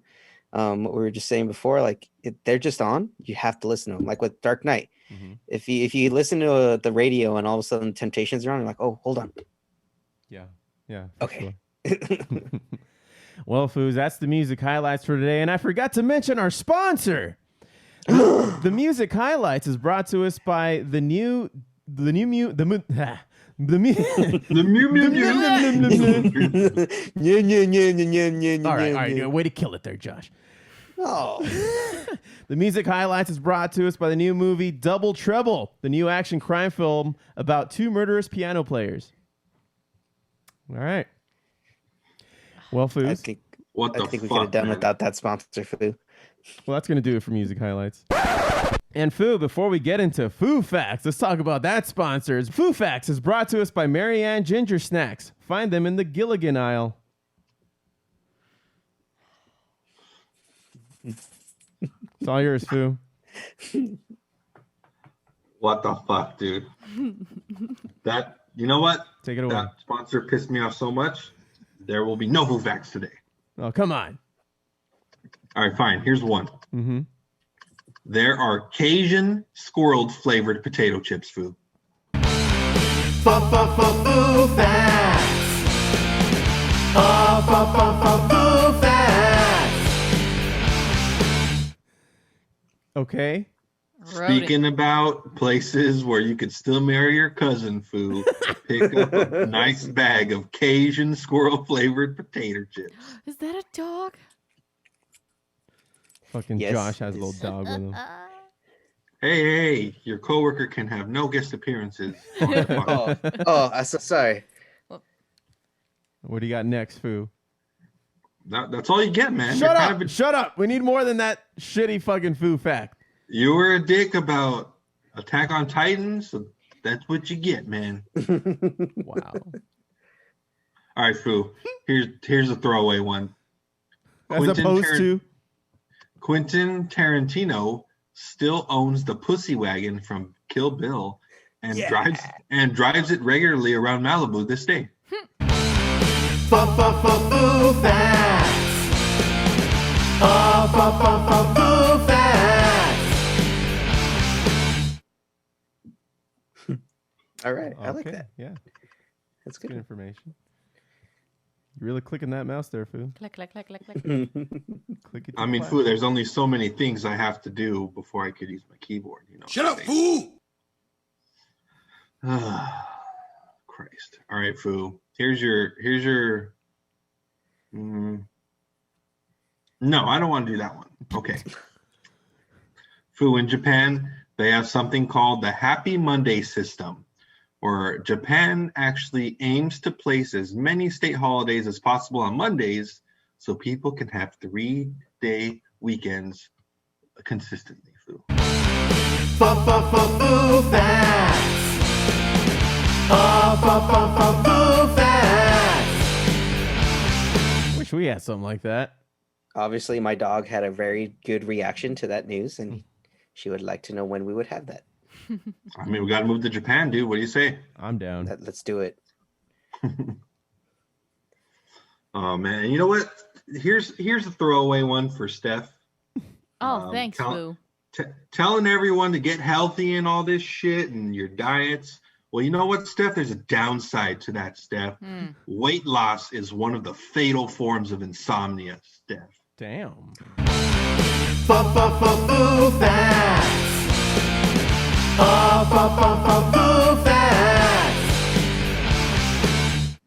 what we were just saying before. Like they're just on. You have to listen to them. Like with Dark Knight, if you listen to the radio and all of a sudden Temptations are on, you're like, oh, hold on. Yeah. Okay. Sure. Well, Foos, that's the music highlights for today, and I forgot to mention our sponsor. The music highlights is brought to us by the Mew. All right, way to kill it there, Josh. Oh. The music highlights is brought to us by the new movie Double Trouble, the new action crime film about 2 murderous piano players. All right. Well, Foos. I think we could have done without that sponsor, Foo. Well, that's going to do it for music highlights. And Foo, before we get into Foo Facts, let's talk about that sponsors. Foo Facts is brought to us by Marianne Ginger Snacks. Find them in the Gilligan aisle. It's all yours, Foo. What the fuck, dude? That, you know what? Take it away. That sponsor pissed me off so much. There will be no Foo Facts today. Oh, come on. All right, fine. Here's one. Mm-hmm. There are Cajun squirrel flavored potato chips, Foo. Foo Facts. Foo Facts. Okay. Speaking about places where you could still marry your cousin, Foo, pick up a nice bag of Cajun squirrel flavored potato chips. Is that a dog? Fucking Yes. Josh has a little dog with him. Hey, your coworker can have no guest appearances. On the podcast. I'm so sorry. What do you got next, Foo? That's all you get, man. Shut You're up! kind of Shut up! We need more than that shitty fucking Foo fact. You were a dick about Attack on Titan, so that's what you get, man. Wow. All right, Foo. Here's a throwaway one. As opposed to Quentin Tarantino still owns the Pussy Wagon from Kill Bill and drives it regularly around Malibu this day. Foo Facts. Foo Facts. All right. I like Okay, that. Yeah, That's good good. information. You really clicking that mouse there, Foo? Click, click, click, click, click. Click it. I mean, Foo, there's only so many things I have to do before I could use my keyboard. You know. Shut up, fool! Christ. All right, Foo. Here's your. No, I don't want to do that one. Okay. Foo, in Japan, they have something called the Happy Monday system, where Japan actually aims to place as many state holidays as possible on Mondays so people can have 3-day weekends consistently, Foo. Foo facts. Foo facts. Wish we had something like that. Obviously, my dog had a very good reaction to that news, and she would like to know when we would have that. I mean, we got to move to Japan, dude. What do you say? I'm down. Let's do it. Oh man, you know what? Here's a throwaway one for Steph. Oh, thanks, Foo. Telling everyone to get healthy and all this shit and your diets. Well, you know what, Steph? There's a downside to that, Steph. Weight loss is one of the fatal forms of insomnia, Steph. Damn. Foo facts. Foo facts.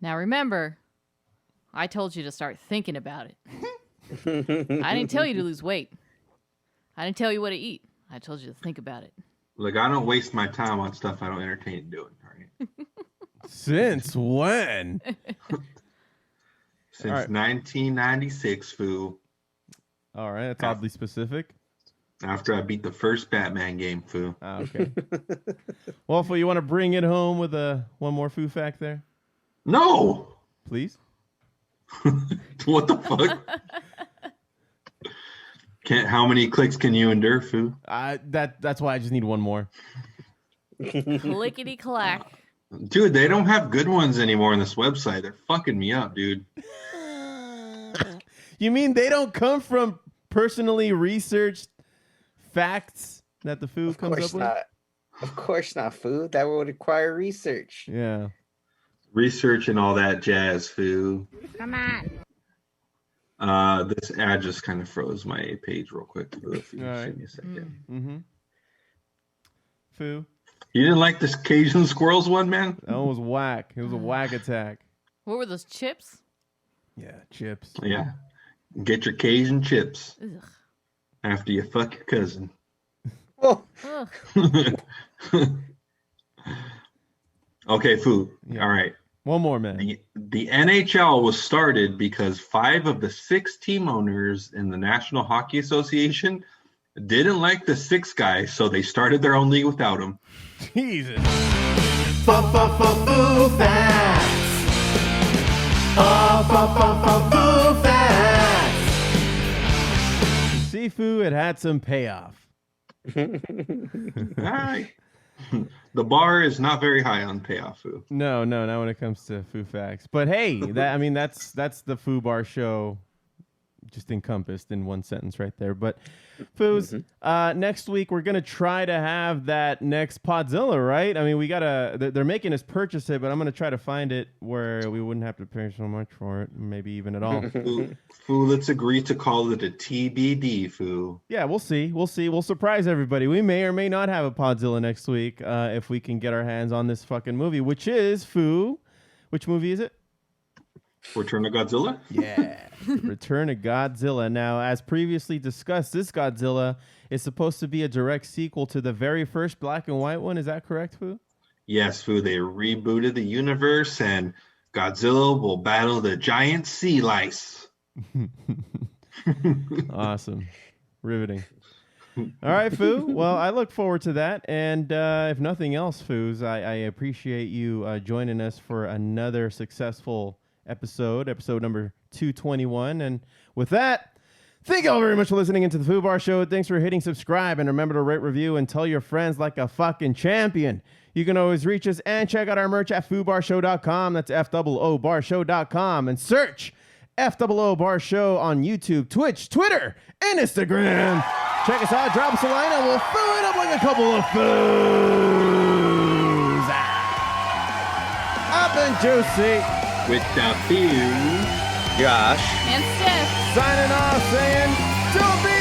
Now remember, I told you to start thinking about it. I didn't tell you to lose weight. I didn't tell you what to eat. I told you to think about it. Look, I don't waste my time on stuff I don't entertain doing, all right? Since when? Since 1996, Foo. All right, that's oddly specific. After I beat the first Batman game, Foo. Okay. Well, Foo, you want to bring it home with one more Foo fact there? No! Please? What the fuck? How many clicks can you endure, Foo? That's why I just need one more. Clickety clack. Dude, they don't have good ones anymore on this website. They're fucking me up, dude. You mean they don't come from personally researched facts that the Foo comes up with? Of course not, Foo. That would require research. Yeah. Research and all that jazz, Foo. Come on. This ad just kind of froze my page real quick. If you just give me a second. Mm-hmm. Foo. You didn't like this Cajun squirrels one, man? That one was whack. It was a whack attack. What were those chips? Yeah, chips. Yeah. Get your Cajun chips Ugh. after you fuck your cousin. Oh. Okay, Foo. Yeah. All right. One more, man. The NHL was started because 5 of the 6 team owners in the National Hockey Association didn't like the 6th guy, so they started their own league without him. Jesus. Foo facts. Foo facts. See, Foo, it had some payoff. All right. The bar is not very high on payoff, Foo. No, not when it comes to Foo facts. But hey, that's the Foobar show, just encompassed in one sentence right there. But Foos, next week we're gonna try to have that next Podzilla, right? I mean, they're making us purchase it, but I'm gonna try to find it where we wouldn't have to pay so much for it, maybe even at all. Foo, let's agree to call it a TBD, Foo. Yeah, we'll see. We'll surprise everybody. We may or may not have a Podzilla next week if we can get our hands on this fucking movie, which is Foo. Which movie is it? Return of Godzilla? Yeah. Return of Godzilla. Now, as previously discussed, this Godzilla is supposed to be a direct sequel to the very first black and white one. Is that correct, Foo? Yes, Foo. They rebooted the universe, and Godzilla will battle the giant sea lice. Awesome. Riveting. All right, Foo. Well, I look forward to that. And if nothing else, Foos, I appreciate you joining us for another successful episode number 221. And with that, thank you all very much for listening into the Foobar Show. Thanks for hitting subscribe, and remember to rate, review, and tell your friends like a fucking champion. You can always reach us and check out our merch at foobarshow.com. That's FOObarshow.com, and search FOO Bar Show on YouTube, Twitch, Twitter, and Instagram. Check us out, drop us a line, and we'll foo it up like a couple of foos. and Josie. With the few. Josh. And Steph. Signing off saying, don't be